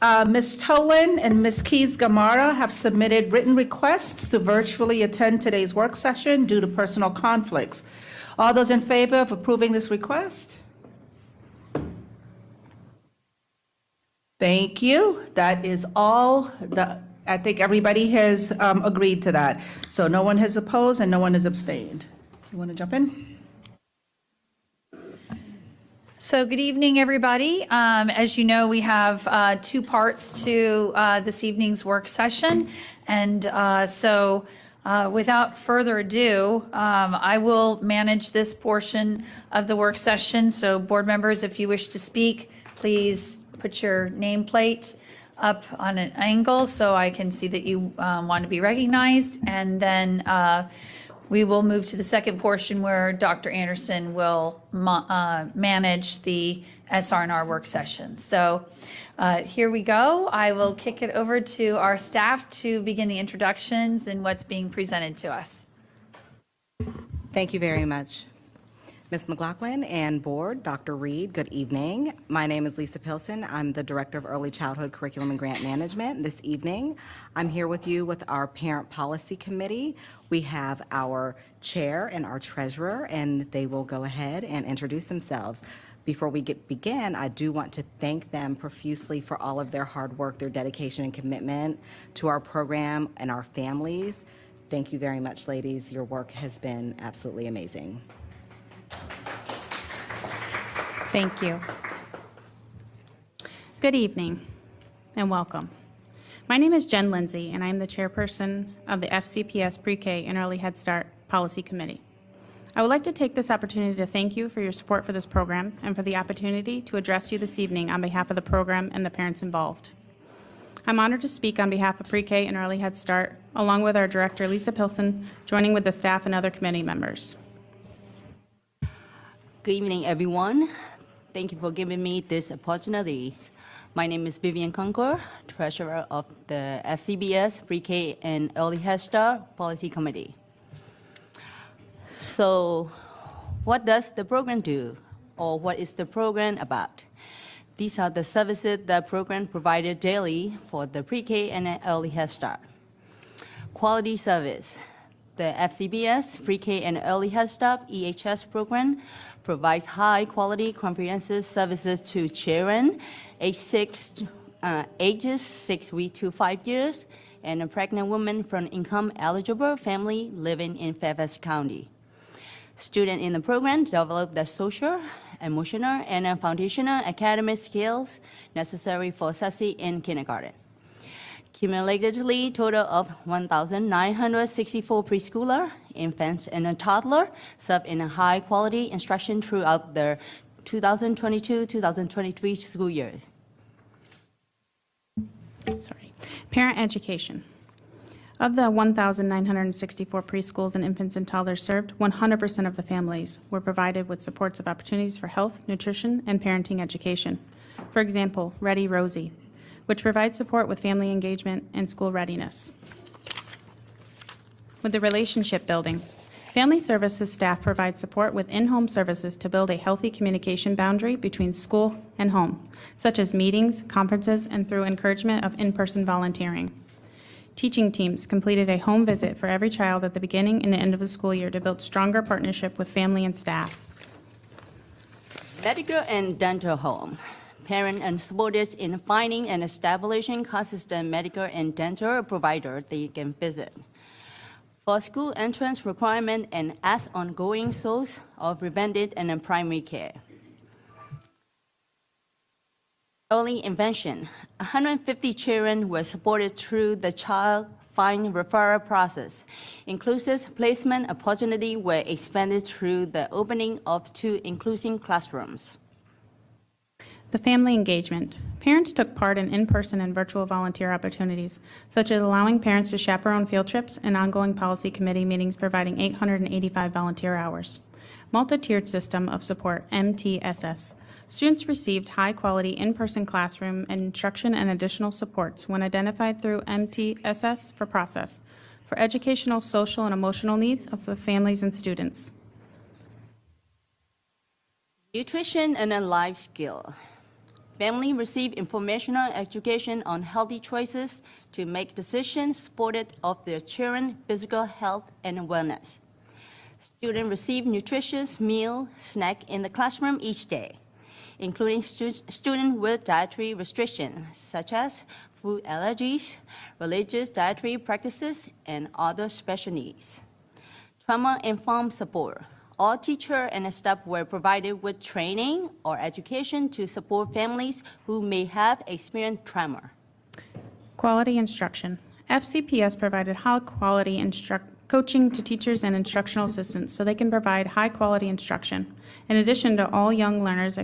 Ms. Tolan and Ms. Keys-Gamarra have submitted written requests to virtually attend today's work session due to personal conflicts. All those in favor of approving this request? Thank you. That is all. I think everybody has agreed to that. So no one has opposed and no one has abstained. You want to jump in? So good evening, everybody. As you know, we have 2 parts to this evening's work session. And without further ado, I will manage this portion of the work session. So board members, if you wish to speak, please put your nameplate up on an angle so I can see that you want to be recognized. And then we will move to the second portion where Dr. Anderson will manage the SR&R work session. So here we go. I will kick it over to our staff to begin the introductions and what's being presented to us. Thank you very much. Ms. McLaughlin and board, Dr. Reed, good evening. My name is Lisa Pilson. I'm the Director of Early Childhood Curriculum and Grant Management. This evening, I'm here with you with our Parent Policy Committee. We have our chair and our treasurer, and they will go ahead and introduce themselves. Before we begin, I do want to thank them profusely for all of their hard work, their dedication and commitment to our program and our families. Thank you very much, ladies. Your work has been absolutely amazing. Thank you. Good evening and welcome. My name is Jen Lindsay and I am the chairperson of the FCPS PreK and Early Head Start Policy Committee. I would like to take this opportunity to thank you for your support for this program and for the opportunity to address you this evening on behalf of the program and the parents involved. I'm honored to speak on behalf of PreK and Early Head Start, along with our director, Lisa Pilson, joining with the staff and other committee members. Good evening, everyone. Thank you for giving me this opportunity. My name is Vivian Concord, Treasurer of the FCPS, PreK, and Early Head Start Policy Committee. So, what does the program do, or what is the program about? These are the services the program provided daily for the PreK and Early Head Start. Quality service. The FCPS, PreK, and Early Head Start EHS program provides high-quality comprehensive services to children ages 6 weeks to 5 years and a pregnant woman from income-eligible family living in Fairfax County. Students in the program develop the social, emotional, and foundational academic skills necessary for success in kindergarten. Cumulatively, total of 1,964 preschooler, infants, and toddlers served in a high-quality instruction throughout the 2022-2023 school year. Parent education. Of the 1,964 preschools and infants and toddlers served, 100% of the families were provided with supports of opportunities for health, nutrition, and parenting education. For example, Ready Rosie, which provides support with family engagement and school readiness. With the relationship building, Family Services staff provide support with in-home services to build a healthy communication boundary between school and home, such as meetings, conferences, and through encouragement of in-person volunteering. Teaching teams completed a home visit for every child at the beginning and end of the school year to build stronger partnership with family and staff. Medical and dental home. Parents and supporters in finding and establishing consistent medical and dental provider they can visit. For school entrance requirement and as ongoing source of preventive and primary care. Early intervention. 150 children were supported through the Child Find referral process. Inclusive placement opportunities were expanded through the opening of 2 inclusive classrooms. The family engagement. Parents took part in in-person and virtual volunteer opportunities, such as allowing parents to chaperone field trips and ongoing policy committee meetings providing 885 volunteer hours. Multi-tiered system of support, MTSS. Students received high-quality in-person classroom and instruction and additional supports when identified through MTSS for process, for educational, social, and emotional needs of the families and students. Nutrition and a life skill. Families receive informational education on healthy choices to make decisions supportive of their children's physical health and wellness. Students receive nutritious meal snack in the classroom each day, including students with dietary restrictions, such as food allergies, religious dietary practices, and other special needs. Trauma-informed support. All teachers and staff were provided with training or education to support families who may have experienced trauma. Quality instruction. FCPS provided high-quality coaching to teachers and instructional assistants so they can provide high-quality instruction. In addition to all young learners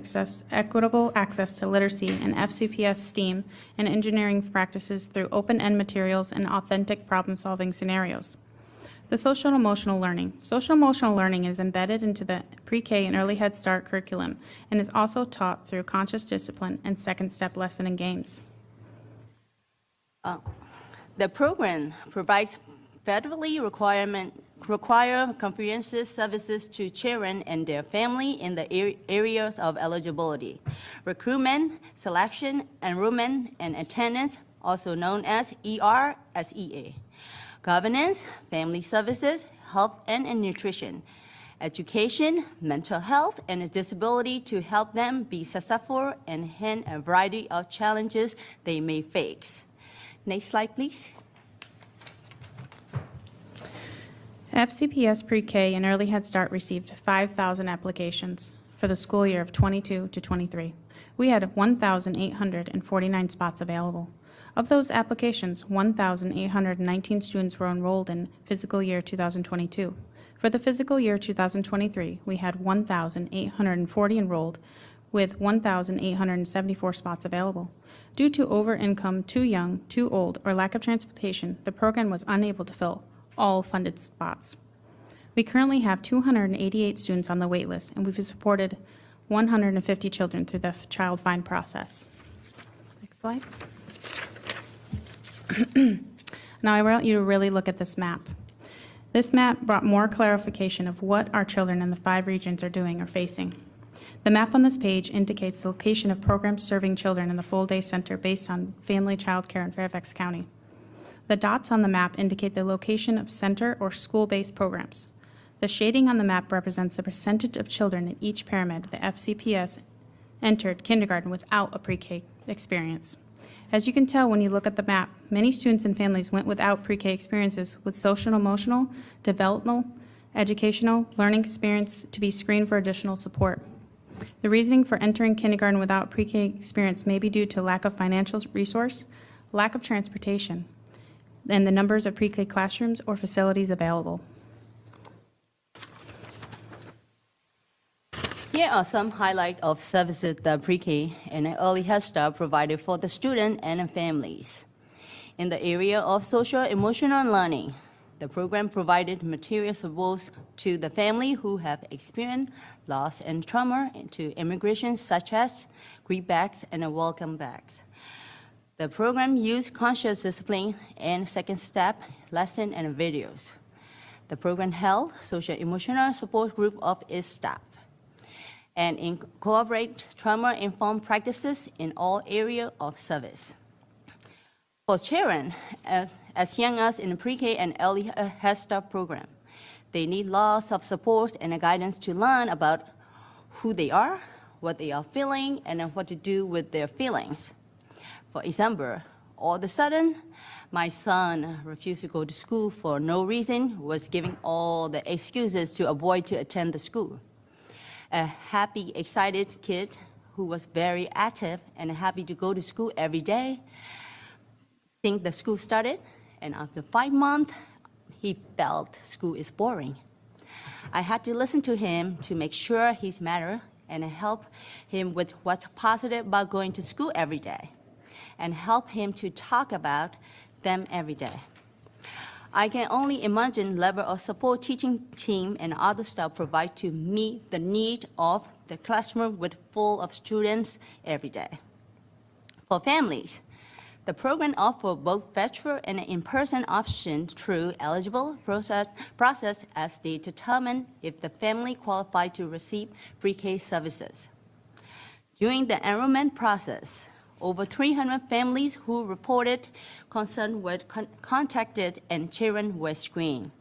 equitable access to literacy and FCPS STEAM and engineering practices through open-end materials and authentic problem-solving scenarios. The social and emotional learning. Social emotional learning is embedded into the pre-K and early Head Start curriculum and is also taught through conscious discipline and second-step lesson and games. The program provides federally required comprehensive services to children and their family in the areas of eligibility, recruitment, selection, enrollment, and attendance, also known as ERSEA. Governance, family services, health and nutrition, education, mental health, and disability to help them be successful and handle a variety of challenges they may face. Next slide, please. FCPS Pre-K and Early Head Start received 5,000 applications for the school year of 22 to 23. We had 1,849 spots available. Of those applications, 1,819 students were enrolled in fiscal year 2022. For the fiscal year 2023, we had 1,840 enrolled with 1,874 spots available. Due to over-income, too young, too old, or lack of transportation, the program was unable to fill all funded spots. We currently have 288 students on the wait list, and we've supported 150 children through the child find process. Next slide. Now I want you to really look at this map. This map brought more clarification of what our children in the 5 regions are doing or facing. The map on this page indicates the location of programs serving children in the full-day center based on family child care in Fairfax County. The dots on the map indicate the location of center or school-based programs. The shading on the map represents the percentage of children in each pyramid the FCPS entered kindergarten without a pre-K experience. As you can tell when you look at the map, many students and families went without pre-K experiences with social and emotional, developmental, educational, learning experience to be screened for additional support. The reasoning for entering kindergarten without pre-K experience may be due to lack of financial resource, lack of transportation, and the numbers of pre-K classrooms or facilities available. Here are some highlights of services that pre-K and early Head Start provided for the student and families. In the area of social emotional learning, the program provided material support to the family who have experienced loss and trauma to immigration, such as greet bags and welcome bags. The program used conscious discipline and second step lesson and videos. The program held social emotional support group of its staff and incorporate trauma-informed practices in all areas of service. For children as young as in the pre-K and early Head Start program, they need lots of support and guidance to learn about who they are, what they are feeling, and what to do with their feelings. For example, all of a sudden, my son refused to go to school for no reason, was giving all the excuses to avoid to attend the school. A happy, excited kid who was very active and happy to go to school every day. Think the school started, and after 5 months, he felt school is boring. I had to listen to him to make sure he's matter and help him with what's positive about going to school every day, and help him to talk about them every day. I can only imagine level of support teaching team and other staff provide to meet the need of the classroom with full of students every day. For families, the program offers both virtual and in-person options through eligible process as they determine if the family qualifies to receive pre-K services. During the enrollment process, over 300 families who reported concern were contacted and children were screened.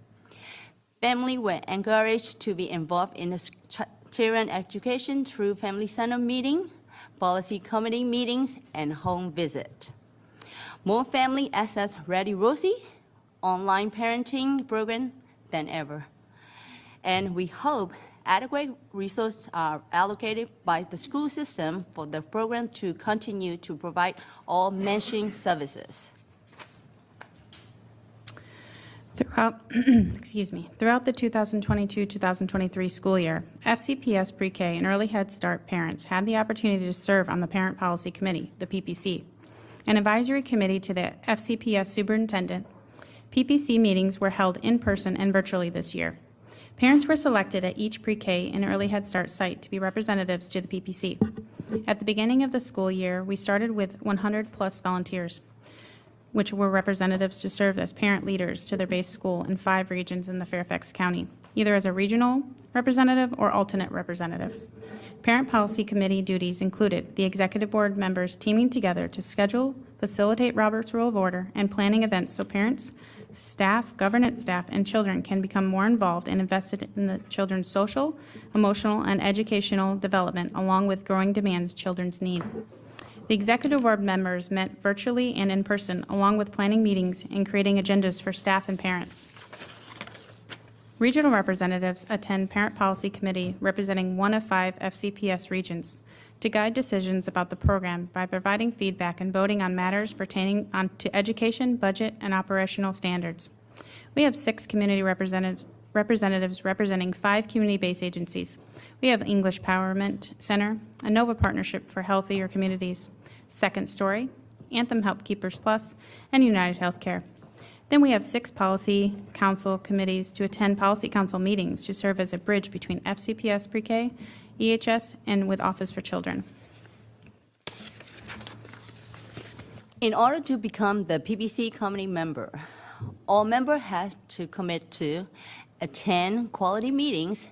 Families were encouraged to be involved in the children education through family center meeting, policy committee meetings, and home visit. More families access Ready Rosie online parenting program than ever. And we hope adequate resources are allocated by the school system for the program to continue to provide all mentioned services. Throughout, throughout the 2022-2023 school year, FCPS PreK and Early Head Start parents had the opportunity to serve on the Parent Policy Committee, the PPC, an advisory committee to the FCPS superintendent. PPC meetings were held in person and virtually this year. Parents were selected at each PreK and Early Head Start site to be representatives to the PPC. At the beginning of the school year, we started with 100-plus volunteers, which were representatives to serve as parent leaders to their base school in 5 regions in the Fairfax County, either as a regional representative or alternate representative. Parent Policy Committee duties included the Executive Board members teaming together to schedule, facilitate Robert's Rule of Order, and planning events so parents, staff, governance staff, and children can become more involved and invested in the children's social, emotional, and educational development, along with growing demands children's need. The Executive Board members met virtually and in person, along with planning meetings and creating agendas for staff and parents. Regional representatives attend Parent Policy Committee representing 1 of 5 FCPS regions to guide decisions about the program by providing feedback and voting on matters pertaining to education, budget, and operational standards. We have 6 community representatives representing 5 community-based agencies. We have English Empowerment Center, a NOVA Partnership for Healthier Communities, Second Story, Anthem Help Keepers Plus, and United Healthcare. Then we have 6 Policy Council committees to attend Policy Council meetings to serve as a bridge between FCPS PreK, EHS, and with Office for Children. In order to become the PPC committee member, all members have to commit to attend quality meetings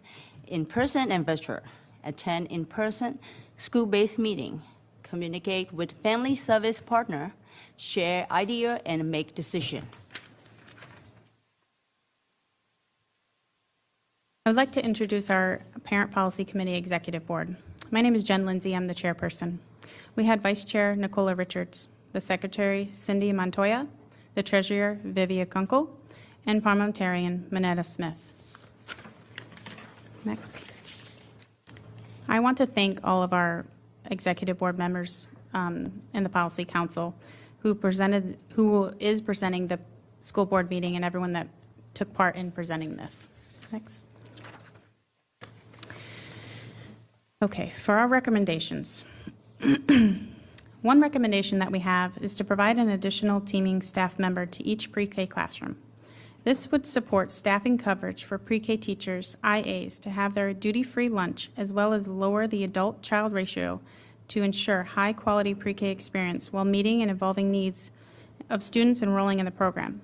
in person and virtual, attend in-person school-based meeting, communicate with family service partner, share idea, and make decision. I would like to introduce our Parent Policy Committee Executive Board. My name is Jen Lindsay. I'm the chairperson. We had Vice Chair Nicola Richards, the Secretary Cindy Montoya, the Treasurer Vivia Kunkel, and Parliamentarian Manetta Smith. Next. I want to thank all of our Executive Board members in the Policy Council who is presenting the school board meeting and everyone that took part in presenting this. Next. Okay, for our recommendations. One recommendation that we have is to provide an additional teaming staff member to each PreK classroom. This would support staffing coverage for PreK teachers, IAs, to have their duty-free lunch, as well as lower the adult-child ratio to ensure high-quality PreK experience while meeting and evolving needs of students enrolling in the program.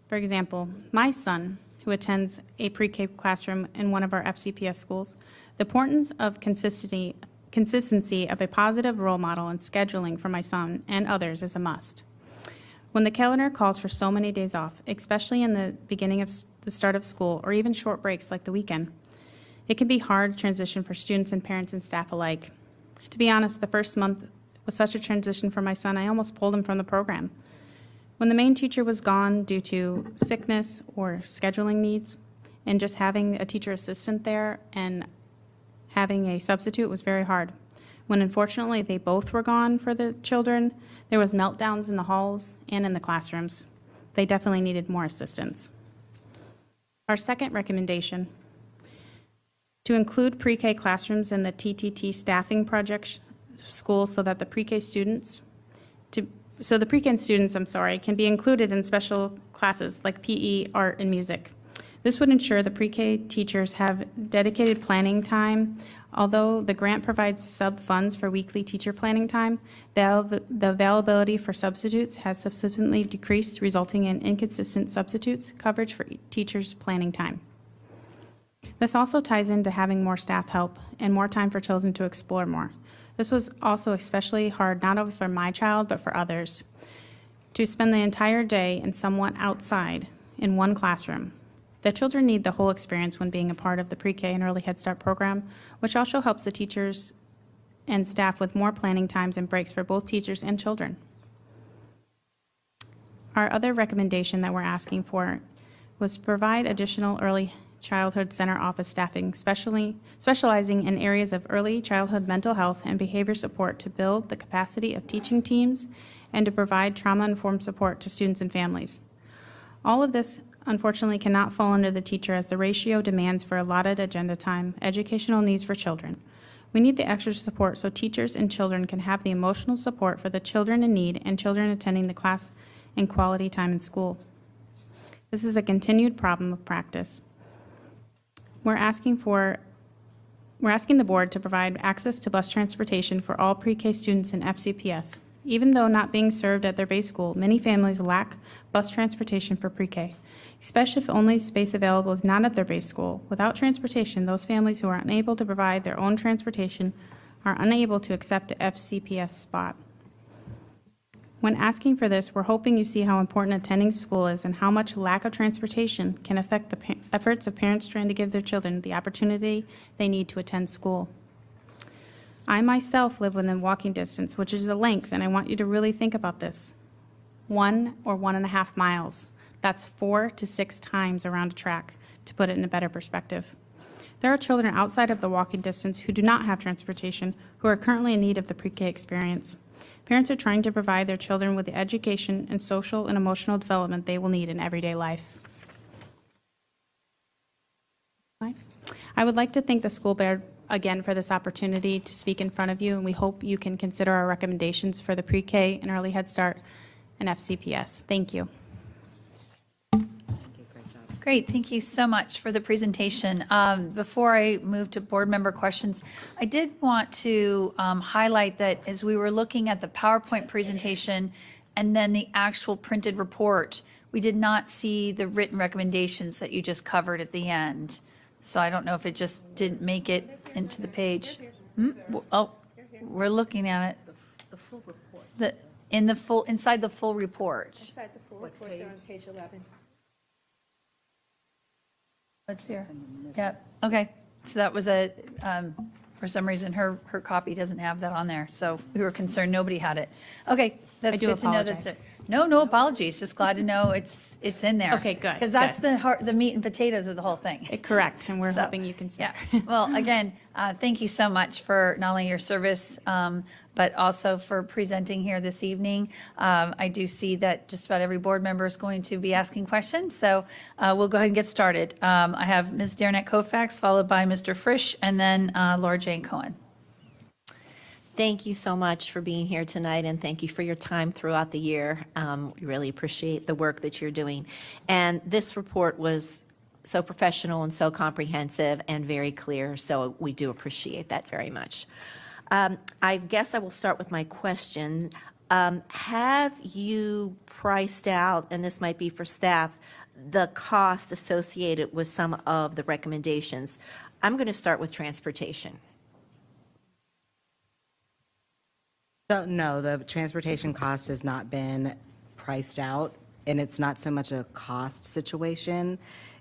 For example, my son, who attends a PreK classroom in one of our FCPS schools, the importance of consistency of a positive role model and scheduling for my son and others is a must. When the calendar calls for so many days off, especially in the beginning of the start of school or even short breaks like the weekend, it can be hard to transition for students and parents and staff alike. To be honest, the first month was such a transition for my son, I almost pulled him from the program. When the main teacher was gone due to sickness or scheduling needs, and just having a teacher assistant there and having a substitute was very hard. When unfortunately they both were gone for the children, there was meltdowns in the halls and in the classrooms. They definitely needed more assistance. Our second recommendation, to include PreK classrooms in the TTT staffing project school so that the PreK students, can be included in special classes like PE, art, and music. This would ensure the PreK teachers have dedicated planning time. Although the grant provides sub-funds for weekly teacher planning time, the availability for substitutes has subsequently decreased, resulting in inconsistent substitutes coverage for teachers' planning time. This also ties into having more staff help and more time for children to explore more. This was also especially hard not only for my child, but for others. To spend the entire day and somewhat outside in one classroom. The children need the whole experience when being a part of the PreK and Early Head Start program, which also helps the teachers and staff with more planning times and breaks for both teachers and children. Our other recommendation that we're asking for was to provide additional early childhood center office staffing, specializing in areas of early childhood mental health and behavior support to build the capacity of teaching teams and to provide trauma-informed support to students and families. All of this, unfortunately, cannot fall under the teacher as the ratio demands for allotted agenda time, educational needs for children. We need the extra support so teachers and children can have the emotional support for the children in need and children attending the class and quality time in school. This is a continued problem of practice. We're asking the board to provide access to bus transportation for all pre-K students in FCPS. Even though not being served at their base school, many families lack bus transportation for pre-K, especially if only space available is not at their base school. Without transportation, those families who are unable to provide their own transportation are unable to accept a FCPS spot. When asking for this, we're hoping you see how important attending school is and how much lack of transportation can affect the efforts of parents trying to give their children the opportunity they need to attend school. I myself live within walking distance, which is a length, and I want you to really think about this. 1 or 1.5 miles. That's 4 to 6 times around a track, to put it in a better perspective. There are children outside of the walking distance who do not have transportation who are currently in need of the pre-K experience. Parents are trying to provide their children with the education and social and emotional development they will need in everyday life. I would like to thank the school board again for this opportunity to speak in front of you, and we hope you can consider our recommendations for the pre-K and Early Head Start and FCPS. Thank you. Great, thank you so much for the presentation. Before I move to board member questions, I did want to highlight that as we were looking at the PowerPoint presentation and then the actual printed report, we did not see the written recommendations that you just covered at the end. So I don't know if it just didn't make it into the page. Oh, we're looking at it. The full report. Inside the full report. Inside the full report, they're on page 11. What's here? Yep, okay. So that was for some reason, her copy doesn't have that on there, so we were concerned nobody had it. Okay, that's do good to know that's apologize. it. No apologies, just glad to know it's in there. Okay, good, Because that's the meat and potatoes of the whole thing. Correct, and we're So, hoping you consider. Yeah, well, again, thank you so much for not only your service, but also for presenting here this evening. I do see that just about every board member is going to be asking questions, so we'll go ahead and get started. I have Ms. Derenak Koufax, followed by Mr. Frisch, and then Laura Jane Cohen. Thank you so much for being here tonight, and thank you for your time throughout the year. We really appreciate the work that you're doing. And this report was so professional and so comprehensive and very clear, so we do appreciate that very much. I guess I will start with my question. Have you priced out, and this might be for staff, the cost associated with some of the recommendations? I'm going to start with transportation. So, no, the transportation cost has not been priced out, and it's not so much a cost situation,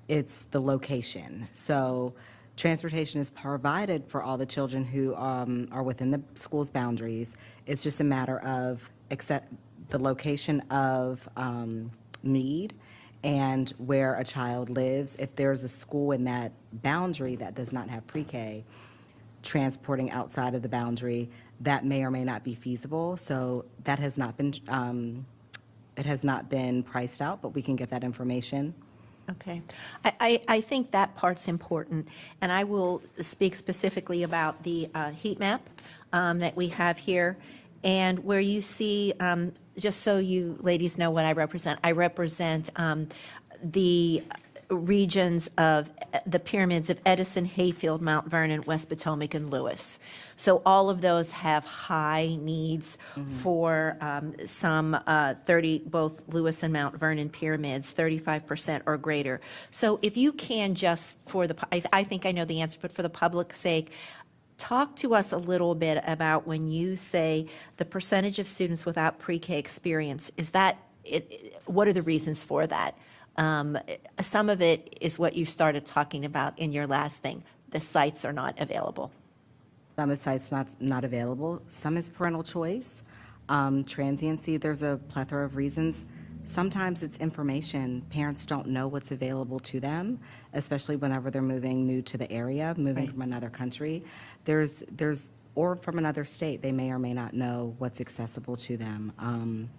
it's the location. So, transportation is provided for all the children who are within the school's boundaries. It's just a matter of the location of need and where a child lives. If there's a school in that boundary that does not have pre-K, transporting outside of the boundary, that may or may not be feasible. So that has not been, it has not been priced out, but we can get that information. Okay. I think that part's important, and I will speak specifically about the heat map that we have here, and where you see, just so you ladies know what I represent the regions of the pyramids of Edison, Hayfield, Mount Vernon, West Potomac, and Lewis. So all of those have high needs for some 30, both Lewis and Mount Vernon pyramids, 35% or greater. So if you can just, I think I know the answer, but for the public's sake, Talk to us a little bit about when you say the percentage of students without pre-K experience, is that, what are the reasons for that? Some of it is what you started talking about in your last thing. The sites are not available. Some is sites not available. Some is parental choice. Transiency, there's a plethora of reasons. Sometimes it's information. Parents don't know what's available to them, especially whenever they're moving new to the area, moving from another country. Or from another state, they may or may not know what's accessible to them.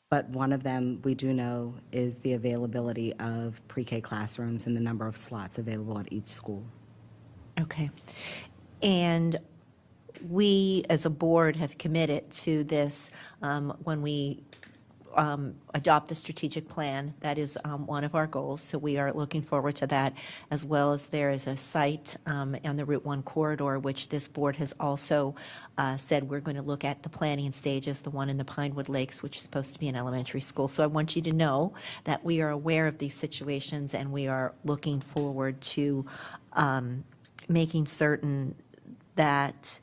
But one of them we do know is the availability of pre-K classrooms and the number of slots available at each school. Okay. And we, as a board, have committed to this when we adopt the strategic plan. That is one of our goals, so we are looking forward to that, as well as there is a site on the Route 1 corridor, which this board has also said we're going to look at the planning stages, the one in the Pinewood Lakes, which is supposed to be an elementary school. So I want you to know that we are aware of these situations, and we are looking forward to making certain that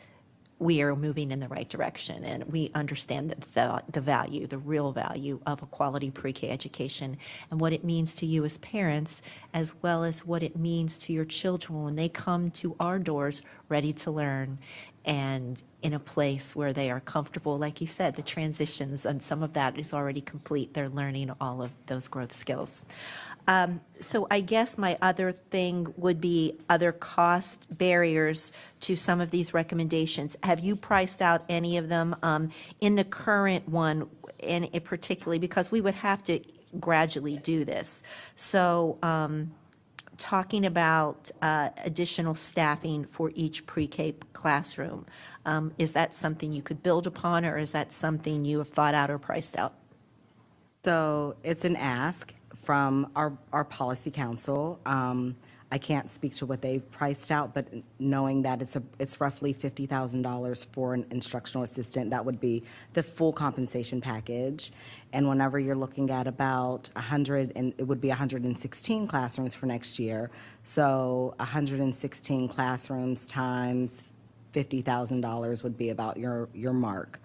we are moving in the right direction, and we understand the value, the real value of a quality pre-K education and what it means to you as parents, as well as what it means to your children when they come to our doors ready to learn and in a place where they are comfortable. Like you said, the transitions, and some of that is already complete. They're learning all of those growth skills. So I guess my other thing would be other cost barriers to some of these recommendations. Have you priced out any of them in the current one, and particularly because we would have to gradually do this? So talking about additional staffing for each pre-K classroom, is that something you could build upon, or is that something you have thought out or priced out? So it's an ask from our policy council. I can't speak to what they've priced out, but knowing that it's roughly $50,000 for an instructional assistant, that would be the full compensation package. And whenever you're looking at about 100, and it would be 116 classrooms for next year. So 116 classrooms times $50,000 would be about your mark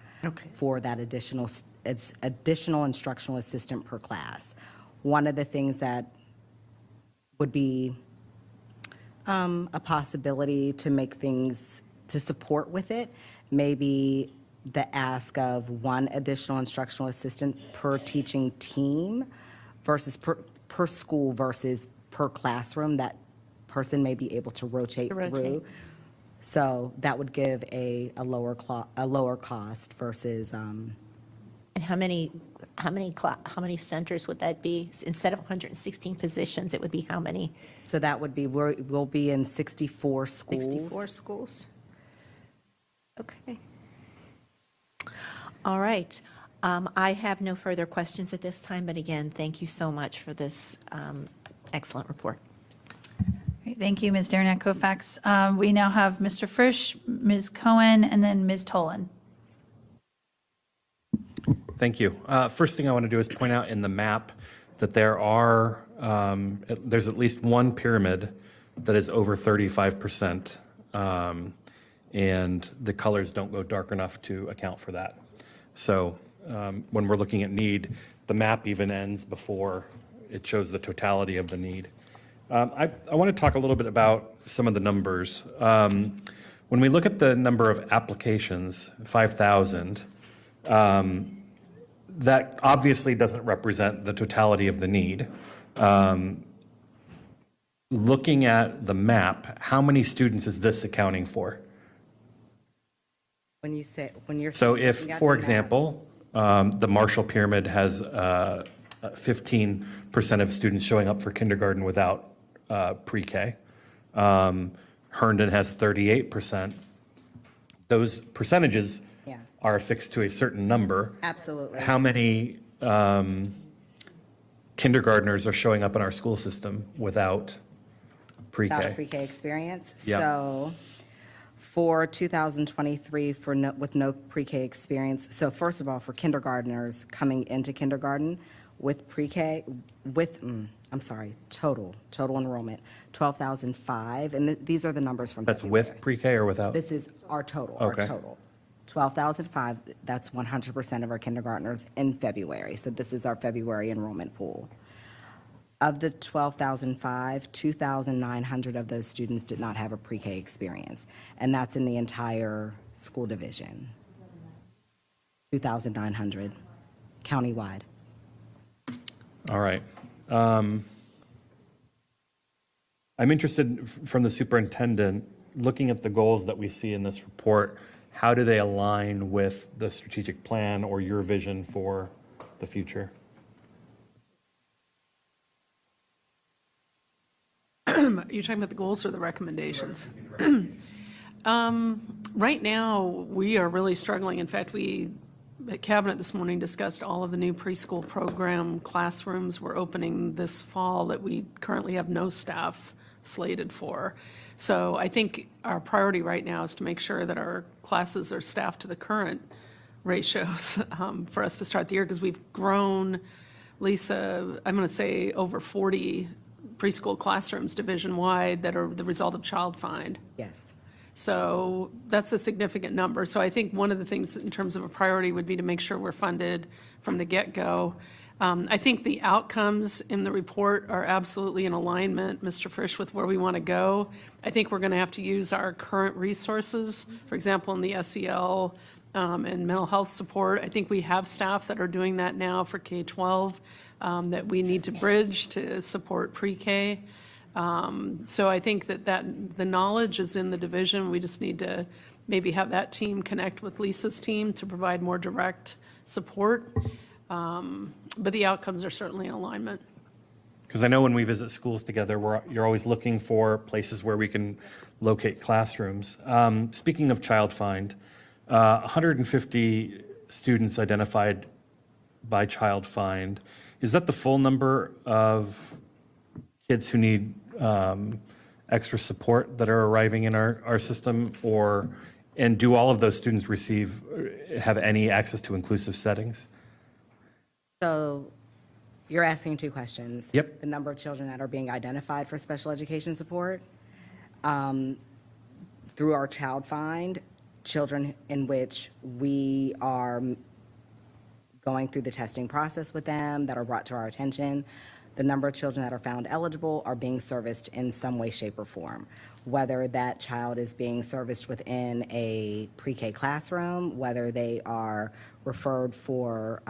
for that additional instructional assistant per class. One of the things that would be a possibility to make things, to support with it, maybe the ask of one additional instructional assistant per teaching team versus per school versus per classroom. That person may be able to rotate through. So that would give a lower cost versus. And how many centers would that be? Instead of 116 positions, it would be how many? So that would be, we'll be in 64 schools. 64 schools. Okay. All right. I have no further questions at this time, but again, thank you so much for this excellent report. Great, thank you, Ms. Derenak-Kofax. We now have Mr. Frisch, Ms. Cohen, and then Ms. Tolan. Thank you. First thing I want to do is point out in the map that there's at least one pyramid that is over 35%, and the colors don't go dark enough to account for that. So when we're looking at need, the map even ends before it shows the totality of the need. I want to talk a little bit about some of the numbers. When we look at the number of applications, 5,000, that obviously doesn't represent the totality of the need. Looking at the map, how many students is this accounting for? When you're. So if, for example, the Marshall Pyramid has 15% of students showing up for kindergarten without pre-K, Herndon has 38%, those percentages are affixed to a certain number. Absolutely. How many kindergartners are showing up in our school system without pre-K? Without pre-K experience. Yep. So for 2023, with no pre-K experience, so first of all, for kindergartners coming into kindergarten with pre-K, I'm sorry, total enrollment, 12,005, and these are the numbers from That's February. with pre-K or without? This is our total, Okay. 12,005, that's 100% of our kindergartners in February, so this is our February enrollment pool. Of the 12,005, 2,900 of those students did not have a pre-K experience, and that's in the entire school division. 2,900 countywide. All right. I'm interested from the superintendent, looking at the goals that we see in this report, how do they align with the strategic plan or your vision for the future? You're talking about the goals or the recommendations? Right now, we are really struggling. In fact, we, at Cabinet this morning, discussed all of the new preschool program classrooms we're opening this fall that we currently have no staff slated for. So I think our priority right now is to make sure that our classes are staffed to the current ratios for us to start the year, because we've grown, Lisa, I'm going to say over 40 preschool classrooms division-wide that are the result of Child Find. Yes. So that's a significant number. So I think one of the things in terms of a priority would be to make sure we're funded from the get-go. I think the outcomes in the report are absolutely in alignment, Mr. Frisch, with where we want to go. I think we're going to have to use our current resources, for example, in the SEL and mental health support. I think we have staff that are doing that now for K-12 that we need to bridge to support pre-K. So I think that the knowledge is in the division. We just need to maybe have that team connect with Lisa's team to provide more direct support. But the outcomes are certainly in alignment. Because I know when we visit schools together, you're always looking for places where we can locate classrooms. Speaking of Child Find, 150 students identified by Child Find. Is that the full number of kids who need extra support that are arriving in our system? And do all of those students have any access to inclusive settings? So you're asking two questions. Yep. The number of children that are being identified for special education support. Through our Child Find, children in which we are going through the testing process with them that are brought to our attention, the number of children that are found eligible are being serviced in some way, shape, or form. Whether that child is being serviced within a pre-K classroom, whether they are referred for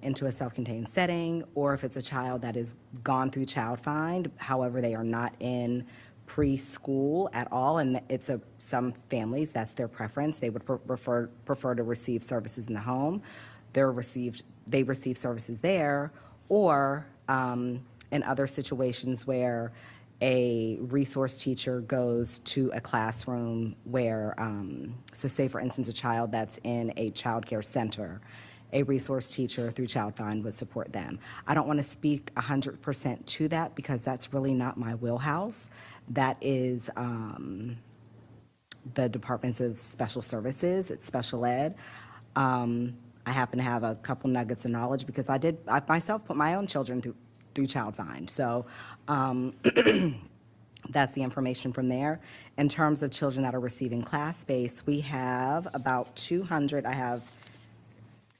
into a self-contained setting, or if it's a child that is gone through Child Find, however, they are not in preschool at all, and some families, that's their preference. They would prefer to receive services in the home. They receive services there, or in other situations where a resource teacher goes to a classroom where, so say for instance, a child that's in a child care center, a resource teacher through Child Find would support them. I don't want to speak 100% to that because that's really not my wheelhouse. That is the Departments of Special Services, it's special ed. I happen to have a couple nuggets of knowledge because I myself put my own children through Child Find. So that's the information from there. In terms of children that are receiving class space, we have about 200.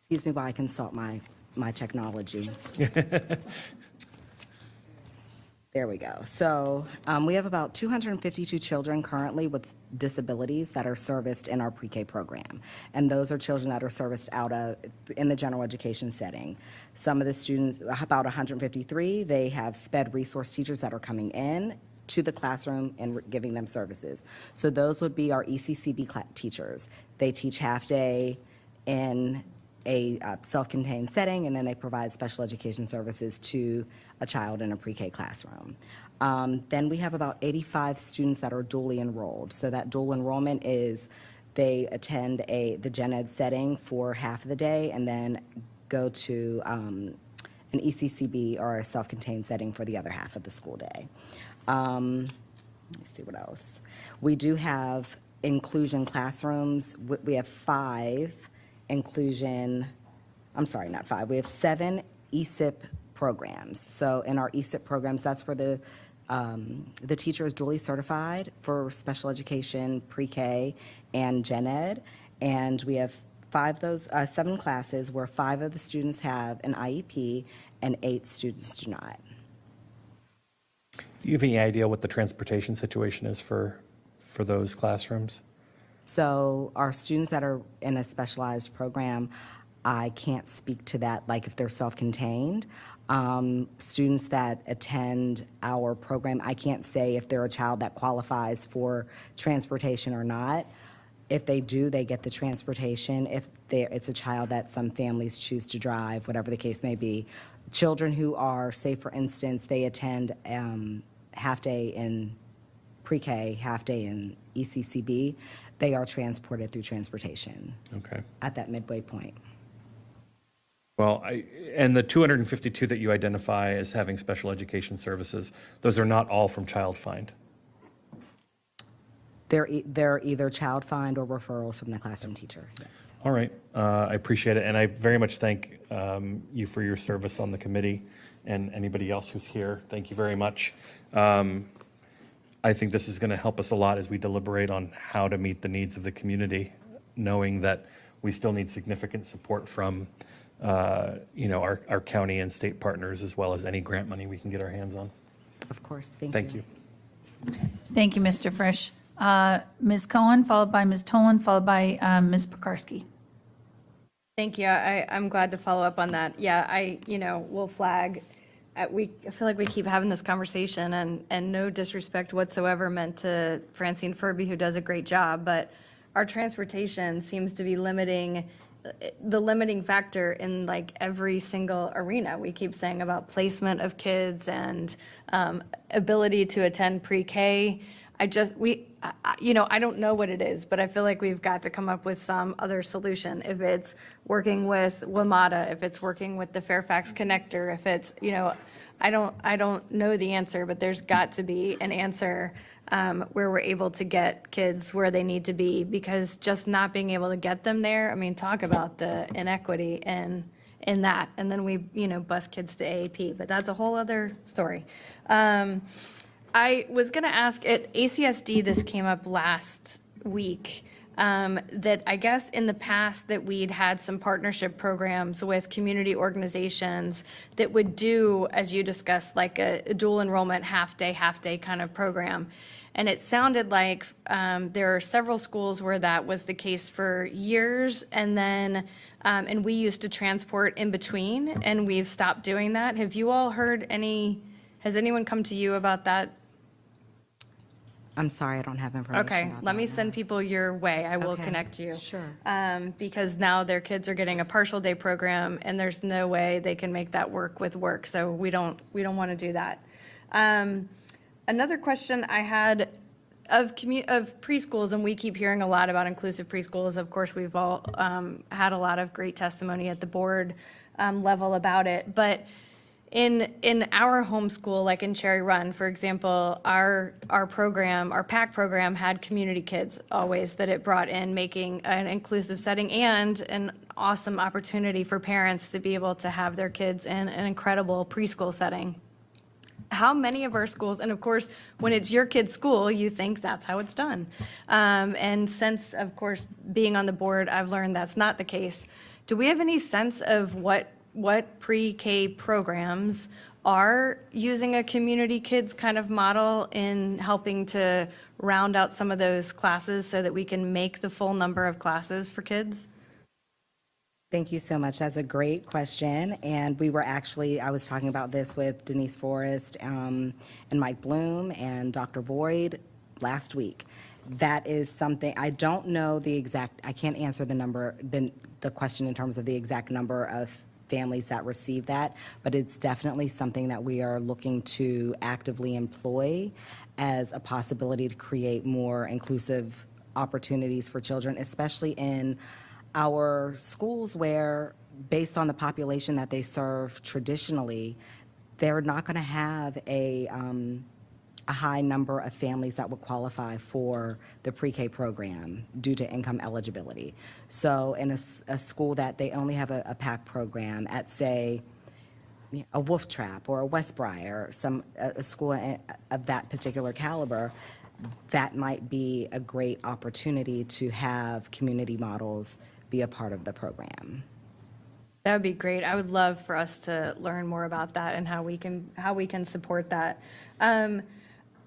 Excuse me while I consult my technology. There we go. So we have about 252 children currently with disabilities that are serviced in our pre-K program. And those are children that are serviced in the general education setting. Some of the students, about 153, they have SPED resource teachers that are coming in to the classroom and giving them services. So those would be our ECCB teachers. They teach half day in a self-contained setting, and then they provide special education services to a child in a pre-K classroom. Then we have about 85 students that are dually enrolled. So that dual enrollment is they attend the gen ed setting for half of the day and then go to an ECCB or a self-contained setting for the other half of the school day. Let me see what else. We do have inclusion classrooms. We have 5 inclusion, I'm sorry, not 5. We have 7 ESIP programs. So in our ESIP programs, that's where the teacher is duly certified for special education, pre-K, and gen ed. And we have 7 classes where 5 of the students have an IEP and 8 students do not. Do you have any idea what the transportation situation is for those classrooms? So our students that are in a specialized program, I can't speak to that, like if they're self-contained. Students that attend our program, I can't say if they're a child that qualifies for transportation or not. If they do, they get the transportation. If it's a child that some families choose to drive, whatever the case may be. Children who are, say for instance, they attend half-day in pre-K, half-day in ECCB, they are transported through transportation Okay. at that midway point. Well, and the 252 that you identify as having special education services, those are not all from Child Find. They're either child find or referrals from the classroom teacher, yes. All right, I appreciate it, and I very much thank you for your service on the committee, and anybody else who's here. Thank you very much. I think this is going to help us a lot as we deliberate on how to meet the needs of the community, knowing that we still need significant support from our county and state partners, as well as any grant money we can get our hands on. Of course, thank you. Thank you. Thank you, Mr. Frisch. Ms. Cohen, followed by Ms. Tolan, followed by Ms. Pekarsky. Thank you. I'm glad to follow up on that. Yeah, we'll flag. I feel like we keep having this conversation, and no disrespect whatsoever meant to Francine Furby, who does a great job, but our transportation seems to be the limiting factor in like every single arena. We keep saying about placement of kids and ability to attend pre-K. I don't know what it is, but I feel like we've got to come up with some other solution. If it's working with WMATA, if it's working with the Fairfax connector, if it's, I don't know the answer, but there's got to be an answer where we're able to get kids where they need to be, because just not being able to get them there, I mean, talk about the inequity in that. And then we, bus kids to AAP, but that's a whole other story. I was going to ask, at ACSD, this came up last week, that I guess in the past that we'd had some partnership programs with community organizations that would do, as you discussed, like a dual enrollment half-day kind of program. And it sounded like there are several schools where that was the case for years, and then and we used to transport in between, and we've stopped doing that. Have you all heard has anyone come to you about that? I'm sorry, I don't have information Okay, about let that me now. send people your way. I will Okay, connect you. sure. Because now their kids are getting a partial day program, and there's no way they can make that work with work. So we don't want to do that. Another question I had of preschools, and we keep hearing a lot about inclusive preschools. Of course, we've all had a lot of great testimony at the board level about it, but in our homeschool, like in Cherry Run, for example, our program, our PAC program, had community kids always that it brought in, making an inclusive setting and an awesome opportunity for parents to be able to have their kids in an incredible preschool setting. How many of our schools, and of course, when it's your kid's school, you think that's how it's done. And since, of course, being on the board, I've learned that's not the case. Do we have any sense of what pre-K programs are using a community kids kind of model in helping to round out some of those classes so that we can make the full number of classes for kids? Thank you so much. That's a great question. And I was talking about this with Denise Forrest and Mike Bloom and Dr. Boyd last week. That is something, I don't know I can't answer the question in terms of the exact number of families that receive that, but it's definitely something that we are looking to actively employ as a possibility to create more inclusive opportunities for children, especially in our schools where, based on the population that they serve traditionally, they're not going to have a high number of families that would qualify for the pre-K program due to income eligibility. So in a school that they only have a PAC program at, say, a Wolf Trap or a Westbriar, a school of that particular caliber, that might be a great opportunity to have community models be a part of the program. That would be great. I would love for us to learn more about that and how we can support that.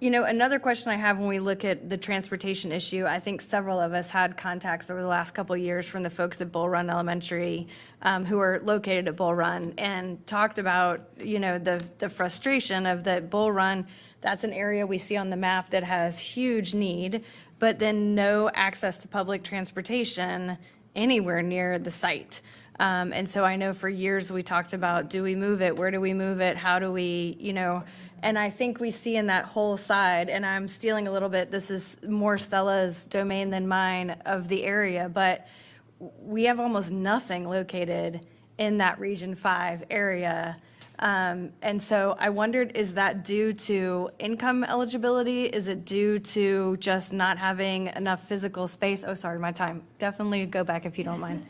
Another question I have when we look at the transportation issue, I think several of us had contacts over the last couple of years from the folks at Bull Run Elementary who are located at Bull Run and talked about, the frustration of that Bull Run, that's an area we see on the map that has huge need, but then no access to public transportation anywhere near the site. And so I know for years we talked about, do we move it? Where do we move it? How do we, and I think we see in that whole side, and I'm stealing a little bit, this is more Stella's domain than mine of the area, but we have almost nothing located in that Region 5 area. And so I wondered, is that due to income eligibility? Is it due to just not having enough physical space? Oh, sorry, my time. Definitely go back if you don't mind.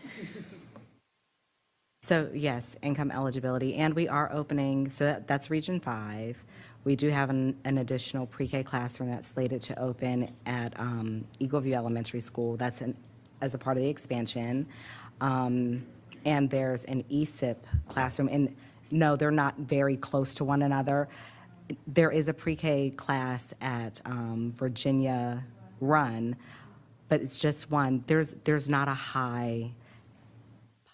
So yes, income eligibility, and we are opening, so that's Region 5. We do have an additional pre-K classroom that's slated to open at Eagle View Elementary School. That's as a part of the expansion. And there's an ESIP classroom, and no, they're not very close to one another. There is a pre-K class at Virginia Run, but it's just one. There's not a high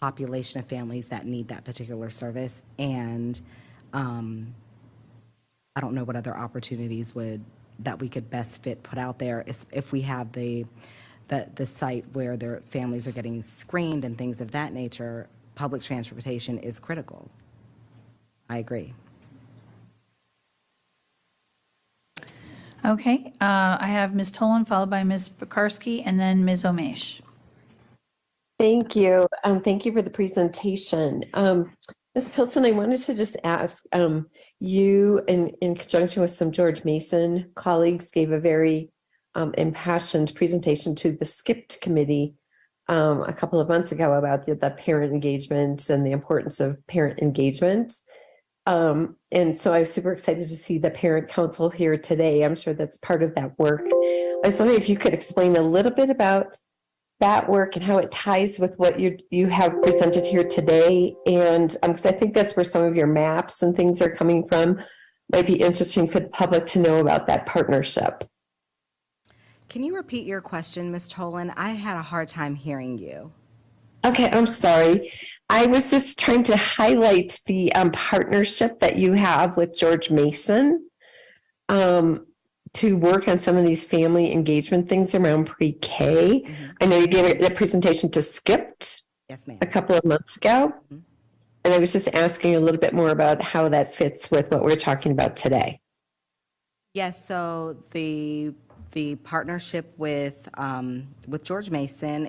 population of families that need that particular service, and I don't know what other opportunities that we could best put out there if we have the site where their families are getting screened and things of that nature. Public transportation is critical. I agree. Okay, I have Ms. Tolan, followed by Ms. Pekarsky, and then Ms. Omesh. Thank you. Thank you for the presentation. Ms. Pilson, I wanted to just ask, you, in conjunction with some George Mason colleagues, gave a very impassioned presentation to the SCIPT committee a couple of months ago about the parent engagement and the importance of parent engagement. And so I was super excited to see the parent council here today. I'm sure that's part of that work. I was wondering if you could explain a little bit about that work and how it ties with what you have presented here today. And because I think that's where some of your maps and things are coming from. Might be interesting for the public to know about that partnership. Can you repeat your question, Ms. Tolan? I had a hard time hearing you. Okay, I'm sorry. I was just trying to highlight the partnership that you have with George Mason to work on some of these family engagement things around pre-K. Mm-hmm. I know you gave a presentation to SCIPT yes, ma'am. A couple of months ago. Mm-hmm. And I was just asking a little bit more about how that fits with what we're talking about today. Yes, so the partnership with George Mason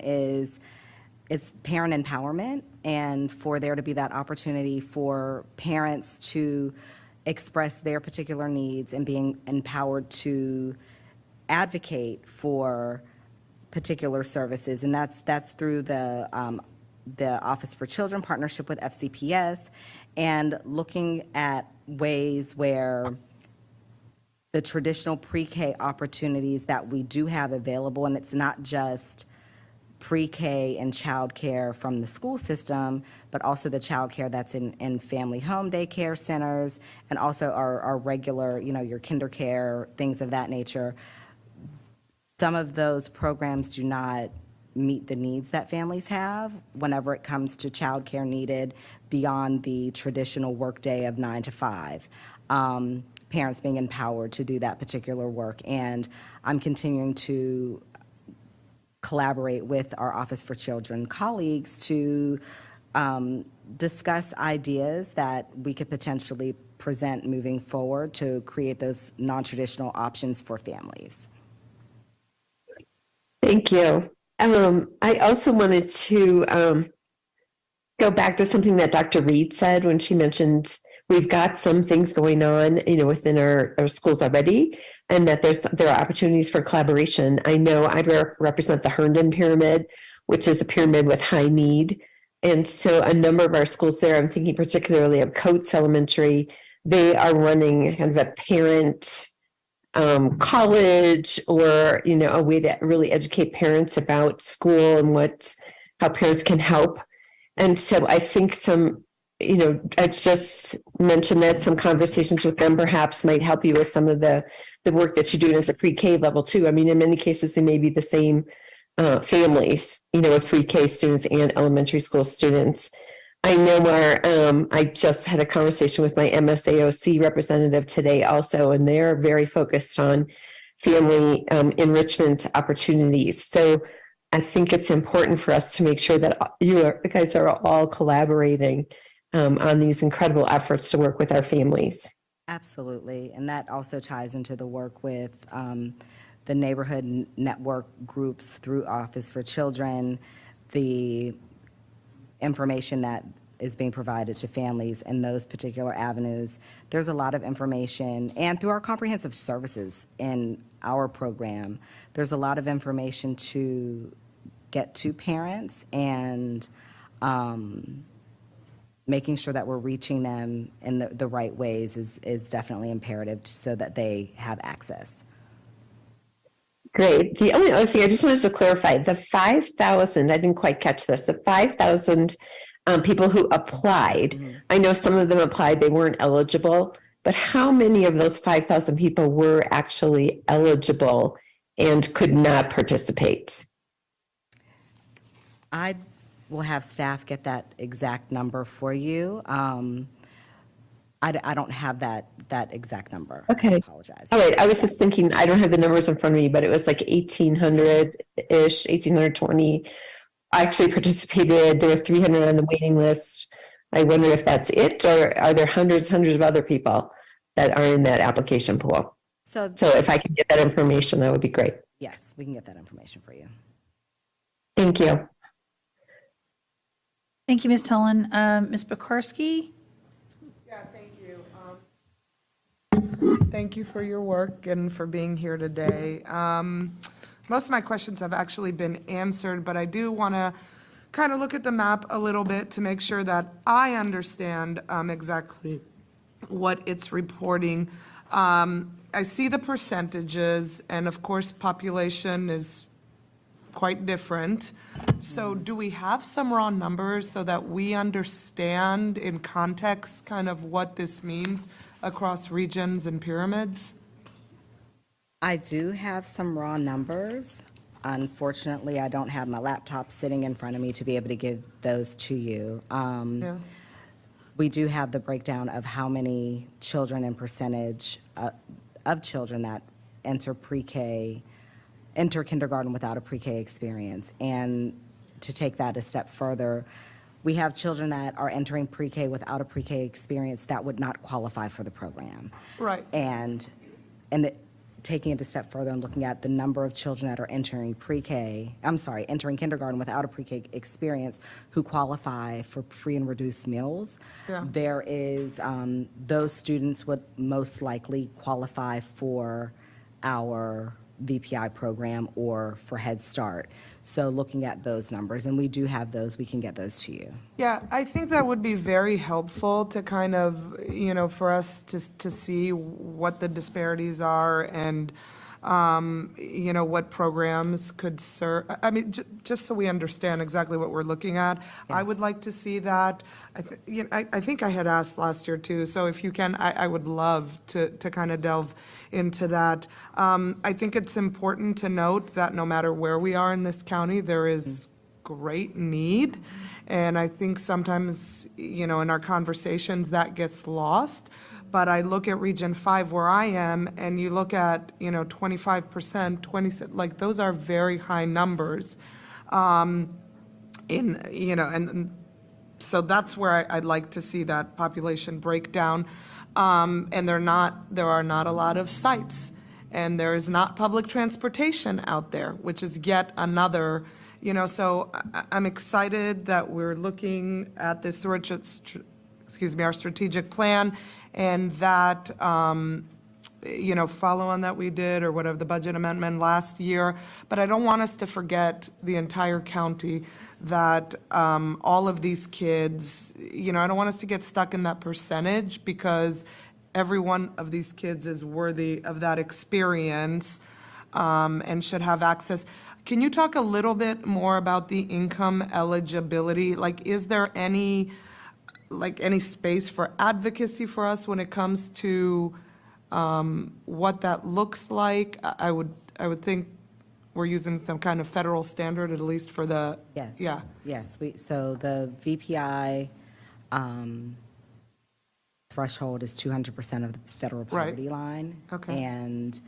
it's parent empowerment, and for there to be that opportunity for parents to express their particular needs and being empowered to advocate for particular services, and that's through the Office for Children partnership with FCPS, and looking at ways where the traditional pre-K opportunities that we do have available, and it's not just pre-K and childcare from the school system, but also the childcare that's in family home daycare centers, and also our regular, your kinder care, things of that nature. Some of those programs do not meet the needs that families have whenever it comes to childcare needed beyond the traditional workday of 9 to 5. Parents being empowered to do that particular work, and I'm continuing to collaborate with our Office for Children colleagues to discuss ideas that we could potentially present moving forward to create those non-traditional options for families. Thank you. I also wanted to go back to something that Dr. Reed said when she mentioned we've got some things going on, within our schools already, and that there are opportunities for collaboration. I know I represent the Herndon Pyramid, which is a pyramid with high need. And so a number of our schools there, I'm thinking particularly of Coates Elementary, they are running kind of a parent college, or, you know, a way to really educate parents about school and how parents can help. And so I think I just mentioned that some conversations with them perhaps might help you with some of the work that you're doing at the pre-K level too. I mean, in many cases, they may be the same families, with pre-K students and elementary school students. I know I just had a conversation with my MSAOC representative today also, and they're very focused on family enrichment opportunities. So I think it's important for us to make sure that you guys are all collaborating on these incredible efforts to work with our families. Absolutely, and that also ties into the work with the neighborhood network groups through Office for Children, the information that is being provided to families in those particular avenues. There's a lot of information, and through our comprehensive services in our program, there's a lot of information to get to parents, and making sure that we're reaching them in the right ways is definitely imperative so that they have access. Great. The only other thing I just wanted to clarify, the 5,000, I didn't quite catch this, the 5,000 people who applied, I know some of them applied, they weren't eligible, but how many of those 5,000 people were actually eligible and could not participate? I will have staff get that exact number for you. I don't have that exact number. Okay. I apologize. All right. I was just thinking, I don't have the numbers in front of me, but it was like 1,800-ish, 1,820 actually participated. There were 300 on the waiting list. I wonder if that's it, or are there hundreds of other people that are in that application pool? So if I can get that information, that would be great. Yes, we can get that information for you. Thank you. Thank you, Ms. Tolan. Ms. Pekorski? Yeah, thank you. Thank you for your work and for being here today. Most of my questions have actually been answered, but I do want to kind of look at the map a little bit to make sure that I understand exactly what it's reporting. I see the percentages, and of course, population is quite different. So do we have some raw numbers so that we understand in context kind of what this means across regions and pyramids? I do have some raw numbers. Unfortunately, I don't have my laptop sitting in front of me to be able to give those to you. Yeah. We do have the breakdown of how many children and percentage of children that enter pre-K, enter kindergarten without a pre-K experience. And to take that a step further, we have children that are entering pre-K without a pre-K experience that would not qualify for the program. Right. And taking it a step further and looking at the number of children that are entering kindergarten without a pre-K experience who qualify for free and reduced meals. Yeah. There is, those students would most likely qualify for our VPI program or for Head Start. So looking at those numbers, and we do have those, we can get those to you. Yeah, I think that would be very helpful to kind of, for us to see what the disparities are and, what programs could serve. I mean, just so we understand exactly what we're looking at. I would like to see that. I think I had asked last year too, so if you can, I would love to kind of delve into that. I think it's important to note that no matter where we are in this county, there is great need. And I think sometimes, in our conversations, that gets lost. But I look at Region 5 where I am, and you look at, 25%, like those are very high numbers. And so that's where I'd like to see that population breakdown. And there are not a lot of sites, and there is not public transportation out there, which is yet another, so I'm excited that we're looking at this through our strategic plan, and that, follow-on that we did or whatever, the budget amendment last year. But I don't want us to forget the entire county, that all of these kids, I don't want us to get stuck in that percentage, because every one of these kids is worthy of that experience and should have access. Can you talk a little bit more about the income eligibility? Like, is there any space for advocacy for us when it comes to what that looks like? I would think we're using some kind of federal standard, at least for the. Yes. Yeah. Yes, so the VPI threshold is 200% of the federal poverty line. Okay. And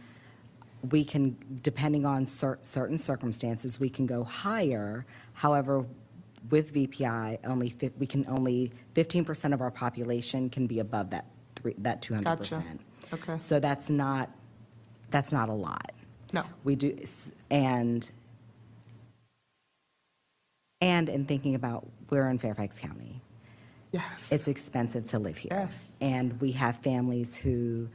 we can, depending on certain circumstances, we can go higher. However, with VPI, only 15% of our population can be above that 200%. Gotcha. Okay. So that's not a lot. No. We do, and in thinking about, we're in Fairfax County. Yes. It's expensive to live here. Yes. And we have families who,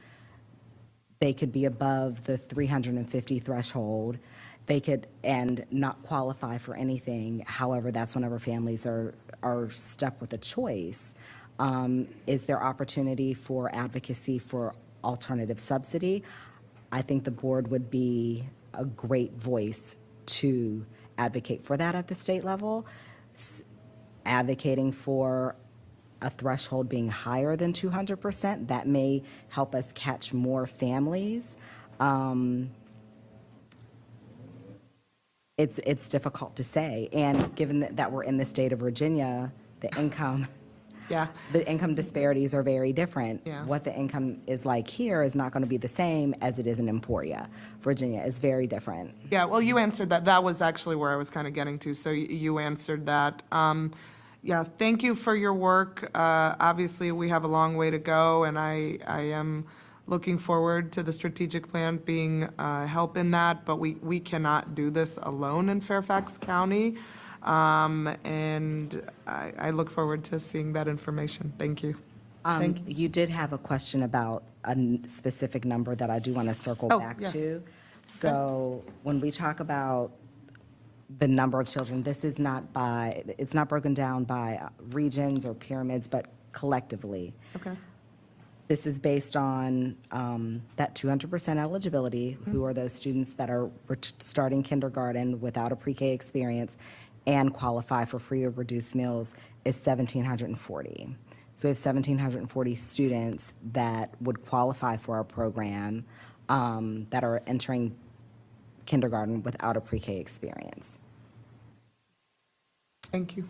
they could be above the 350 threshold, they could, and not qualify for anything. However, that's whenever families are stuck with a choice. Is there opportunity for advocacy for alternative subsidy? I think the board would be a great voice to advocate for that at the state level, advocating for a threshold being higher than 200%. That may help us catch more families. It's difficult to say, and given that we're in the state of Virginia, the income disparities are very different. Yeah. What the income is like here is not going to be the same as it is in Emporia. Virginia is very different. Yeah, well, you answered that. That was actually where I was kind of getting to, so you answered that. Yeah, thank you for your work. Obviously, we have a long way to go, and I am looking forward to the strategic plan being help in that, but we cannot do this alone in Fairfax County. And I look forward to seeing that information. Thank you. You did have a question about a specific number that I do want to circle back yes. to. So when we talk about the number of children, this is it's not broken down by regions or pyramids, but collectively. Okay. This is based on that 200% eligibility, who are those students that are starting kindergarten without a pre-K experience and qualify for free or reduced meals, is 1,740. So we have 1,740 students that would qualify for our program that are entering kindergarten without a pre-K experience. Thank you.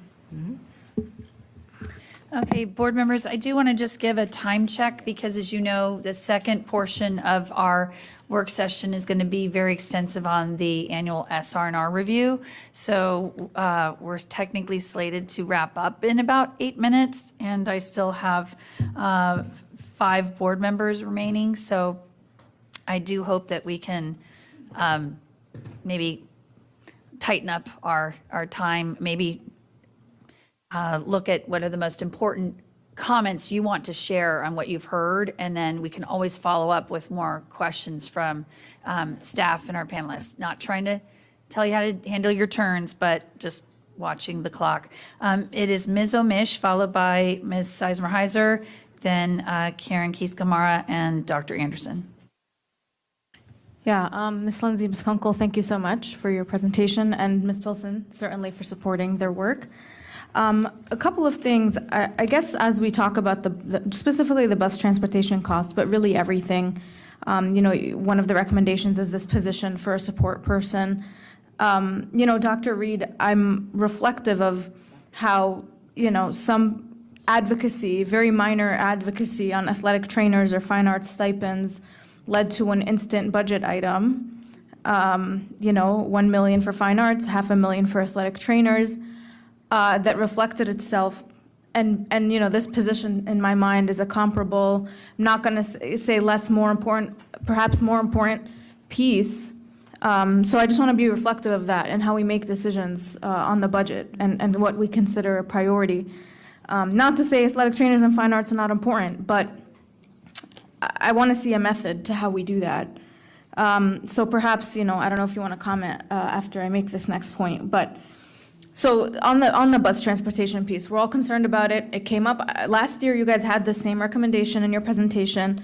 Okay, board members, I do want to just give a time check, because as you know, the second portion of our work session is going to be very extensive on the annual SR&R review. So we're technically slated to wrap up in about 8 minutes, and I still have 5 board members remaining. So I do hope that we can maybe tighten up our time, maybe look at what are the most important comments you want to share on what you've heard, and then we can always follow up with more questions from staff and our panelists. Not trying to tell you how to handle your turns, but just watching the clock. It is Ms. Omish, followed by Ms. Sizemore-Heiser, then Karen Keith-Gamara, and Dr. Anderson. Yeah, Ms. Lindsay, Ms. Kunkel, thank you so much for your presentation, and Ms. Pilson, certainly for supporting their work. A couple of things, I guess, as we talk about specifically the bus transportation costs, but really everything. One of the recommendations is this position for a support person. Dr. Reed, I'm reflective of how, some advocacy, very minor advocacy on athletic trainers or fine arts stipends led to an instant budget item. $1 million for fine arts, $500,000 for athletic trainers. That reflected itself, and this position in my mind is a comparable, I'm not going to say more important, perhaps more important piece. So I just want to be reflective of that and how we make decisions on the budget and what we consider a priority. Not to say athletic trainers and fine arts are not important, but I want to see a method to how we do that. So perhaps, I don't know if you want to comment after I make this next point, but so on the bus transportation piece, we're all concerned about it. It came up last year. You guys had the same recommendation in your presentation,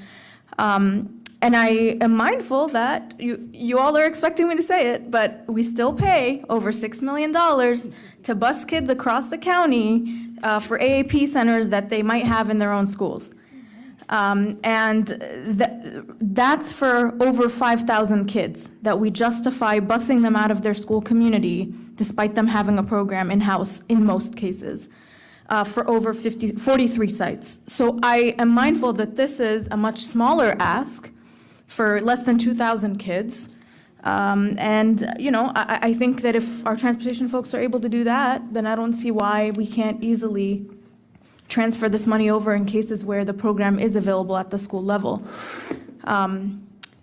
and I am mindful that you all are expecting me to say it, but we still pay over $6 million to bus kids across the county for AAP centers that they might have in their own schools. And that's for over 5,000 kids that we justify busing them out of their school community despite them having a program in-house in most cases for over 43 sites. So I am mindful that this is a much smaller ask for less than 2,000 kids. I think that if our transportation folks are able to do that, then I don't see why we can't easily transfer this money over in cases where the program is available at the school level.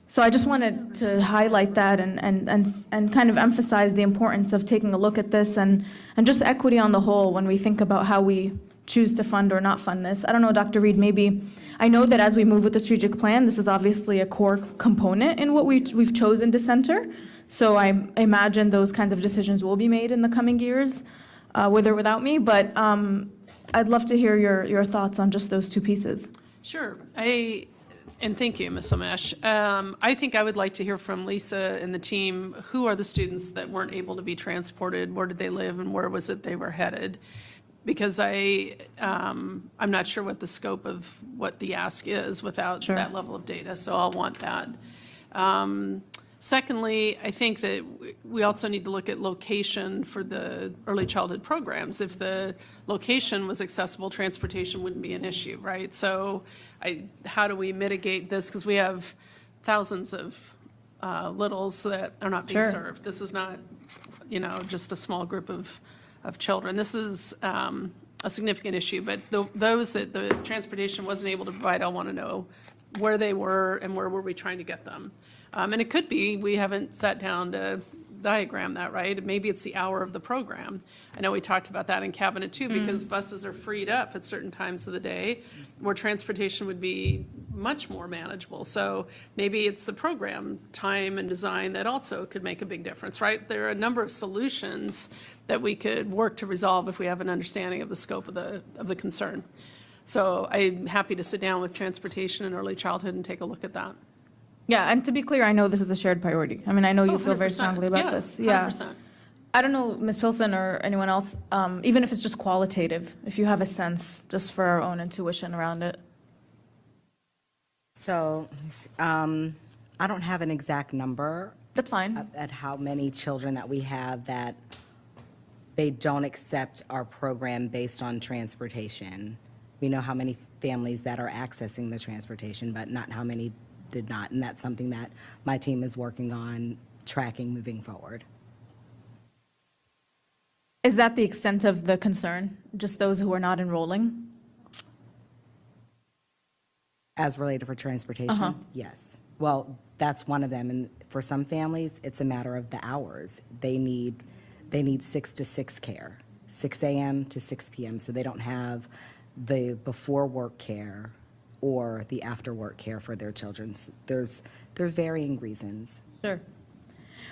So I just wanted to highlight that and kind of emphasize the importance of taking a look at this and just equity on the whole when we think about how we choose to fund or not fund this. I don't know, Dr. Reed, maybe, I know that as we move with the strategic plan, this is obviously a core component in what we've chosen to center. So I imagine those kinds of decisions will be made in the coming years, with or without me, but I'd love to hear your thoughts on just those two pieces. Sure. And thank you, Ms. Omesh. I think I would like to hear from Lisa and the team, who are the students that weren't able to be transported, where did they live, and where was it they were headed? Because I'm not sure what the scope of what the ask is without that level of data, so I'll want that. Secondly, I think that we also need to look at location for the early childhood programs. If the location was accessible, transportation wouldn't be an issue, right? So how do we mitigate this? Because we have thousands of littles that are not being served. This is not, just a small group of children. This is a significant issue, but those that the transportation wasn't able to provide, I want to know where they were and where were we trying to get them. And it could be we haven't sat down to diagram that, right? Maybe it's the hour of the program. I know we talked about that in cabinet too, because buses are freed up at certain times of the day where transportation would be much more manageable. So maybe it's the program time and design that also could make a big difference, right? There are a number of solutions that we could work to resolve if we have an understanding of the scope of the concern. So I'm happy to sit down with transportation and early childhood and take a look at that. Yeah, and to be clear, I know this is a shared priority. I mean, I know you feel very strongly about this. Yeah. 100%. I don't know, Ms. Pilson or anyone else, even if it's just qualitative, if you have a sense just for our own intuition around it. So I don't have an exact number. That's fine. At how many children that we have that they don't accept our program based on transportation. We know how many families that are accessing the transportation, but not how many did not. And that's something that my team is working on tracking moving forward. Is that the extent of the concern? Just those who are not enrolling? As related for transportation? Yes. Well, that's one of them. And for some families, it's a matter of the hours. They need 6 to 6 care, 6 a.m. to 6 p.m. So they don't have the before work care or the after work care for their children. There's varying reasons. Sure.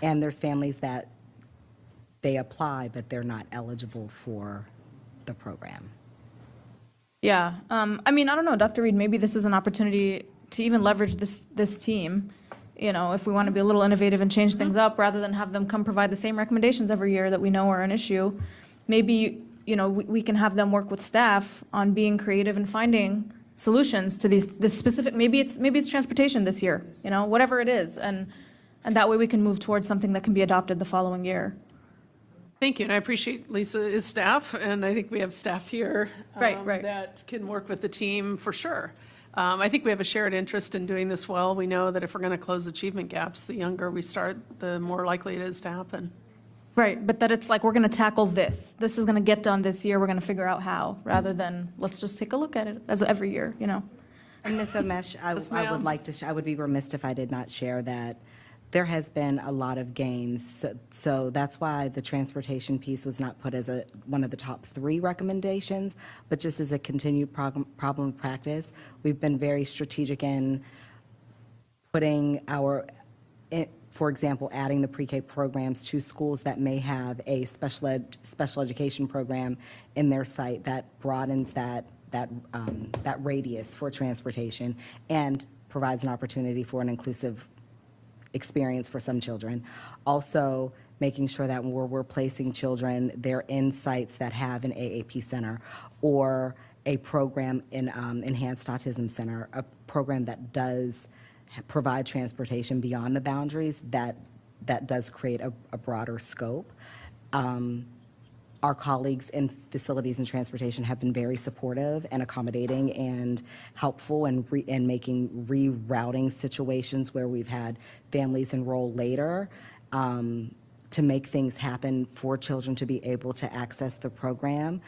And there's families that they apply, but they're not eligible for the program. Yeah. I mean, I don't know, Dr. Reed, maybe this is an opportunity to even leverage this team, if we want to be a little innovative and change things up, rather than have them come provide the same recommendations every year that we know are an issue. Maybe, we can have them work with staff on being creative and finding solutions to this specific, maybe it's transportation this year, whatever it is. And that way we can move towards something that can be adopted the following year. Thank you, and I appreciate Lisa's staff, and I think we have staff here Right. that can work with the team for sure. I think we have a shared interest in doing this well. We know that if we're going to close achievement gaps, the younger we start, the more likely it is to happen. Right, but that it's like, we're going to tackle this. This is going to get done this year. We're going to figure out how, rather than let's just take a look at it as every year, And Ms. Omesh, I would like to, I would be remiss if I did not share that there has been a lot of gains. So that's why the transportation piece was not put as one of the top 3 recommendations, but just as a continued problem of practice. We've been very strategic in putting for example, adding the pre-K programs to schools that may have a special education program in their site that broadens that radius for transportation and provides an opportunity for an inclusive experience for some children. Also, making sure that when we're placing children, they're in sites that have an AAP center or a program in Enhanced Autism Center, a program that does provide transportation beyond the boundaries, that does create a broader scope. Our colleagues in facilities and transportation have been very supportive and accommodating and helpful in making rerouting situations where we've had families enroll later to make things happen for children to be able to access the program.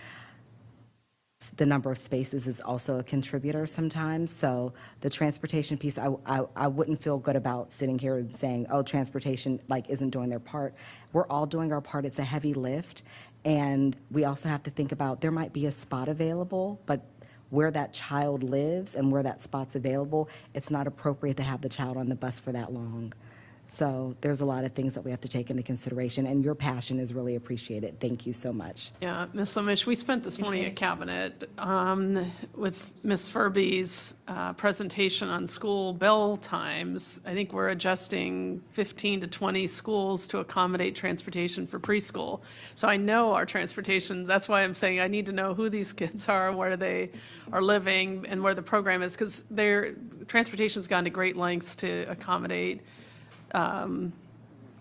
The number of spaces is also a contributor sometimes. So the transportation piece, I wouldn't feel good about sitting here and saying, oh, transportation isn't doing their part. We're all doing our part. It's a heavy lift. And we also have to think about there might be a spot available, but where that child lives and where that spot's available, it's not appropriate to have the child on the bus for that long. So there's a lot of things that we have to take into consideration, and your passion is really appreciated. Thank you so much. Yeah, Ms. Lemish, we spent this morning at Cabinet with Ms. Furby's presentation on school bell times. I think we're adjusting 15 to 20 schools to accommodate transportation for preschool. So I know our transportation, that's why I'm saying I need to know who these kids are, where they are living, and where the program is, because their transportation's gone to great lengths to accommodate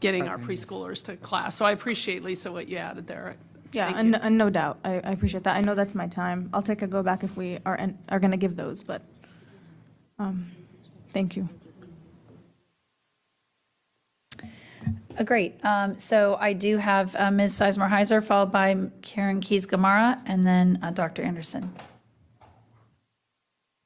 getting our preschoolers to class. So I appreciate, Lisa, what you added there. Yeah, Thank you. and no doubt. I appreciate that. I know that's my time. I'll take a go back if we are going to give those, but thank you. Great. So I do have Ms. Sizemore-Heiser, followed by Karen Keys-Gamarra, and then Dr. Anderson.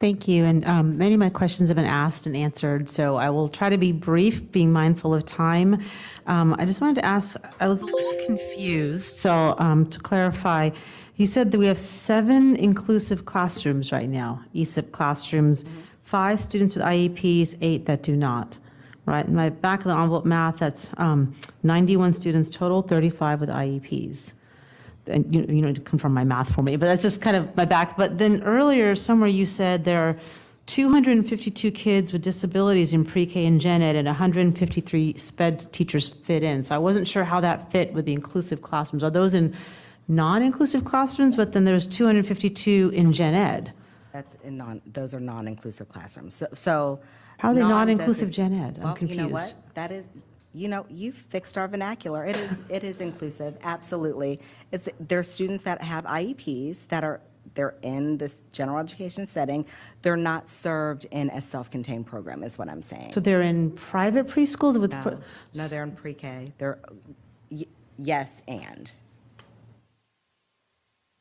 Thank you, and many of my questions have been asked and answered, so I will try to be brief, being mindful of time. I just wanted to ask, I was a little confused, so to clarify, you said that we have 7 inclusive classrooms right now, ESIP classrooms, 5 students with IEPs, 8 that do not, right? In my back of the envelope math, that's 91 students total, 35 with IEPs. And you know, to confirm my math for me, but that's just kind of my back. But then earlier, somewhere you said there are 252 kids with disabilities in pre-K and gen ed, and 153 SPED teachers fit in. So I wasn't sure how that fit with the inclusive classrooms. Are those in non-inclusive classrooms, but then there's 252 in gen ed? Those are non-inclusive classrooms. So how are they non-inclusive gen ed? I'm confused. You know what? That is, you fixed our vernacular. It is inclusive, absolutely. There's students that have IEPs they're in this general education setting. They're not served in a self-contained program, is what I'm saying. So they're in private preschools with? No, they're in pre-K. Yes, and.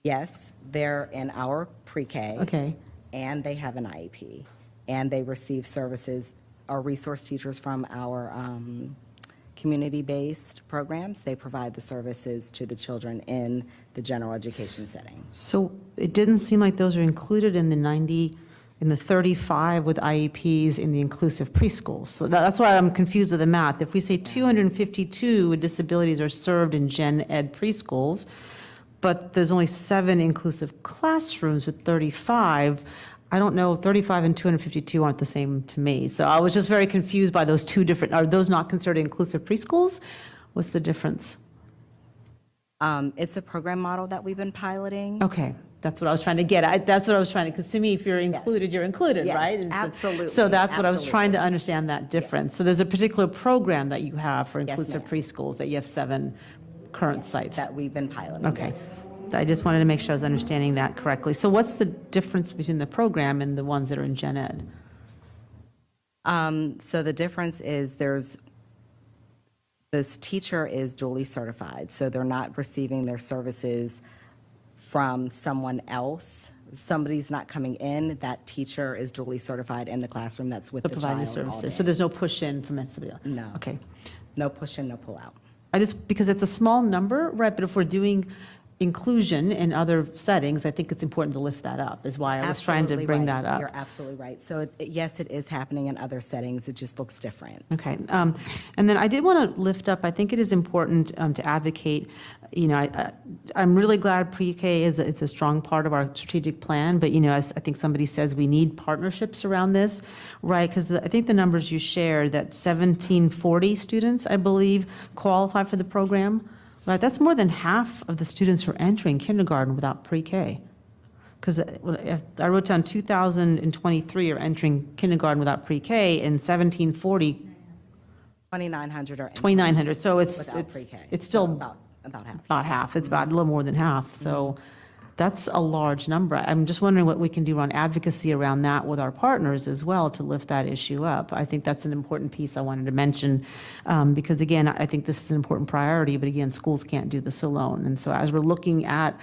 Yes, they're in our pre-K. Okay. And they have an IEP. And they receive services, our resource teachers from our community-based programs. They provide the services to the children in the general education setting. So it didn't seem like those are included in the 35 with IEPs in the inclusive preschools. So that's why I'm confused with the math. If we say 252 with disabilities are served in gen ed preschools, but there's only 7 inclusive classrooms with 35, I don't know, 35 and 252 aren't the same to me. So I was just very confused by those 2 different, are those not considered inclusive preschools? What's the difference? It's a program model that we've been piloting. Okay, that's what I was trying to get at. That's what I was trying to, because to me, if you're included, you're included, Yes, right? And absolutely, So that's what I was trying to absolutely. understand, that difference. So there's a particular program that you have for Yes, inclusive ma'am. preschools, that you have 7 current sites. That we've been piloting. Okay. Yes. I just wanted to make sure I was understanding that correctly. So what's the difference between the program and the ones that are in gen ed? So the difference is this teacher is duly certified, so they're not receiving their services from someone else somebody's not coming in, that teacher is duly certified in the classroom that's with To the provide the child all services. day. So there's no push-in from somebody else? No. Okay. No push in, no pull out. I just, because it's a small number, right, but if we're doing inclusion in other settings, I think it's important to lift that up, is why I was trying to Absolutely bring right. that up. You're absolutely right. So yes, it is happening in other settings. It just looks different. Okay. And then I did want to lift up, I think it is important to advocate, you know, I'm really glad pre-K it's a strong part of our strategic plan, but, you know, as I think somebody says, we need partnerships around this, right? Because I think the numbers you shared, that 1740 students, I believe, qualify for the program, right? That's more than half of the students who are entering kindergarten without pre-K. Because I wrote down 2,023 are entering kindergarten without pre-K, and 1,740, 2,900 are. 2,900. So it's pre-K. it's still About half. about half. It's about a little more than half. So that's a large number. I'm just wondering what we can do on advocacy around that with our partners as well to lift that issue up. I think that's an important piece I wanted to mention, because again, I think this is an important priority, but again, schools can't do this alone. And so as we're looking at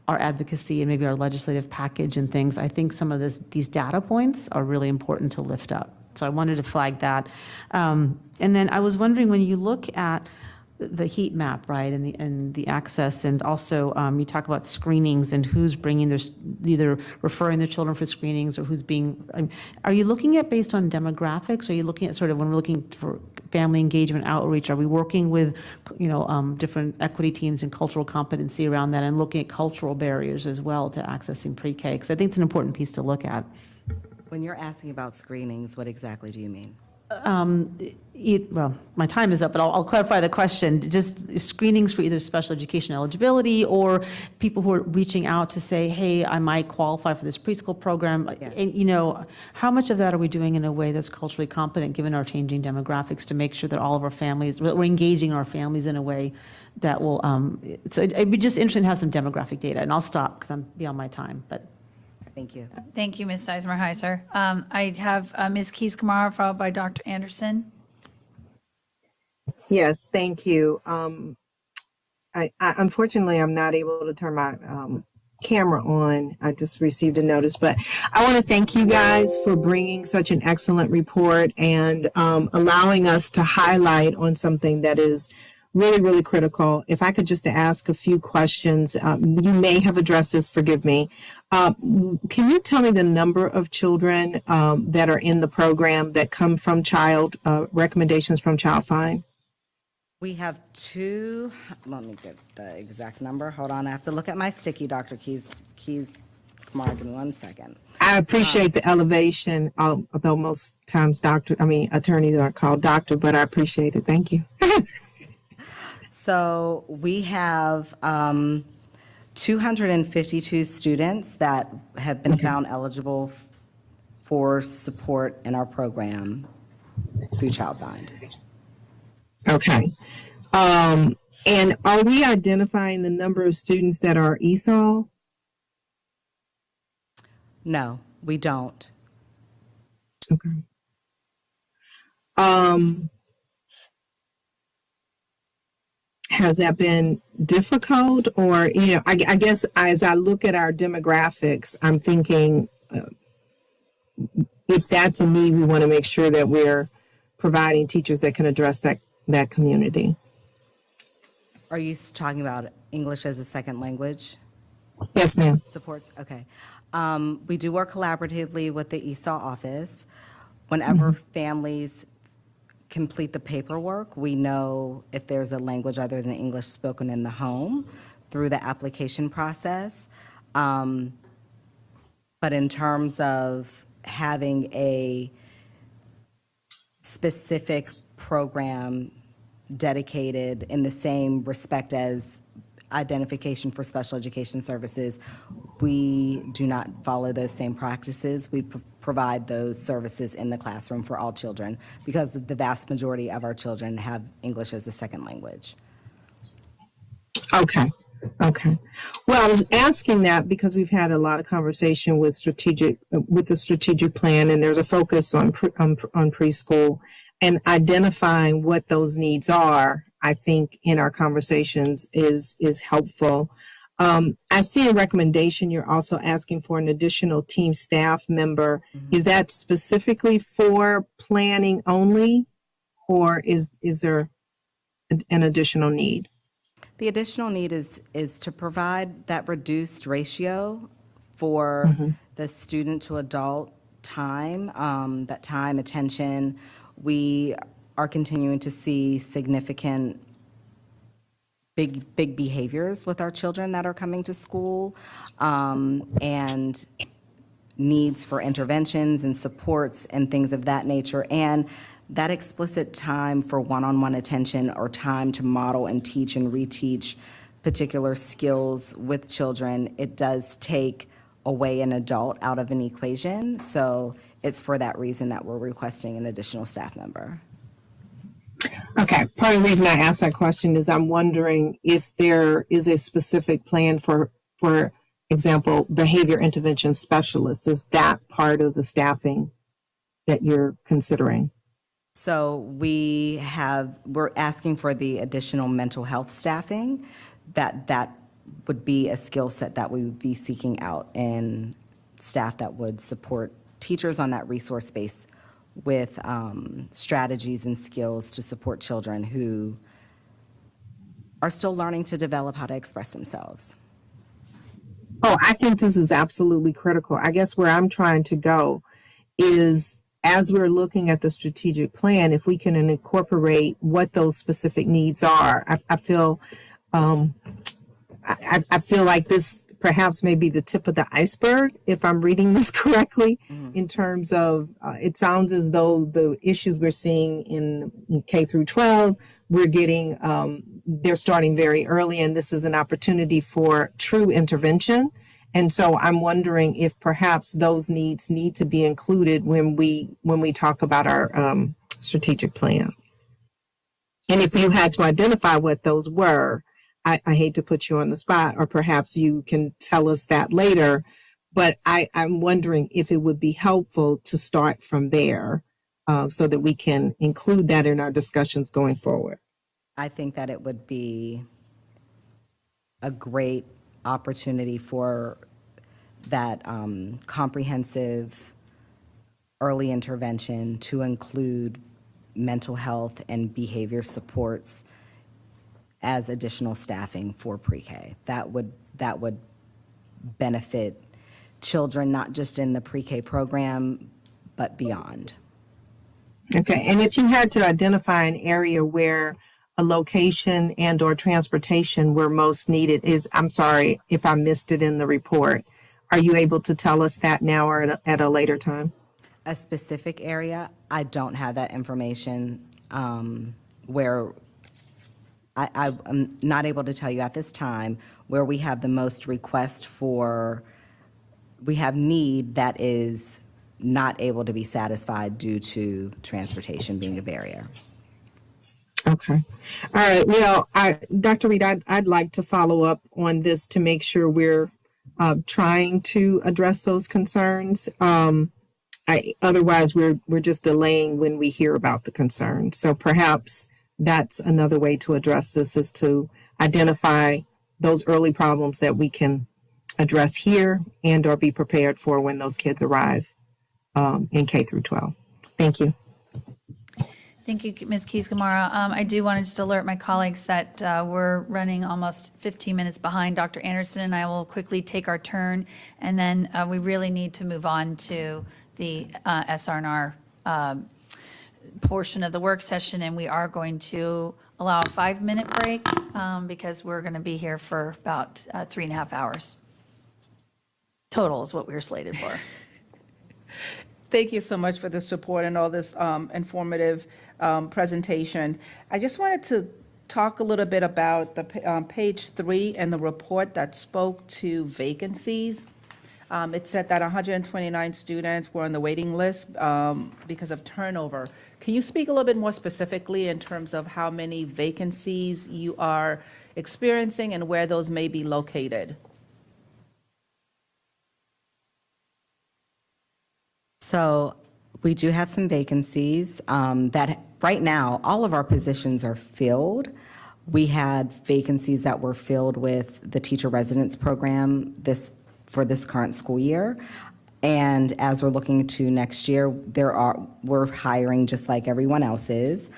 our advocacy and maybe our legislative package and things, I think some of these data points are really important to lift up. So I wanted to flag that. And then I was wondering, when you look at the heat map, right, and the access, and also you talk about screenings and who's bringing their, either referring their children for screenings or who's being, are you looking at based on demographics? Are you looking at sort of, when we're looking for family engagement outreach, are we working with, you know, different equity teams and cultural competency around that, and looking at cultural barriers as well to accessing pre-K? Because I think it's an important piece to look at. When you're asking about screenings, what exactly do you mean? Well, my time is up, but I'll clarify the question. Just screenings for either special education eligibility or people who are reaching out to say, hey, I might qualify for this preschool program. Yes. And, you know, how much of that are we doing in a way that's culturally competent, given our changing demographics, to make sure that all of our families, we're engaging our families in a way that will, so it'd be just interesting to have some demographic data. And I'll stop because I'm beyond my time, but. Thank you. Thank you, Ms. Sizemore-Heiser. I have Ms. Keys-Gamarra followed by Dr. Anderson. Yes, thank you. Unfortunately, I'm not able to turn my camera on. I just received a notice, but I want to thank you guys for bringing such an excellent report and allowing us to highlight on something that is really, really critical. If I could just ask a few questions, you may have addressed this, forgive me. Can you tell me the number of children that are in the program that come from recommendations from Child Find? We have two, let me get the exact number. Hold on, I have to look at my sticky, Dr. Keys. Come on, give me 1 second. I appreciate the elevation, although most times attorneys are called doctor, but I appreciate it. Thank you. So we have 252 students that have been found eligible for support in our program through Child Find. Okay. And are we identifying the number of students that are ESOL? No, we don't. Okay. Has that been difficult, or, you know, I guess as I look at our demographics, I'm thinking if that's a need, we want to make sure that we're providing teachers that can address that community. Are you talking about English as a second language? Yes, ma'am. Supports, okay. We do work collaboratively with the ESOL office. Whenever families complete the paperwork, we know if there's a language other than English spoken in the home through the application process. But in terms of having a specific program dedicated in the same respect as identification for special education services, we do not follow those same practices. We provide those services in the classroom for all children because the vast majority of our children have English as a second language. Okay. Okay. Well, I was asking that because we've had a lot of conversation with the strategic plan, and there's a focus on preschool and identifying what those needs are. I think in our conversations is helpful. I see a recommendation. You're also asking for an additional team staff member. Is that specifically for planning only, or is there an additional need? The additional need is to provide that reduced ratio for the student to adult time, that time, attention. We are continuing to see significant big behaviors with our children that are coming to school, and needs for interventions and supports and things of that nature. And that explicit time for one-on-one attention or time to model and teach and reteach particular skills with children, it does take away an adult out of an equation. So it's for that reason that we're requesting an additional staff member. Okay, part of the reason I asked that question is I'm wondering if there is a specific plan for example, behavior intervention specialists. Is that part of the staffing that you're considering? So we're asking for the additional mental health staffing. That would be a skill set that we would be seeking out, and staff that would support teachers on that resource space with strategies and skills to support children who are still learning to develop how to express themselves. Oh, I think this is absolutely critical. I guess where I'm trying to go is, as we're looking at the strategic plan, if we can incorporate what those specific needs are. I feel like this perhaps may be the tip of the iceberg, if I'm reading this correctly, in terms of it sounds as though the issues we're seeing in K through 12, we're getting, they're starting very early, and this is an opportunity for true intervention. And so I'm wondering if perhaps those needs need to be included when we talk about our strategic plan. And if you had to identify what those were, I hate to put you on the spot, or perhaps you can tell us that later, but I'm wondering if it would be helpful to start from there so that we can include that in our discussions going forward. I think that it would be a great opportunity for that comprehensive early intervention to include mental health and behavior supports as additional staffing for pre-K. That would benefit children, not just in the pre-K program, but beyond. Okay, and if you had to identify an area where a location and or transportation were most needed, I'm sorry if I missed it in the report. Are you able to tell us that now or at a later time? A specific area, I don't have that information where I'm not able to tell you at this time where we have the most request for, we have need that is not able to be satisfied due to transportation being a barrier. Okay. All right. Well, Dr. Reed, I'd like to follow up on this to make sure we're trying to address those concerns. Otherwise, we're just delaying when we hear about the concerns. So perhaps that's another way to address this, is to identify those early problems that we can address here and or be prepared for when those kids arrive in K through 12. Thank you. Thank you, Ms. Keys-Gamarra. I do want to just alert my colleagues that we're running almost 15 minutes behind. Dr. Anderson and I will quickly take our turn, and then we really need to move on to the SR&R portion of the work session, and we are going to allow a 5-minute break because we're going to be here for about 3.5 hours. Total is what we were slated for. Thank you so much for the support and all this informative presentation. I just wanted to talk a little bit about the page 3 and the report that spoke to vacancies. It said that 129 students were on the waiting list because of turnover. Can you speak a little bit more specifically in terms of how many vacancies you are experiencing and where those may be located? So we do have some vacancies that right now, all of our positions are filled, We had vacancies that were filled with the teacher residence program for this current school year. And as we're looking to next year, we're hiring just like everyone else is.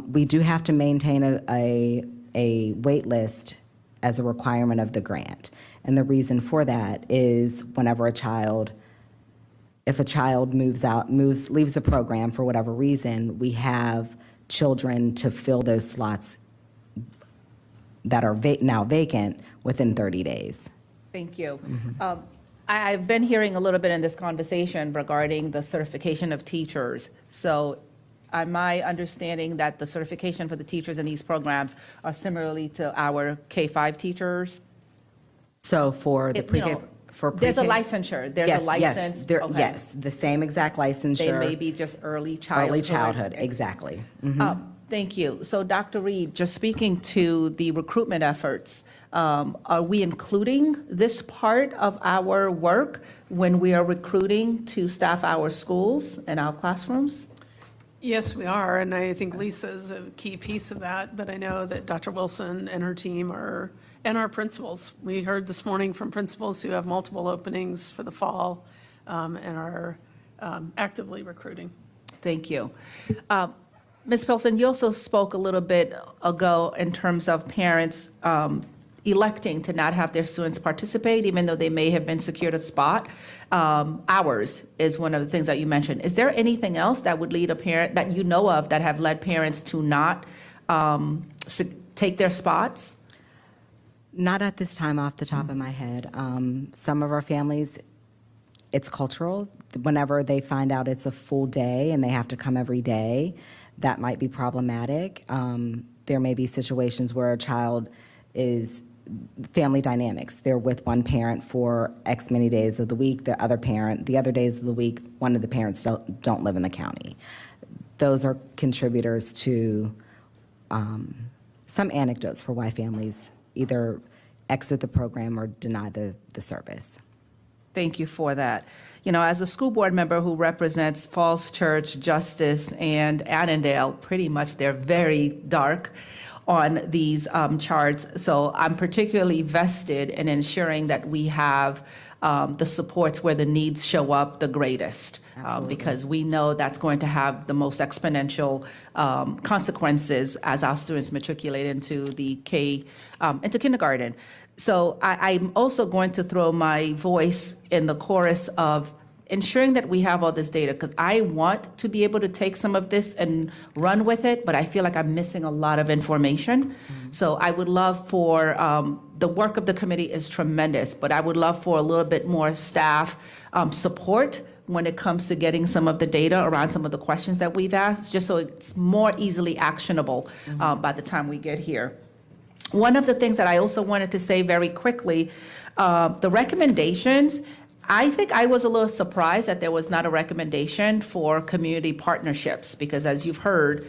We do have to maintain a wait list as a requirement of the grant. And the reason for that is whenever if a child leaves the program for whatever reason, we have children to fill those slots that are now vacant within 30 days. Thank you. I've been hearing a little bit in this conversation regarding the certification of teachers. So am I understanding that the certification for the teachers in these programs are similarly to our K-5 teachers? So for the pre-K, There's a licensure, there's a license? Okay. Yes, the same exact licensure. They may be just early childhood. Early childhood, exactly. Thank you. So Dr. Reed, just speaking to the recruitment efforts, are we including this part of our work when we are recruiting to staff our schools and our classrooms? Yes, we are, and I think Lisa's a key piece of that, but I know that Dr. Wilson and her team and our principals. We heard this morning from principals who have multiple openings for the fall and are actively recruiting. Thank you. Ms. Pilson, you also spoke a little bit ago in terms of parents electing to not have their students participate, even though they may have been secured a spot. Hours is one of the things that you mentioned. Is there anything else that would lead a parent that you know of that have led parents to not take their spots? Not at this time off the top of my head. Some of our families, it's cultural. Whenever they find out it's a full day and they have to come every day, that might be problematic. There may be situations where a child is family dynamics. They're with one parent for X many days of the week. The other days of the week, one of the parents don't live in the county. Those are contributors to some anecdotes for why families either exit the program or deny the service. Thank you for that. You know, as a school board member who represents Falls Church, Justice, and Annandale, pretty much they're very dark on these charts. So I'm particularly vested in ensuring that we have the supports where the needs show up the greatest. Because we know that's going to have the most exponential consequences as our students matriculate into the into kindergarten. So I'm also going to throw my voice in the chorus of ensuring that we have all this data, because I want to be able to take some of this and run with it, but I feel like I'm missing a lot of information. So I would love for, the work of the committee is tremendous, but I would love for a little bit more staff support when it comes to getting some of the data around some of the questions that we've asked, just so it's more easily actionable by the time we get here. One of the things that I also wanted to say very quickly, the recommendations, I think I was a little surprised that there was not a recommendation for community partnerships, because as you've heard,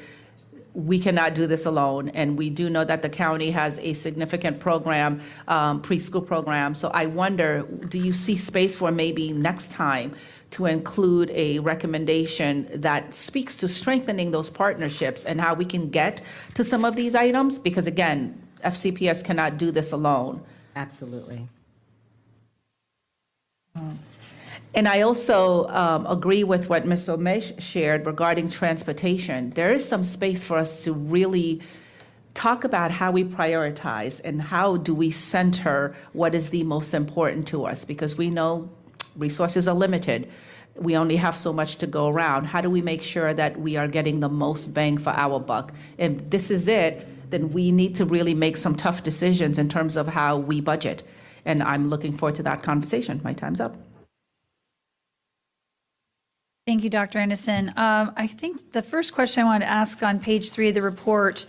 we cannot do this alone. And we do know that the county has a significant program, preschool program. So I wonder, do you see space for maybe next time to include a recommendation that speaks to strengthening those partnerships and how we can get to some of these items? Because again, FCPS cannot do this alone. Absolutely. And I also agree with what Ms. Omesh shared regarding transportation. There is some space for us to really talk about how we prioritize and how do we center what is the most important to us, because we know resources are limited. We only have so much to go around. How do we make sure that we are getting the most bang for our buck? If this is it, then we need to really make some tough decisions in terms of how we budget. And I'm looking forward to that conversation. My time's up. Thank you, Dr. Anderson. I think the first question I wanted to ask on page 3 of the report,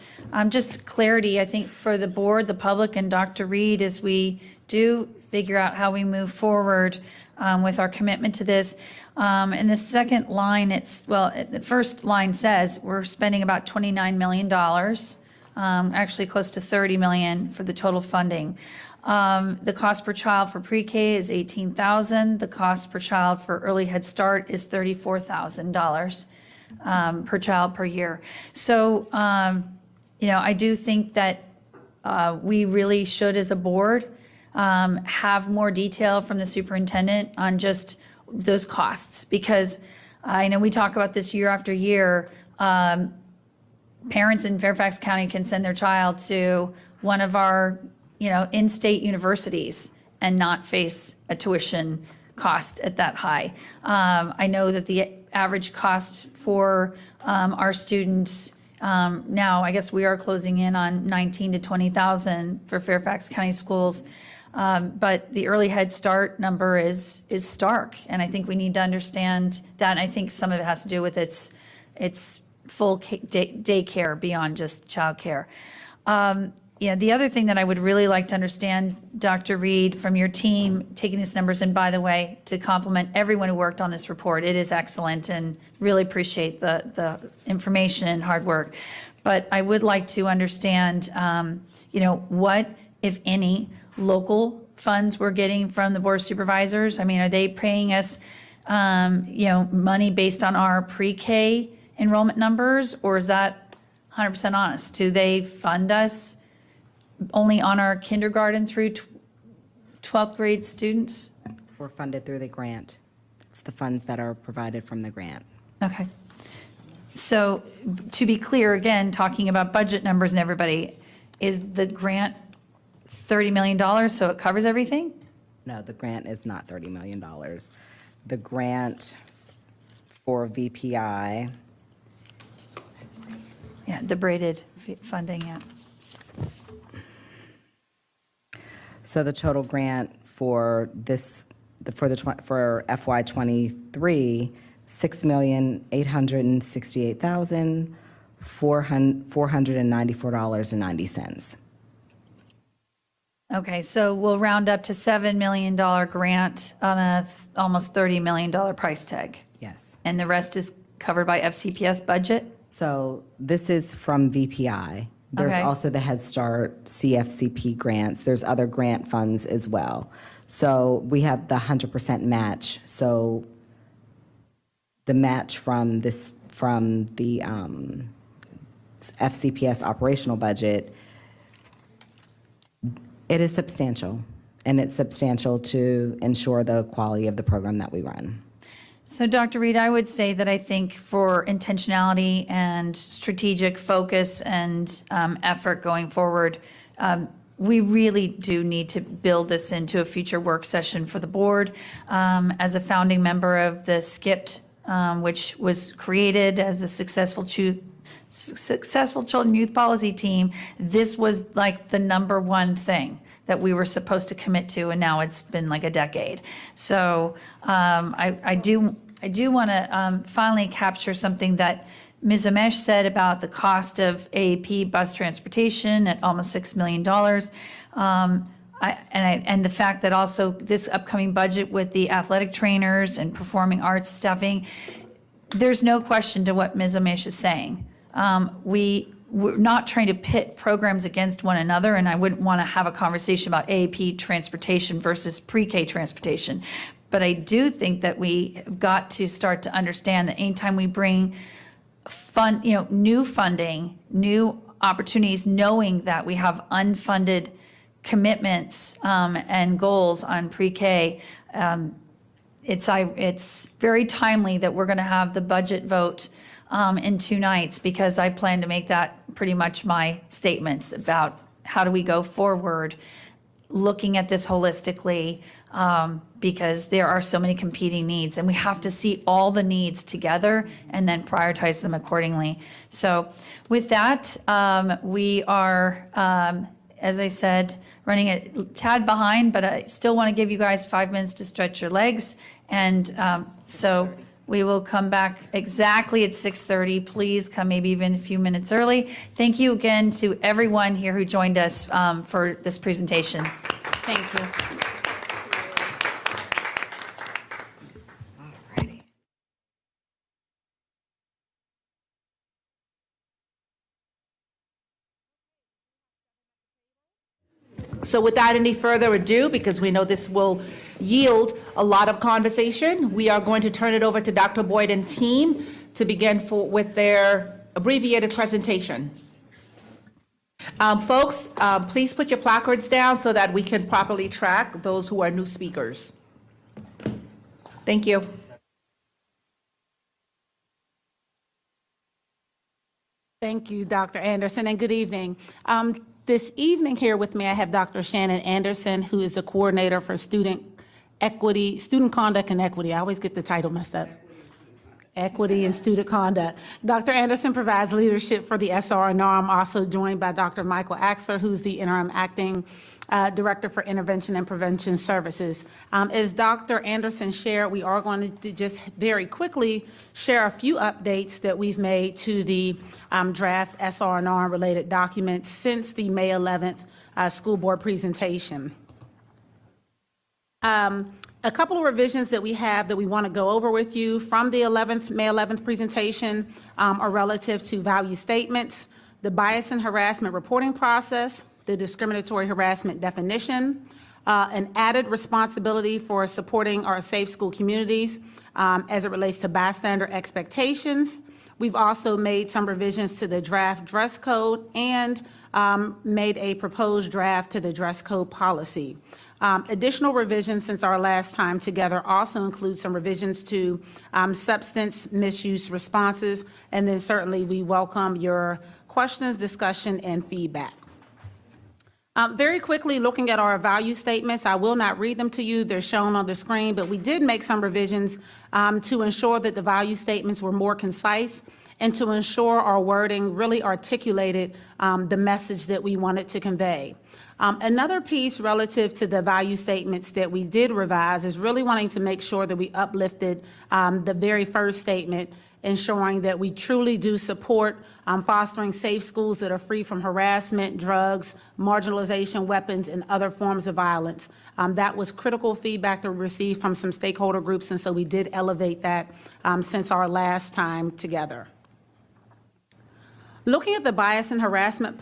just clarity, I think, for the board, the public, and Dr. Reed, as we do figure out how we move forward with our commitment to this. In the second line, the first line says we're spending about $29 million, actually close to $30 million for the total funding. The cost per child for pre-K is $18,000. The cost per child for early Head Start is $34,000 per child per year. So I do think that we really should, as a board, have more detail from the superintendent on just those costs, because I know we talk about this year after year. Parents in Fairfax County can send their child to one of our, in-state universities and not face a tuition cost at that high. I know that the average cost for our students now, I guess we are closing in on 19 to 20,000 for Fairfax County schools. But the early Head Start number is stark, and I think we need to understand that. And I think some of it has to do with its full daycare beyond just childcare. The other thing that I would really like to understand, Dr. Reed, from your team, taking these numbers, and by the way, to compliment everyone who worked on this report. It is excellent, and really appreciate the information and hard work. But I would like to understand, what, if any, local funds we're getting from the Board of Supervisors. I mean, are they paying us, money based on our pre-K enrollment numbers, or is that 100% honest? Do they fund us only on our kindergarten through 12th grade students? We're funded through the grant. It's the funds that are provided from the grant. Okay. So to be clear, again, talking about budget numbers and everybody, is the grant $30 million so it covers everything? No, the grant is not $30 million. The grant for VPI, Yeah, the braided funding, yeah. so the total grant for this, for FY '23, $6,868,494.90. Okay, so we'll round up to $7 million grant on a almost $30 million price tag. Yes. And the rest is covered by FCPS budget? So this is from VPI. There's Okay. also the Head Start CFCP grants. There's other grant funds as well. So we have the 100% match. So the match from the FCPS operational budget, it is substantial, and it's substantial to ensure the quality of the program that we run. So, Dr. Reed, I would say that I think for intentionality and strategic focus and effort going forward, we really do need to build this into a future work session for the board. As a founding member of the SCIPT, which was created as a successful Children Youth Policy Team, this was like the number one thing that we were supposed to commit to, and now it's been like a decade. So I do want to finally capture something that Ms. Omesh said about the cost of AAP bus transportation at almost $6 million. And the fact that also this upcoming budget with the athletic trainers and performing arts stuffing, there's no question to what Ms. Omesh is saying. We're not trying to pit programs against one another, and I wouldn't want to have a conversation about AAP transportation versus pre-K transportation. But I do think that we have got to start to understand that anytime we bring new funding, new opportunities, knowing that we have unfunded commitments and goals on pre-K, it's very timely that we're going to have the budget vote in 2 nights, because I plan to make that pretty much my statements about how do we go forward, looking at this holistically, because there are so many competing needs, and we have to see all the needs together and then prioritize them accordingly. So with that, we are, as I said, running a tad behind, but I still want to give you guys 5 minutes to stretch your legs. And so we will come back exactly at 6:30. Please come maybe even a few minutes early. Thank you again to everyone here who joined us for this presentation. Thank you. Alrighty. So without any further ado, because we know this will yield a lot of conversation, we are going to turn it over to Dr. Boyd and team to begin with their abbreviated presentation. Folks, please put your placards down so that we can properly track those who are new speakers. Thank you. Thank you, Dr. Anderson, and good evening. This evening here with me, I have Dr. Shannon Anderson, who is the coordinator for student conduct and equity. I always get the title messed up. Equity and student conduct. Dr. Anderson provides leadership for the SR&R. I'm also joined by Dr. Michael Axler, who's the interim acting Director for Intervention and Prevention Services. As Dr. Anderson shared, we are going to just very quickly share a few updates that we've made to the draft SR&R related documents since the May 11th school board presentation. A couple of revisions that we have that we want to go over with you from the May 11th presentation are relative to value statements, the bias and harassment reporting process, the discriminatory harassment definition, an added responsibility for supporting our safe school communities as it relates to bystander expectations. We've also made some revisions to the draft dress code and made a proposed draft to the dress code policy. Additional revisions since our last time together also include some revisions to substance misuse responses, and then certainly we welcome your questions, discussion, and feedback. Very quickly, looking at our value statements, I will not read them to you. They're shown on the screen, but we did make some revisions to ensure that the value statements were more concise and to ensure our wording really articulated the message that we wanted to convey. Another piece relative to the value statements that we did revise is really wanting to make sure that we uplifted the very first statement, ensuring that we truly do support fostering safe schools that are free from harassment, drugs, marginalization, weapons, and other forms of violence. That was critical feedback that we received from some stakeholder groups, and so we did elevate that since our last time together. Looking at the bias and harassment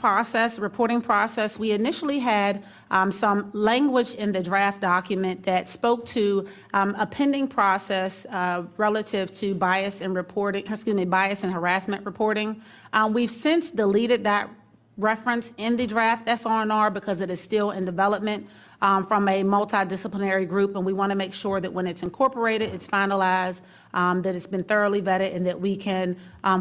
reporting process, we initially had some language in the draft document that spoke to a pending process relative to bias and harassment reporting. We've since deleted that reference in the draft SR&R because it is still in development from a multidisciplinary group, and we want to make sure that when it's incorporated, it's finalized, that it's been thoroughly vetted, and that we can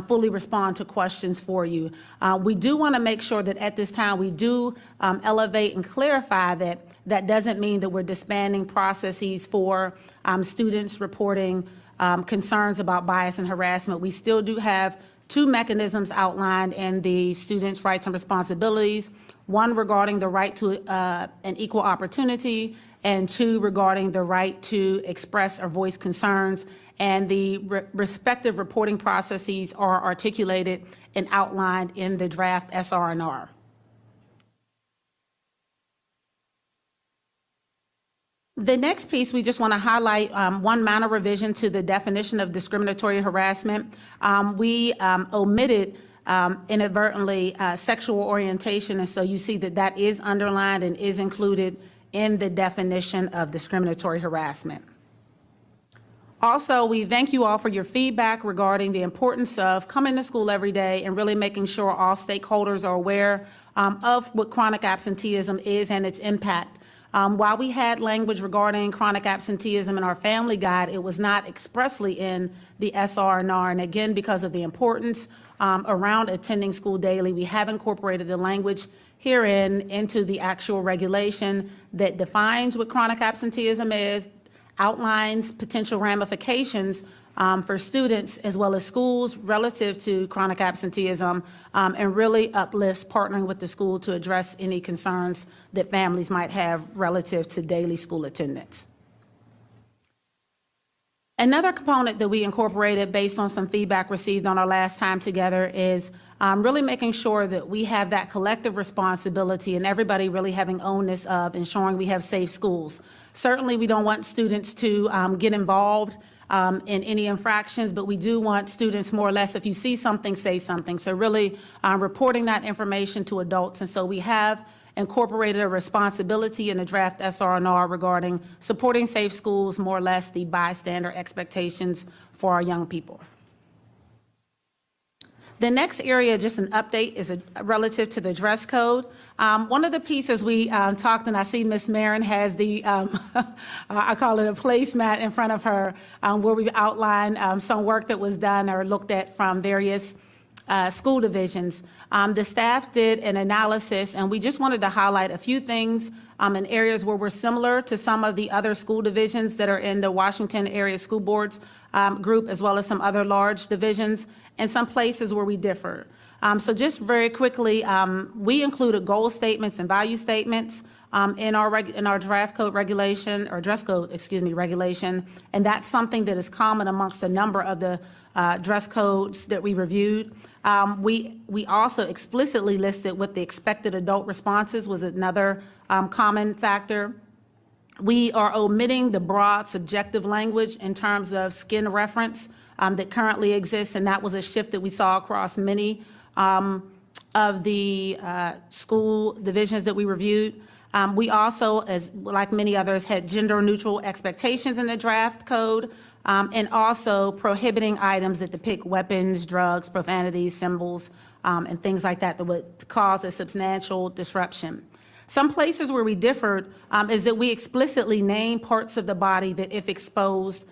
fully respond to questions for you. We do want to make sure that at this time we do elevate and clarify that that doesn't mean that we're disbanding processes for students reporting concerns about bias and harassment. We still do have two mechanisms outlined in the Students' Rights and Responsibilities, one regarding the right to an equal opportunity, and two regarding the right to express or voice concerns. And the respective reporting processes are articulated and outlined in the draft SR&R. The next piece, we just want to highlight one minor revision to the definition of discriminatory harassment. We omitted inadvertently sexual orientation, and so you see that that is underlined and is included in the definition of discriminatory harassment. Also, we thank you all for your feedback regarding the importance of coming to school every day and really making sure all stakeholders are aware of what chronic absenteeism is and its impact. While we had language regarding chronic absenteeism in our family guide, it was not expressly in the SR&R. And again, because of the importance around attending school daily, we have incorporated the language herein into the actual regulation that defines what chronic absenteeism is, outlines potential ramifications for students as well as schools relative to chronic absenteeism, and really uplifts partnering with the school to address any concerns that families might have relative to daily school attendance. Another component that we incorporated based on some feedback received on our last time together is really making sure that we have that collective responsibility and everybody really having onus of ensuring we have safe schools. Certainly, we don't want students to get involved in any infractions, but we do want students more or less, if you see something, say something. So really reporting that information to adults. And so we have incorporated a responsibility in the draft SR&R regarding supporting safe schools, more or less the bystander expectations for our young people. The next area, just an update, is relative to the dress code. One of the pieces we talked, and I see Ms. Marin has the, I call it a placemat in front of her, where we've outlined some work that was done or looked at from various school divisions. The staff did an analysis, and we just wanted to highlight a few things in areas where we're similar to some of the other school divisions that are in the Washington Area School Boards group, as well as some other large divisions, and some places where we differ. So just very quickly, we included goal statements and value statements in our draft code regulation, or dress code, excuse me, regulation, and that's something that is common amongst a number of the dress codes that we reviewed. We also explicitly listed what the expected adult responses was another common factor. We are omitting the broad subjective language in terms of skin reference that currently exists, and that was a shift that we saw across many of the school divisions that we reviewed. We also, as like many others, had gender-neutral expectations in the draft code, and also prohibiting items that depict weapons, drugs, profanities, symbols, and things like that that would cause a substantial disruption. Some places where we differed is that we explicitly named parts of the body that, if exposed,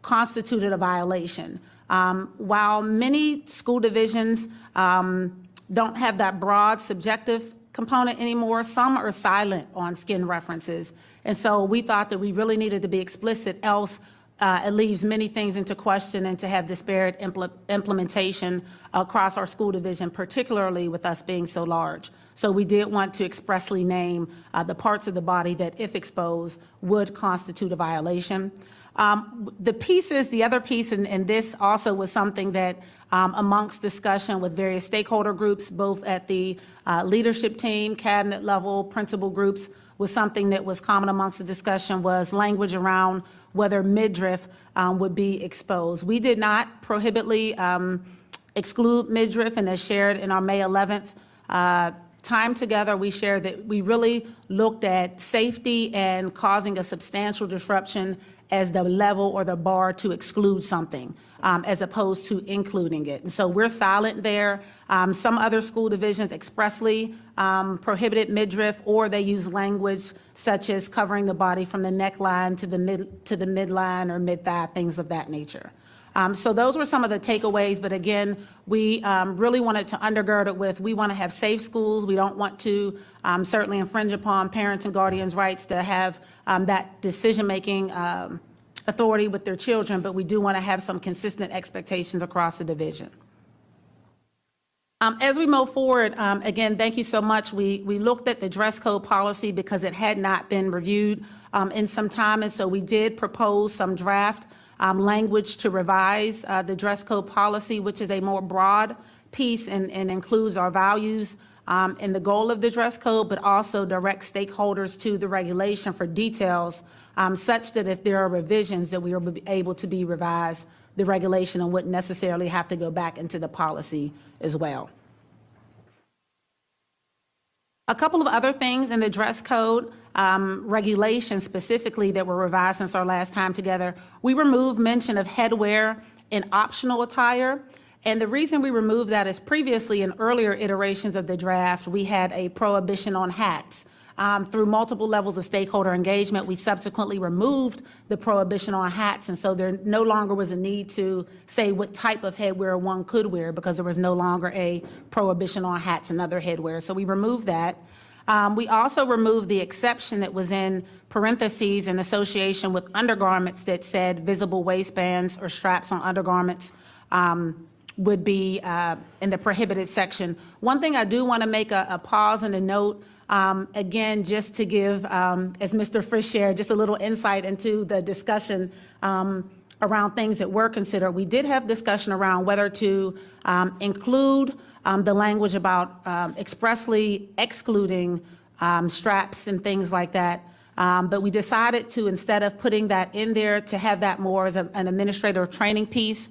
constituted a violation. While many school divisions don't have that broad subjective component anymore, some are silent on skin references. And so we thought that we really needed to be explicit, else it leaves many things into question, and to have disparate implementation across our school division, particularly with us being so large. So we did want to expressly name the parts of the body that, if exposed, would constitute a violation. The other piece, and this also was something that amongst discussion with various stakeholder groups, both at the leadership team, cabinet level, principal groups, was something that was common amongst the discussion, was language around whether midriff would be exposed. We did not prohibitly exclude midriff, and as shared in our May 11th time together, we shared that we really looked at safety and causing a substantial disruption as the level or the bar to exclude something, as opposed to including it. And so we're silent there. Some other school divisions expressly prohibited midriff, or they use language such as covering the body from the neckline to the midline or mid-thigh, things of that nature. So those were some of the takeaways, but again, we really wanted to undergird it with, we want to have safe schools. We don't want to certainly infringe upon parents and guardians' rights to have that decision-making authority with their children, but we do want to have some consistent expectations across the division. As we move forward, again, thank you so much. We looked at the dress code policy because it had not been reviewed in some time, and so we did propose some draft language to revise the dress code policy, which is a more broad piece and includes our values and the goal of the dress code, but also direct stakeholders to the regulation for details, such that if there are revisions, that we are able to be revised, the regulation, and wouldn't necessarily have to go back into the policy as well. A couple of other things in the dress code regulations specifically that were revised since our last time together. We removed mention of headwear and optional attire. And the reason we removed that is previously in earlier iterations of the draft, we had a prohibition on hats. Through multiple levels of stakeholder engagement, we subsequently removed the prohibition on hats, and so there no longer was a need to say what type of headwear one could wear, because there was no longer a prohibition on hats and other headwear. So we removed that. We also removed the exception that was in parentheses in association with undergarments that said visible waistbands or straps on undergarments would be in the prohibited section. One thing I do want to make a pause and a note, again, just to give, as Mr. Frisch shared, just a little insight into the discussion around things that were considered. We did have discussion around whether to include the language about expressly excluding straps and things like that. But we decided to, instead of putting that in there, to have that more as an administrative training piece,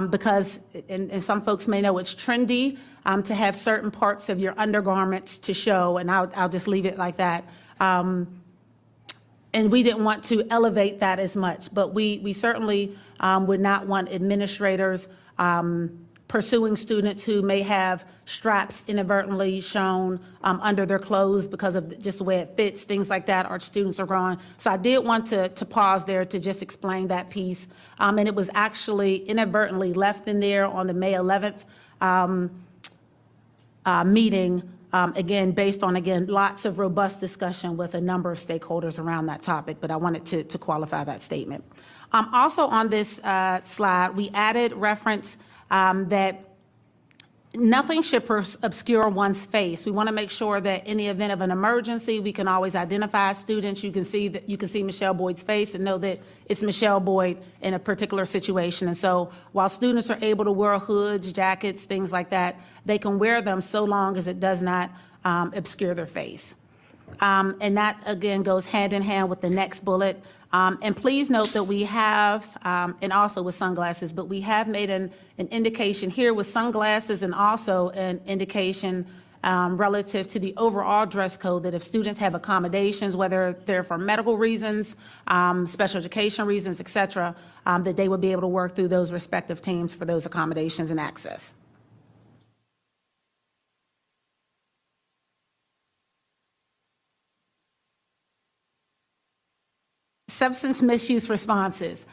because, and some folks may know, it's trendy to have certain parts of your undergarments to show, and I'll just leave it like that. And we didn't want to elevate that as much, but we certainly would not want administrators pursuing students who may have straps inadvertently shown under their clothes because of just the way it fits, things like that, our students are growing. So I did want to pause there to just explain that piece. And it was actually inadvertently left in there on the May 11th meeting, again, based on, again, lots of robust discussion with a number of stakeholders around that topic, but I wanted to qualify that statement. Also on this slide, we added reference that nothing should obscure one's face. We want to make sure that in the event of an emergency, we can always identify students. You can see Michelle Boyd's face and know that it's Michelle Boyd in a particular situation. And so while students are able to wear hoods, jackets, things like that, they can wear them so long as it does not obscure their face. And that, again, goes hand in hand with the next bullet. And please note that we have, and also with sunglasses, but we have made an indication here with sunglasses and also an indication relative to the overall dress code that if students have accommodations, whether they're for medical reasons, special education reasons, et cetera, that they would be able to work through those respective teams for those accommodations and access. Substance misuse responses.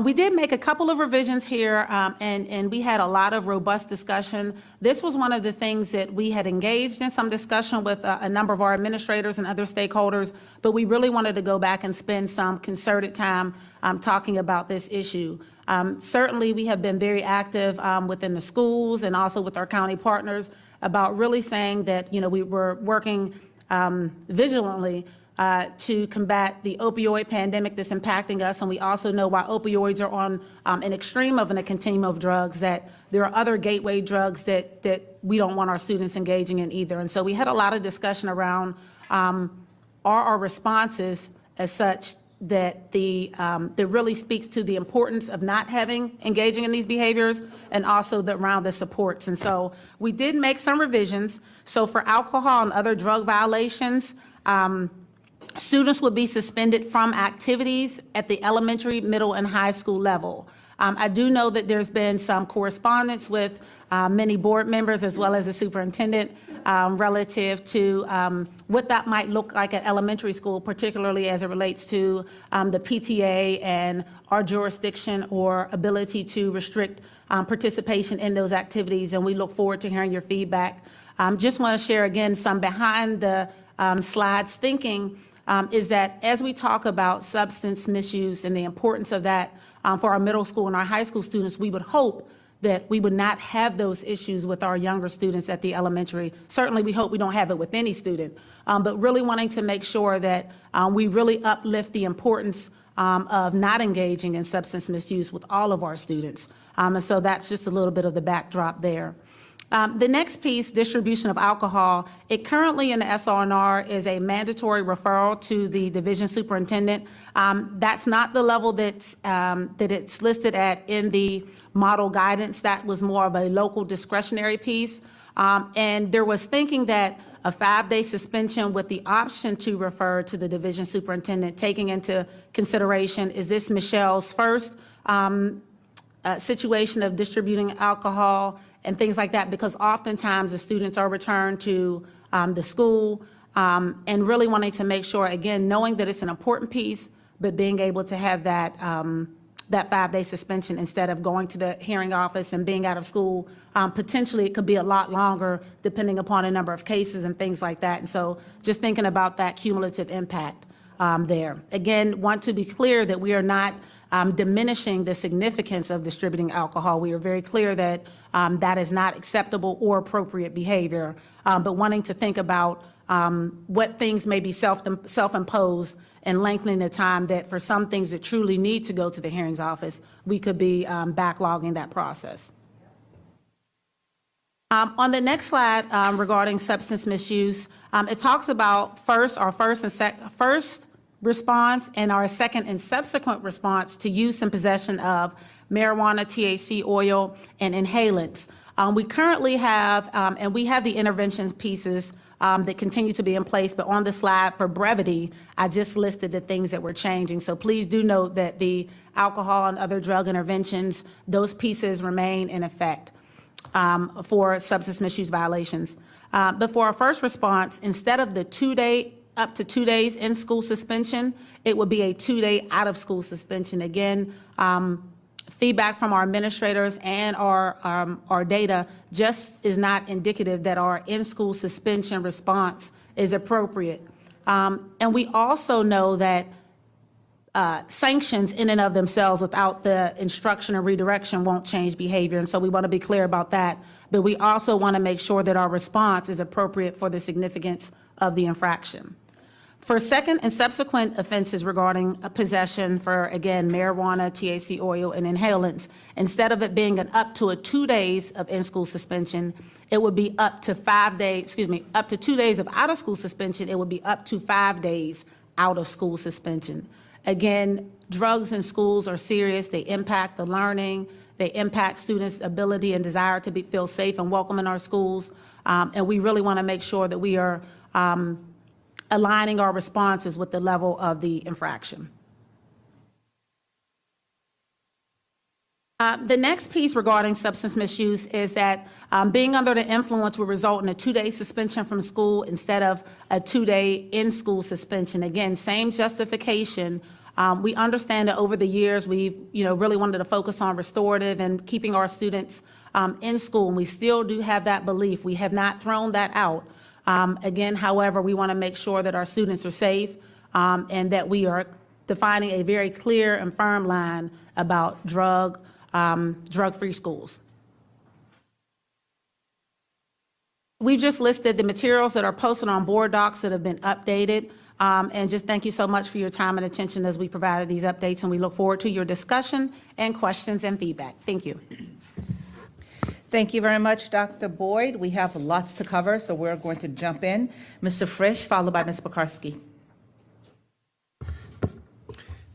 We did make a couple of revisions here, and we had a lot of robust discussion. This was one of the things that we had engaged in some discussion with a number of our administrators and other stakeholders, but we really wanted to go back and spend some concerted time talking about this issue. Certainly, we have been very active within the schools and also with our county partners about really saying that, you know, we were working vigilantly to combat the opioid pandemic that's impacting us. And we also know while opioids are on an extreme of a continuum of drugs, that there are other gateway drugs that we don't want our students engaging in either. And so we had a lot of discussion around are our responses as such that that really speaks to the importance of not engaging in these behaviors, and also around the supports. And so we did make some revisions. So for alcohol and other drug violations, students would be suspended from activities at the elementary, middle, and high school level. I do know that there's been some correspondence with many board members as well as the superintendent relative to what that might look like at elementary school, particularly as it relates to the PTA and our jurisdiction or ability to restrict participation in those activities. And we look forward to hearing your feedback. Just want to share again some behind the slides thinking is that as we talk about substance misuse and the importance of that for our middle school and our high school students, we would hope that we would not have those issues with our younger students at the elementary. Certainly, we hope we don't have it with any student, but really wanting to make sure that we really uplift the importance of not engaging in substance misuse with all of our students. And so that's just a little bit of the backdrop there. The next piece, distribution of alcohol, it currently in the SR&R is a mandatory referral to the division superintendent. That's not the level that it's listed at in the model guidance. That was more of a local discretionary piece. And there was thinking that a 5-day suspension with the option to refer to the division superintendent, taking into consideration, is this Michelle's first situation of distributing alcohol and things like that, because oftentimes the students are returned to the school, and really wanting to make sure, again, knowing that it's an important piece, but being able to have that 5-day suspension instead of going to the hearing office and being out of school. Potentially, it could be a lot longer depending upon a number of cases and things like that. And so just thinking about that cumulative impact there. Again, want to be clear that we are not diminishing the significance of distributing alcohol. We are very clear that that is not acceptable or appropriate behavior, but wanting to think about what things may be self-imposed and lengthening the time that for some things that truly need to go to the hearings office, we could be backlogging that process. On the next slide regarding substance misuse, it talks about first response and our second and subsequent response to use and possession of marijuana, THC oil, and inhalants. We currently have, and we have the intervention pieces that continue to be in place, but on the slide for brevity, I just listed the things that were changing. So please do note that the alcohol and other drug interventions, those pieces remain in effect. for substance misuse violations. But for our first response, instead of the up to 2 days in school suspension, it would be a 2-day out of school suspension. Again, feedback from our administrators and our data just is not indicative that our in-school suspension response is appropriate. And we also know that sanctions in and of themselves without the instruction or redirection won't change behavior. And so we want to be clear about that. But we also want to make sure that our response is appropriate for the significance of the infraction. For second and subsequent offenses regarding a possession for, again, marijuana, THC oil, and inhalants, instead of it being up to 2 days of in-school suspension, it would be up to 5 days, up to 2 days of out-of-school suspension, it would be up to 5 days out-of-school suspension. Again, drugs in schools are serious. They impact the learning. They impact students' ability and desire to feel safe and welcome in our schools. And we really want to make sure that we are aligning our responses with the level of the infraction. The next piece regarding substance misuse is that being under the influence will result in a 2-day suspension from school instead of a 2-day in-school suspension. Again, same justification. We understand that over the years we've really wanted to focus on restorative and keeping our students in school, and we still do have that belief. We have not thrown that out. Again, however, we want to make sure that our students are safe and that we are defining a very clear and firm line about drug-free schools. We've just listed the materials that are posted on board docs that have been updated. And just thank you so much for your time and attention as we provided these updates, and we look forward to your discussion and questions and feedback. Thank you. Thank you very much, Dr. Boyd. We have lots to cover, so we're going to jump in. Mr. Frisch, followed by Ms. Pekarsky.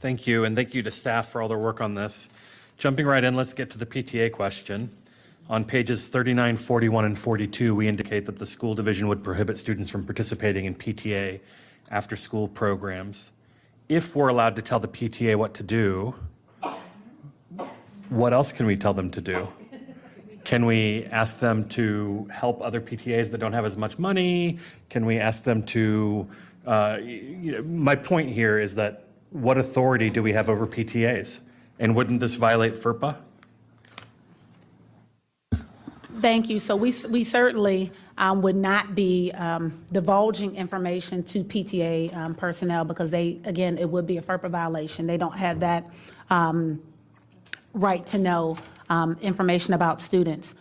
Thank you, and thank you to staff for all their work on this. Jumping right in, let's get to the PTA question. On pages 39, 41, and 42, we indicate that the school division would prohibit students from participating in PTA after-school programs. If we're allowed to tell the PTA what to do, what else can we tell them to do? Can we ask them to help other PTAs that don't have as much money? Can we ask them to, my point here is that what authority do we have over PTAs? And wouldn't this violate FERPA? Thank you. So we certainly would not be divulging information to PTA personnel because again, it would be a FERPA violation. They don't have that right to know information about students.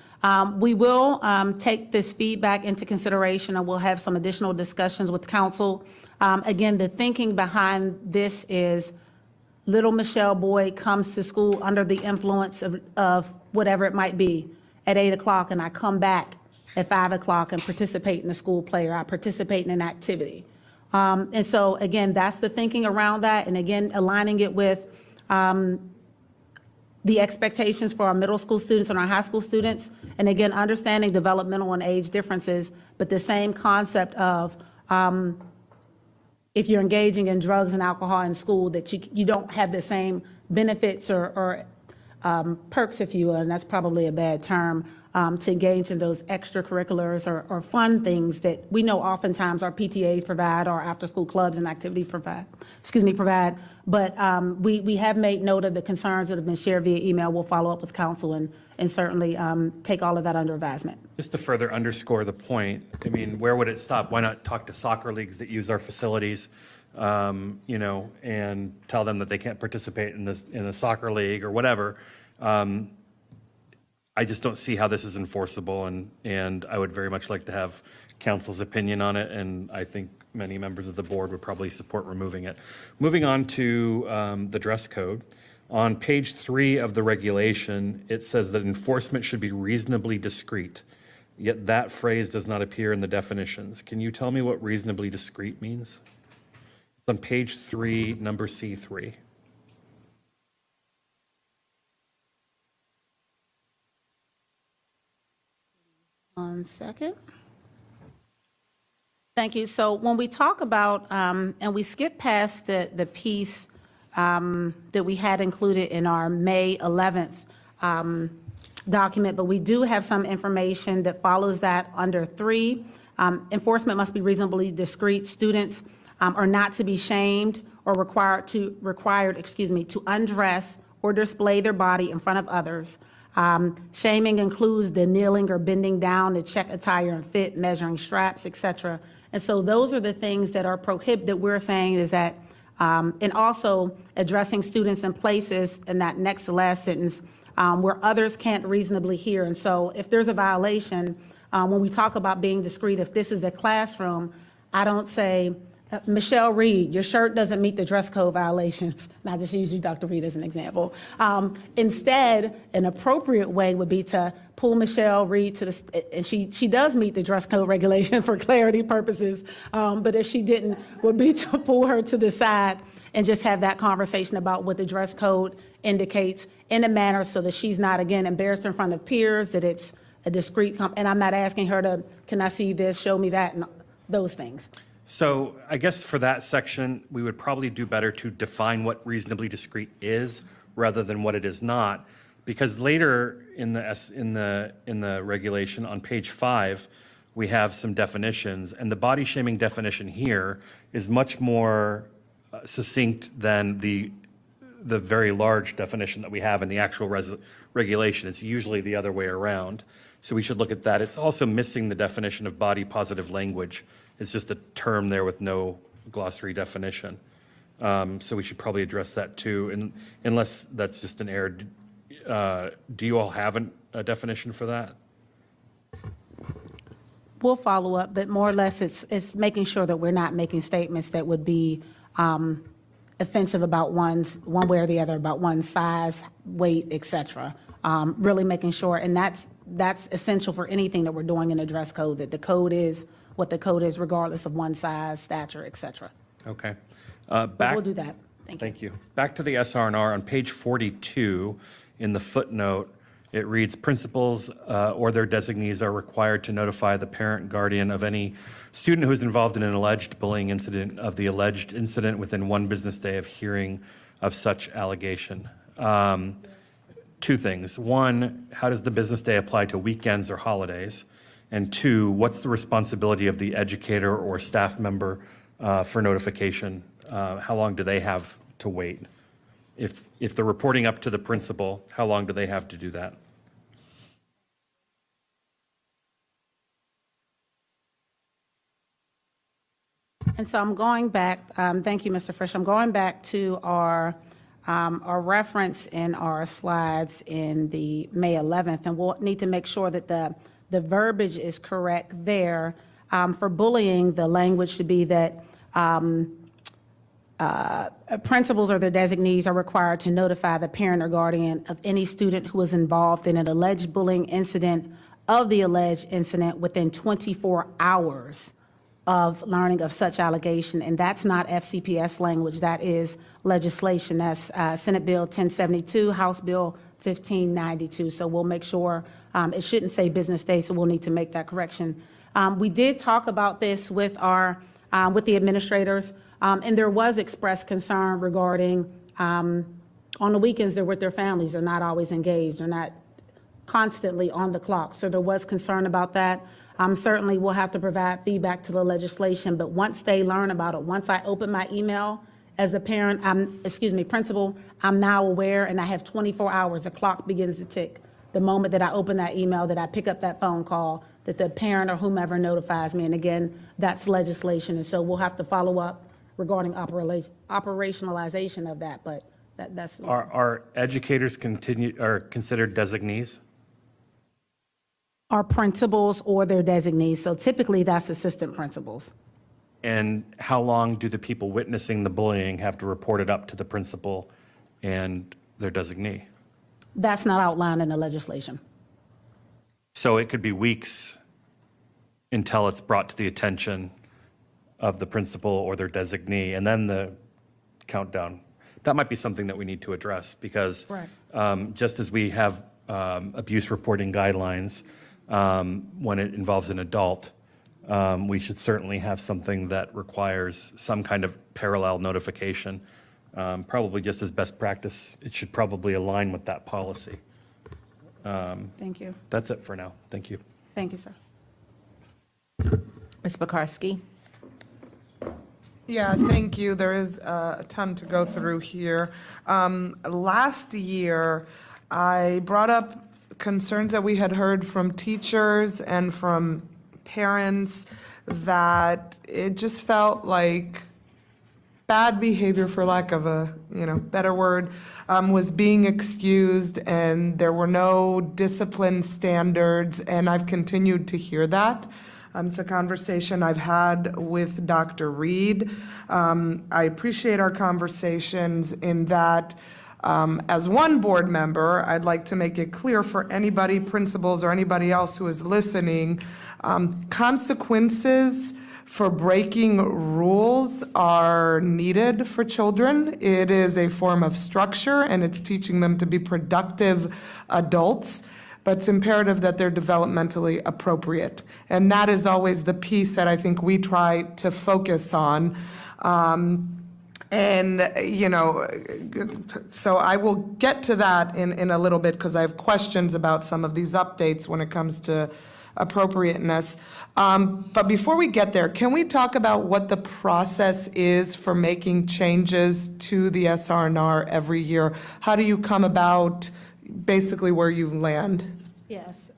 We will take this feedback into consideration, and we'll have some additional discussions with council. Again, the thinking behind this is little Michelle Boyd comes to school under the influence of whatever it might be at 8 o'clock, and I come back at 5 o'clock and participate in a school play, or I participate in an activity. And so, again, that's the thinking around that, and again, aligning it with the expectations for our middle school students and our high school students, and again, understanding developmental and age differences, but the same concept of if you're engaging in drugs and alcohol in school, that you don't have the same benefits or perks, if you will, and that's probably a bad term, to engage in those extracurriculars or fun things that we know oftentimes our PTAs provide, or after-school clubs and activities provide. But we have made note of the concerns that have been shared via email. We'll follow up with council and certainly take all of that under advisement. Just to further underscore the point, I mean, where would it stop? Why not talk to soccer leagues that use our facilities, and tell them that they can't participate in a soccer league or whatever? I just don't see how this is enforceable, and I would very much like to have council's opinion on it, and I think many members of the board would probably support removing it. Moving on to the dress code. On page 3 of the regulation, it says that enforcement should be reasonably discreet, yet that phrase does not appear in the definitions. Can you tell me what reasonably discreet means? It's on page 3, number C3. One second. Thank you. So when we talk about, and we skip past the piece that we had included in our May 11th document, but we do have some information that follows that under 3. Enforcement must be reasonably discreet. Students are not to be shamed or required to undress or display their body in front of others. Shaming includes the kneeling or bending down to check attire and fit, measuring straps, etc. And so those are the things that are prohibited. We're saying is that, and also addressing students in places in that next to last sentence where others can't reasonably hear. And so if there's a violation, when we talk about being discreet, if this is a classroom, I don't say, Michelle Reed, your shirt doesn't meet the dress code violations. And I just use you, Dr. Reed, as an example. Instead, an appropriate way would be to pull Michelle Reed to the, and she does meet the dress code regulation for clarity purposes, but if she didn't, would be to pull her to the side and just have that conversation about what the dress code indicates in a manner so that she's not, again, embarrassed in front of peers, that it's a discreet, and I'm not asking her to, can I see this, show me that, and those things. So I guess for that section, we would probably do better to define what reasonably discreet is rather than what it is not, because later in the regulation on page 5, we have some definitions, and the body shaming definition here is much more succinct than the very large definition that we have in the actual regulation. It's usually the other way around. So we should look at that. It's also missing the definition of body positive language. It's just a term there with no glossary definition. So we should probably address that too, and unless that's just an error. Do you all have a definition for that? We'll follow up, but more or less it's making sure that we're not making statements that would be offensive about one way or the other, about one's size, weight, et cetera. Really making sure, and that's essential for anything that we're doing in the dress code, that the code is what the code is regardless of one's size, stature, et cetera. Okay. But we'll do that. Thank you. Back to the SR&R on page 42, in the footnote, it reads, principals or their designees are required to notify the parent guardian of any student who is involved in an alleged bullying incident of the alleged incident within 1 business day of hearing of such allegation. 2 things. 1, how does the business day apply to weekends or holidays? And 2, what's the responsibility of the educator or staff member for notification? How long do they have to wait? If they're reporting up to the principal, how long do they have to do that? And so I'm going back, thank you, Mr. Frisch. I'm going back to our reference in our slides in the May 11th, and we'll need to make sure that the verbiage is correct there. For bullying, the language should be that principals or their designees are required to notify the parent or guardian of any student who is involved in an alleged bullying incident of the alleged incident within 24 hours of learning of such allegation. And that's not FCPS language, that is legislation. That's Senate Bill 1072, House Bill 1592. So we'll make sure, it shouldn't say business day, so we'll need to make that correction. We did talk about this with with the administrators, and there was expressed concern regarding on the weekends they're with their families, they're not always engaged, they're not constantly on the clock. So there was concern about that. Certainly we'll have to provide feedback to the legislation, but once they learn about it, once I open my email as a parent, principal, I'm now aware, and I have 24 hours, the clock begins to tick. The moment that I open that email, that I pick up that phone call, that the parent or whomever notifies me, and again, that's legislation, and so we'll have to follow up regarding operationalization of that, but that's. Are educators considered designees? Are principals or their designees, so typically that's assistant principals. And how long do the people witnessing the bullying have to report it up to the principal and their designee? That's not outlined in the legislation. So it could be weeks until it's brought to the attention of the principal or their designee, and then the countdown. That might be something that we need to address, because just as we have abuse reporting guidelines when it involves an adult, we should certainly have something that requires some kind of parallel notification. Probably just as best practice, it should probably align with that policy. Thank you. That's it for now. Thank you. Thank you, sir. Ms. Pekarsky? Yeah, thank you. There is a ton to go through here. Last year, I brought up concerns that we had heard from teachers and from parents that it just felt like bad behavior, for lack of a better word, was being excused, and there were no discipline standards, and I've continued to hear that. It's a conversation I've had with Dr. Reed. I appreciate our conversations in that, as one board member, I'd like to make it clear for anybody, principals or anybody else who is listening, consequences for breaking rules are needed for children. It is a form of structure, and it's teaching them to be productive adults, but it's imperative that they're developmentally appropriate. And that is always the piece that I think we try to focus on. So I will get to that in a little bit, because I have questions about some of these updates when it comes to appropriateness. But before we get there, can we talk about what the process is for making changes to the SR&R every year? How do you come about basically where you land? Yes.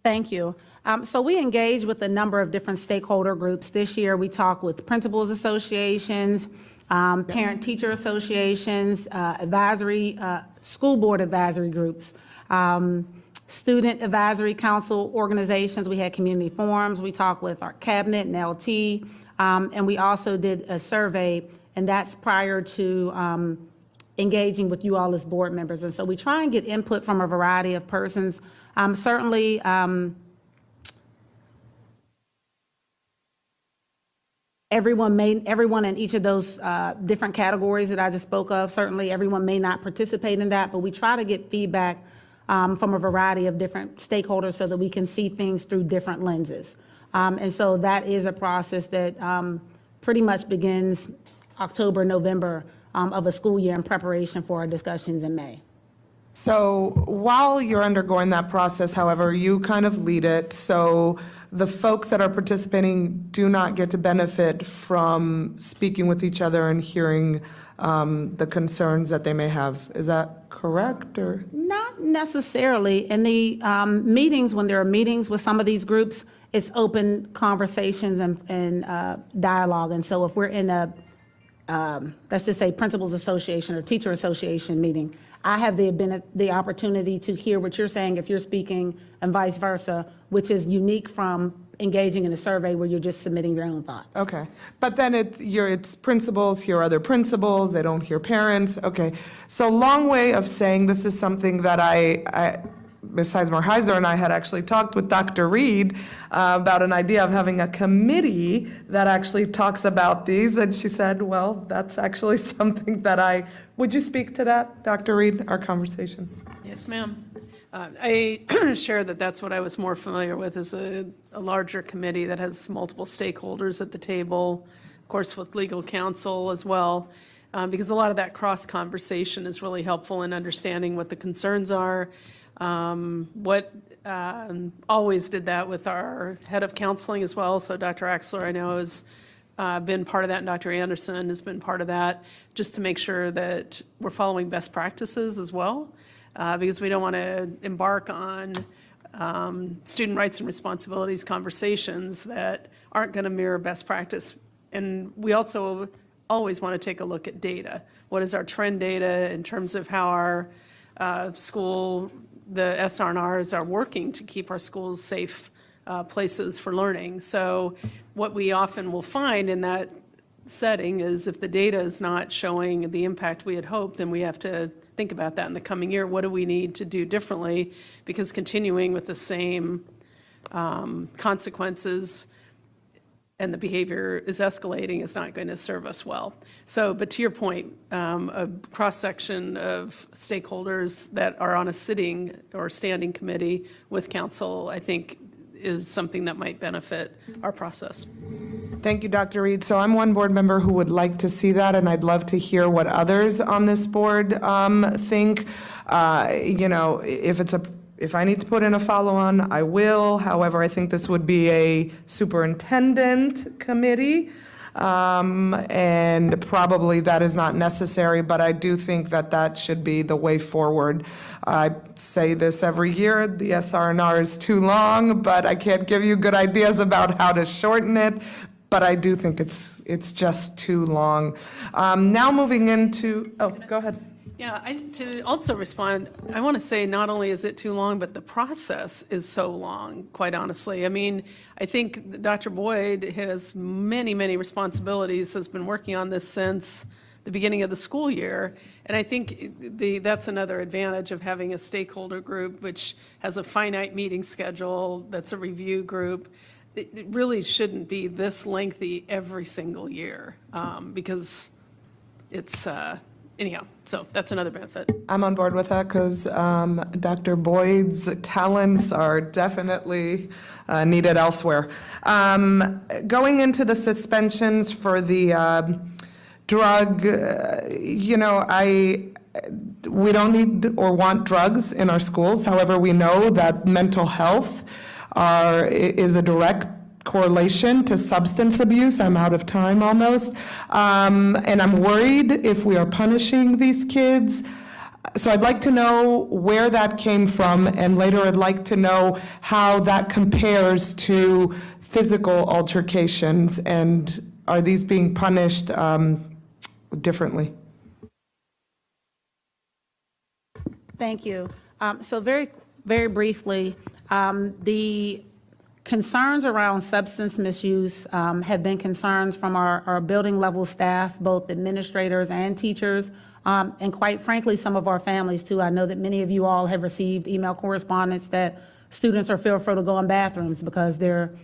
Thank you. So we engage with a number of different stakeholder groups. This year, we talk with principals associations, parent-teacher associations, advisory, school board advisory groups, student advisory council organizations. We had community forums. We talked with our cabinet and LT, and we also did a survey, and that's prior to engaging with you all as board members. And so we try and get input from a variety of persons. Certainly, everyone in each of those different categories that I just spoke of, certainly everyone may not participate in that, but we try to get feedback from a variety of different stakeholders so that we can see things through different lenses. And so that is a process that pretty much begins October, November of a school year in preparation for our discussions in May. So while you're undergoing that process, however, you kind of lead it, so the folks that are participating do not get to benefit from speaking with each other and hearing the concerns that they may have. Is that correct, or? Not necessarily. In the meetings, when there are meetings with some of these groups, it's open conversations and dialogue. And so if we're in a, let's just say, principals association or teacher association meeting, I have the opportunity to hear what you're saying if you're speaking, and vice versa, which is unique from engaging in a survey where you're just submitting your own thoughts. Okay, but then it's principals hear other principals, they don't hear parents. Okay, so long way of saying this is something that I Ms. Sizemore-Heiser and I had actually talked with Dr. Reed about an idea of having a committee that actually talks about these, and she said, well, that's actually something that would you speak to that, Dr. Reed, our conversation? Yes, ma'am. I share that that's what I was more familiar with, is a larger committee that has multiple stakeholders at the table, of course with legal counsel as well, because a lot of that cross-conversation is really helpful in understanding what the concerns are. Always did that with our head of counseling as well, so Dr. Axler I know has been part of that, and Dr. Anderson has been part of that, just to make sure that we're following best practices as well. Because we don't want to embark on student rights and responsibilities conversations that aren't going to mirror best practice. And we also always want to take a look at data. What is our trend data in terms of how our the SR&Rs are working to keep our schools safe places for learning. So what we often will find in that setting is if the data is not showing the impact we had hoped, then we have to think about that in the coming year. What do we need to do differently? Because continuing with the same consequences and the behavior is escalating is not going to serve us well. So, but to your point, a cross-section of stakeholders that are on a sitting or standing committee with council, I think, is something that might benefit our process. Thank you, Dr. Reed. So I'm one board member who would like to see that, and I'd love to hear what others on this board think. If it's a If I need to put in a follow-on, I will. However, I think this would be a superintendent committee, and probably that is not necessary, but I do think that that should be the way forward. I say this every year, the SR&R is too long, but I can't give you good ideas about how to shorten it, but I do think it's just too long. Now moving into, oh, go ahead. Yeah, to also respond, I want to say not only is it too long, but the process is so long, quite honestly. I mean, I think Dr. Boyd has many, many responsibilities, has been working on this since the beginning of the school year. And I think that's another advantage of having a stakeholder group, which has a finite meeting schedule, that's a review group. It really shouldn't be this lengthy every single year, because it's, anyhow, so that's another benefit. I'm on board with that because Dr. Boyd's talents are definitely needed elsewhere. Going into the suspensions for the drug, we don't need or want drugs in our schools. However, we know that mental health is a direct correlation to substance abuse. I'm out of time almost. And I'm worried if we are punishing these kids. So I'd like to know where that came from, and later I'd like to know how that compares to physical altercations, and are these being punished differently? Thank you. So very, very briefly, the concerns around substance misuse have been concerns from our building level staff, both administrators and teachers, and quite frankly, some of our families too. I know that many of you all have received email correspondence that students are fearful to go in bathrooms because their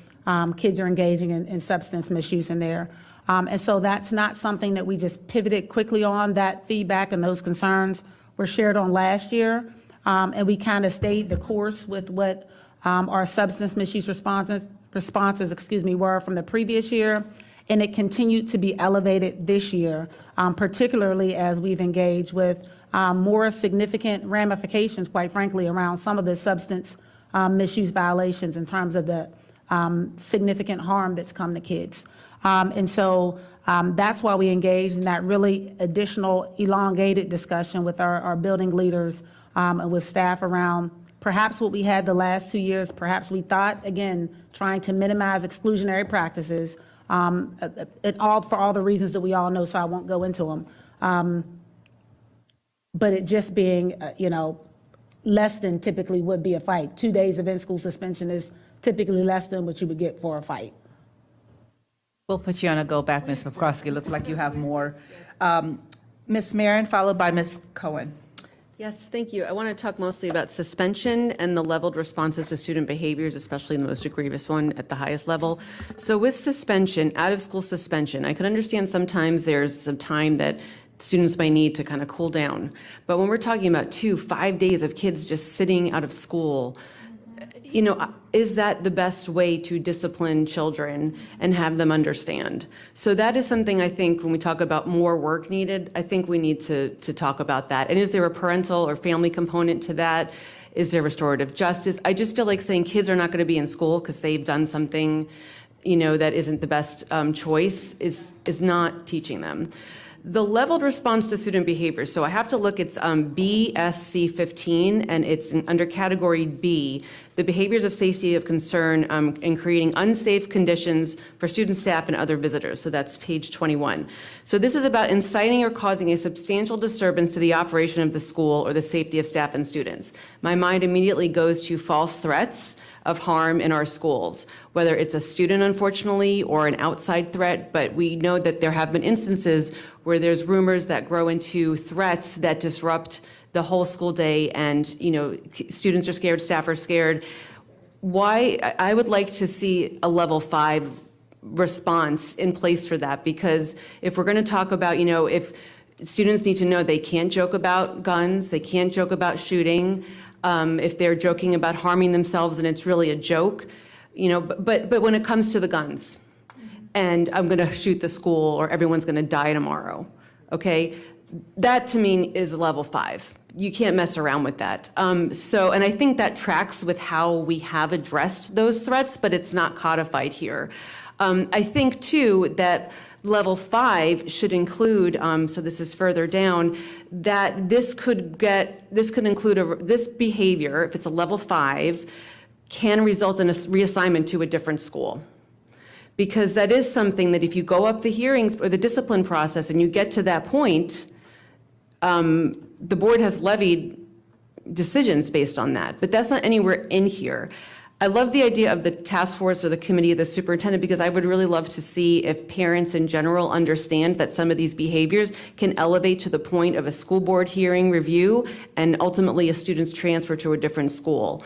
kids are engaging in substance misuse in there. And so that's not something that we just pivoted quickly on. That feedback and those concerns were shared on last year, and we kind of stayed the course with what our substance misuse responses were from the previous year, and it continued to be elevated this year, particularly as we've engaged with more significant ramifications, quite frankly, around some of the substance misuse violations in terms of the significant harm that's come to kids. And so that's why we engaged in that really additional elongated discussion with our building leaders and with staff around perhaps what we had the last 2 years. Perhaps we thought, again, trying to minimize exclusionary practices, for all the reasons that we all know, so I won't go into them. But it just being, less than typically would be a fight. 2 days of in-school suspension is typically less than what you would get for a fight. We'll put you on a go back, Ms. McCroskey. Looks like you have more. Ms. Marin, followed by Ms. Cohen. Yes, thank you. I want to talk mostly about suspension and the leveled responses to student behaviors, especially the most egregious one at the highest level. So with suspension, out of school suspension, I can understand sometimes there's some time that students might need to kind of cool down. But when we're talking about 5 days of kids just sitting out of school, is that the best way to discipline children and have them understand? So that is something I think when we talk about more work needed, I think we need to talk about that. And is there a parental or family component to that? Is there restorative justice? I just feel like saying kids are not going to be in school because they've done something, that isn't the best choice is not teaching them. The leveled response to student behavior, so I have to look, it's BSC 15, and it's under category B, the behaviors of safety of concern in creating unsafe conditions for student, staff, and other visitors. So that's page 21. So this is about inciting or causing a substantial disturbance to the operation of the school or the safety of staff and students. My mind immediately goes to false threats of harm in our schools, whether it's a student, unfortunately, or an outside threat, but we know that there have been instances where there's rumors that grow into threats that disrupt the whole school day, and students are scared, staff are scared. Why I would like to see a level 5 response in place for that, because if we're going to talk about, if students need to know they can't joke about guns, they can't joke about shooting, if they're joking about harming themselves and it's really a joke, but when it comes to the guns and I'm going to shoot the school or everyone's going to die tomorrow, okay, that to me is level 5, you can't mess around with that. And I think that tracks with how we have addressed those threats, but it's not codified here. I think too that level 5 should include, so this is further down, that this could include this behavior, if it's a level 5, can result in a reassignment to a different school. Because that is something that if you go up the hearings or the discipline process and you get to that point, the board has levied decisions based on that, but that's not anywhere in here. I love the idea of the task force or the committee of the superintendent, because I would really love to see if parents in general understand that some of these behaviors can elevate to the point of a school board hearing review and ultimately a student's transfer to a different school.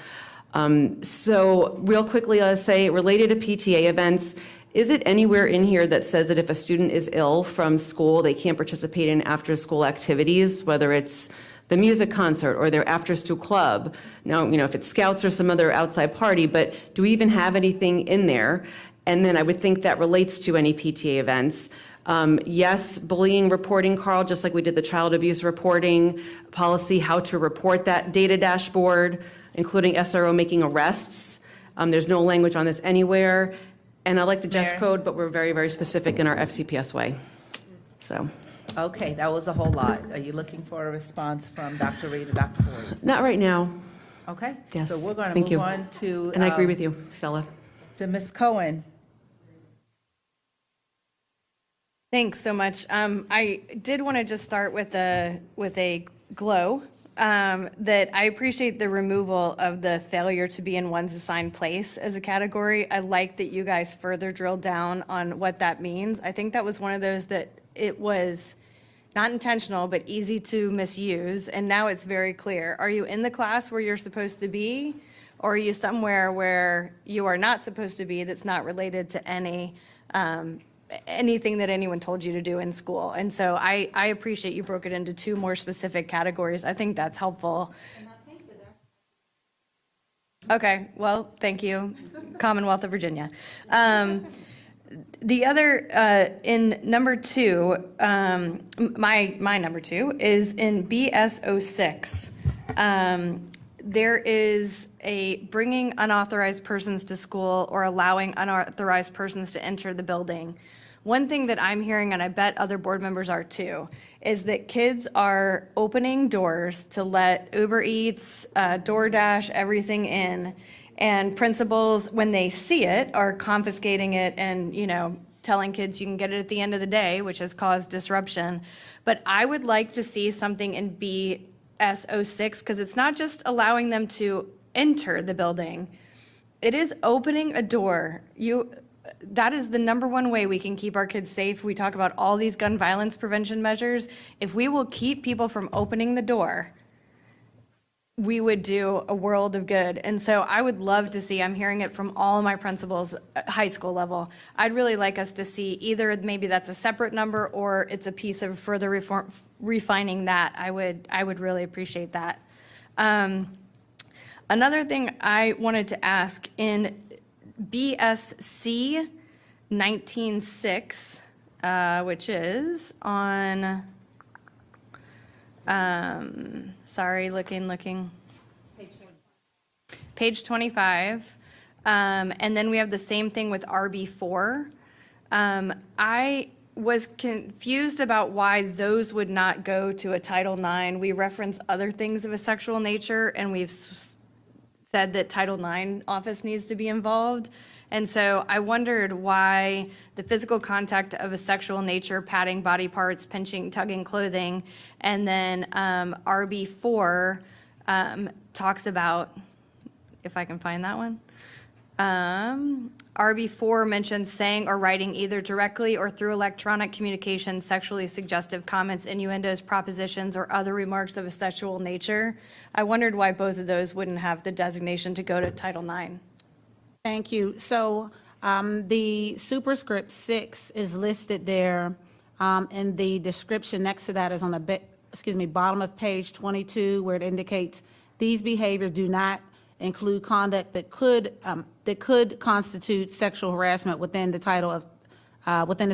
So real quickly, I'll say related to PTA events, is it anywhere in here that says that if a student is ill from school, they can't participate in after-school activities, whether it's the music concert or their after-school club? Now, if it's scouts or some other outside party, but do we even have anything in there? And then I would think that relates to any PTA events. Yes, bullying reporting, Carl, just like we did the child abuse reporting policy, how to report that data dashboard, including SRO making arrests. There's no language on this anywhere. And I like the GEST code, but we're very, very specific in our FCPS way. So. Okay, that was a whole lot. Are you looking for a response from Dr. Reed or Dr. Ford? Not right now. Okay. Yes. So we're going to Thank move you. on to. And I agree with you, Stella. To Ms. Cohen. Thanks so much. I did want to just start with a glow. That I appreciate the removal of the failure to be in one's assigned place as a category. I like that you guys further drilled down on what that means. I think that was one of those that it was not intentional, but easy to misuse. And now it's very clear. Are you in the class where you're supposed to be? Or are you somewhere where you are not supposed to be that's not related to anything that anyone told you to do in school? And so I appreciate you broke it into 2 more specific categories. I think that's helpful. Okay, well, thank you, Commonwealth of Virginia. The other, in number 2, my number 2 is in BS06. There is a bringing unauthorized persons to school or allowing unauthorized persons to enter the building. One thing that I'm hearing, and I bet other board members are too, is that kids are opening doors to let Uber Eats, DoorDash, everything in. And principals, when they see it, are confiscating it and, telling kids you can get it at the end of the day, which has caused disruption. But I would like to see something in BS06, because it's not just allowing them to enter the building. It is opening a door. That is the number one way we can keep our kids safe. We talk about all these gun violence prevention measures. If we will keep people from opening the door, we would do a world of good. And so I would love to see, I'm hearing it from all of my principals at high school level, I'd really like us to see either maybe that's a separate number or it's a piece of further refining that. I would really appreciate that. Another thing I wanted to ask in BSC 19.6, which is on, sorry, looking. Page 25. And then we have the same thing with RB4. I was confused about why those would not go to a Title IX. We reference other things of a sexual nature, and we've said that Title IX office needs to be involved. And so I wondered why the physical contact of a sexual nature, patting body parts, pinching, tugging clothing, and then RB4 talks about, if I can find that one, RB4 mentions saying or writing either directly or through electronic communication sexually suggestive comments, innuendos, propositions, or other remarks of a sexual nature. I wondered why both of those wouldn't have the designation to go to Title IX. Thank you. So the superscript 6 is listed there, and the description next to that is on the bottom of page 22, where it indicates these behaviors do not include conduct that could constitute sexual harassment within the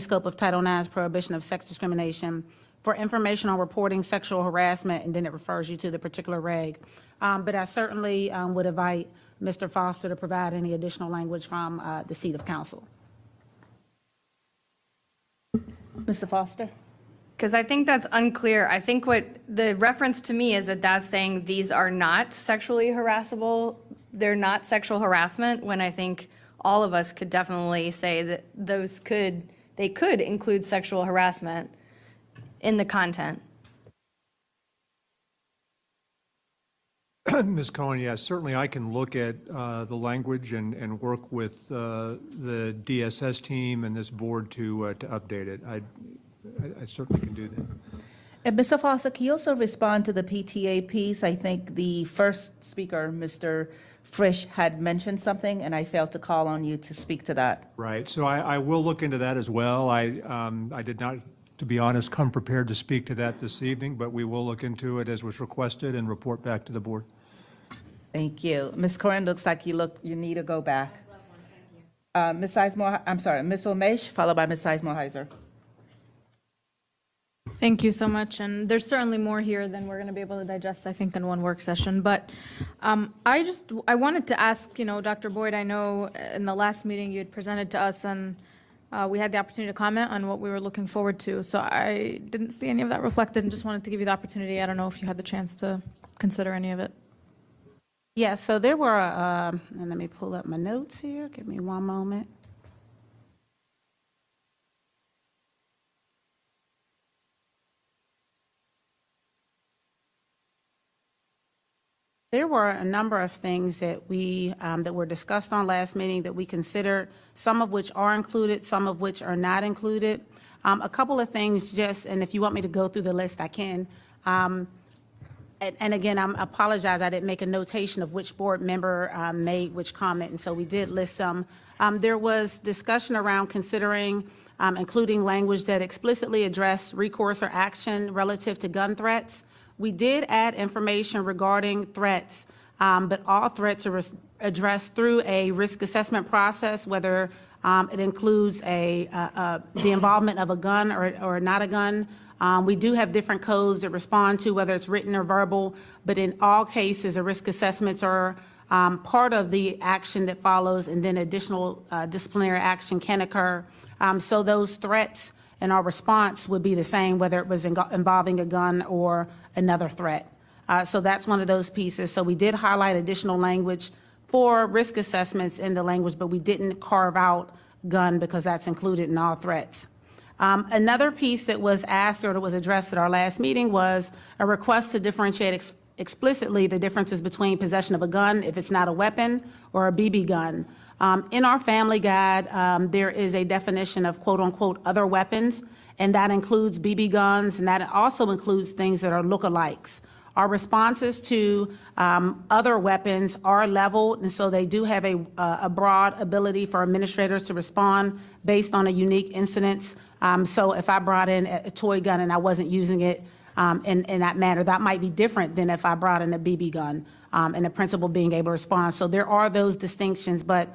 scope of Title IX's prohibition of sex discrimination for information on reporting sexual harassment, and then it refers you to the particular reg. But I certainly would invite Mr. Foster to provide any additional language from the seat of counsel. Mr. Foster? Because I think that's unclear. I think what the reference to me is that that's saying these are not sexually harassable. They're not sexual harassment, when I think all of us could definitely say that they could include sexual harassment in the content. Ms. Cohen, yes, certainly I can look at the language and work with the DSS team and this board to update it. I certainly can do that. And Mr. Foster, can you also respond to the PTA piece? I think the first speaker, Mr. Frisch, had mentioned something, and I failed to call on you to speak to that. Right, so I will look into that as well. I did not, to be honest, come prepared to speak to that this evening, but we will look into it as was requested and report back to the board. Thank you. Ms. Cohen, looks like you need to go back. Ms. Sizemore, I'm sorry, Ms. Omesh, followed by Ms. Sizemore-Heiser. Thank you so much, and there's certainly more here than we're going to be able to digest, I think, in one work session. But I wanted to ask, Dr. Boyd, I know in the last meeting you had presented to us, and we had the opportunity to comment on what we were looking forward to. So I didn't see any of that reflected, and just wanted to give you the opportunity. I don't know if you had the chance to consider any of it. Yes, so there were, and let me pull up my notes here. Give me one moment. There were a number of things that that were discussed on last meeting that we considered, some of which are included, some of which are not included. A couple of things and if you want me to go through the list, I can. And again, I apologize, I didn't make a notation of which board member made which comment, and so we did list them. There was discussion around considering including language that explicitly addressed recourse or action relative to gun threats. We did add information regarding threats, but all threats are addressed through a risk assessment process, whether it includes the involvement of a gun or not a gun. We do have different codes that respond to whether it's written or verbal, but in all cases, the risk assessments are part of the action that follows, and then additional disciplinary action can occur. So those threats and our response would be the same, whether it was involving a gun or another threat. So that's one of those pieces. So we did highlight additional language for risk assessments in the language, but we didn't carve out gun because that's included in all threats. Another piece that was asked or that was addressed at our last meeting was a request to differentiate explicitly the differences between possession of a gun, if it's not a weapon, or a BB gun. In our family guide, there is a definition of quote-unquote other weapons, and that includes BB guns, and that also includes things that are lookalikes. Our responses to other weapons are leveled, and so they do have a broad ability for administrators to respond based on a unique incidence. So if I brought in a toy gun and I wasn't using it in that manner, that might be different than if I brought in a BB gun, and the principal being able to respond. So there are those distinctions, but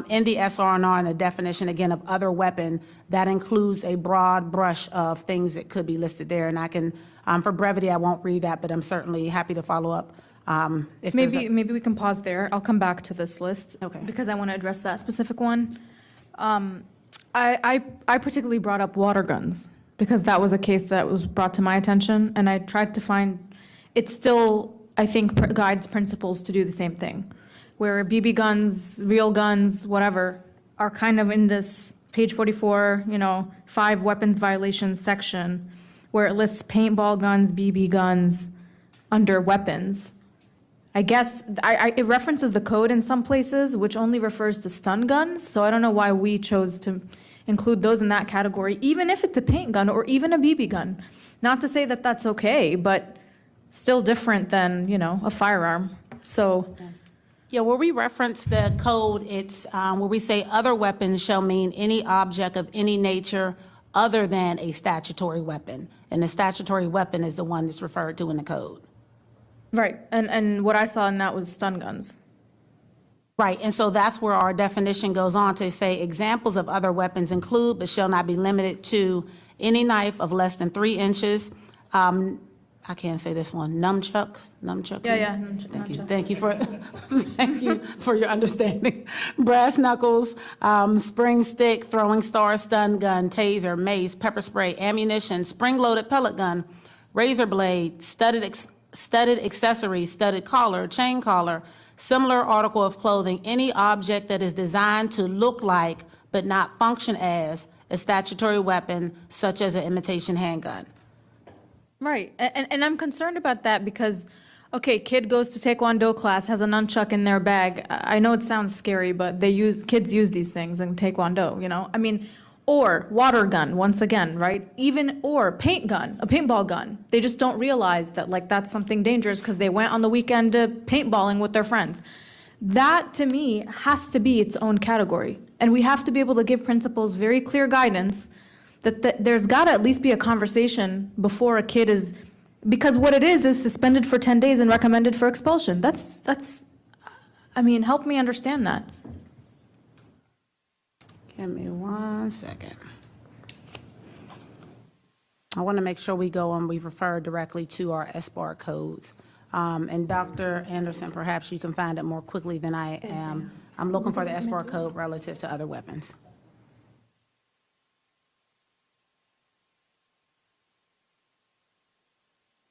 in the SR&R and the definition, again, of other weapon, that includes a broad brush of things that could be listed there. And I can, for brevity, I won't read that, but I'm certainly happy to follow up. If Maybe we can pause there. I'll come back to this list. Okay. Because I want to address that specific one. I particularly brought up water guns because that was a case that was brought to my attention, and I tried to find, it still, I think, guides principals to do the same thing, where BB guns, real guns, whatever, are kind of in this page 44, 5 weapons violations section, where it lists paintball guns, BB guns under weapons. I guess it references the code in some places, which only refers to stun guns, so I don't know why we chose to include those in that category, even if it's a paint gun or even a BB gun. Not to say that that's okay, but still different than, a firearm. So. Yeah, where we reference the code, it's where we say other weapons shall mean any object of any nature other than a statutory weapon. And the statutory weapon is the one that's referred to in the code. Right, and what I saw in that was stun guns. Right, and so that's where our definition goes on to say examples of other weapons include, but shall not be limited to, any knife of less than 3 inches, I can't say this one, nunchucks. Yeah. Thank you for, thank you for your understanding. Brass knuckles, spring stick, throwing star, stun gun, taser, mace, pepper spray, ammunition, spring-loaded pellet gun, razor blade, studded accessories, studded collar, chain collar, similar article of clothing, any object that is designed to look like but not function as a statutory weapon, such as an imitation handgun. Right, and I'm concerned about that because, okay, kid goes to Taekwondo class, has a nunchuck in their bag. I know it sounds scary, but kids use these things in Taekwondo, you know? I mean, or water gun, once again, right? Or paint gun, a paintball gun. They just don't realize that, like, that's something dangerous because they went on the weekend to paintballing with their friends. That, to me, has to be its own category. And we have to be able to give principals very clear guidance that there's got to at least be a conversation before a kid is, because what it is suspended for 10 days and recommended for expulsion. That's, I mean, help me understand that. Give me 1 second. I want to make sure we go and we refer directly to our SBAR codes. And Dr. Anderson, perhaps you can find it more quickly than I am. I'm looking for the SBAR code relative to other weapons.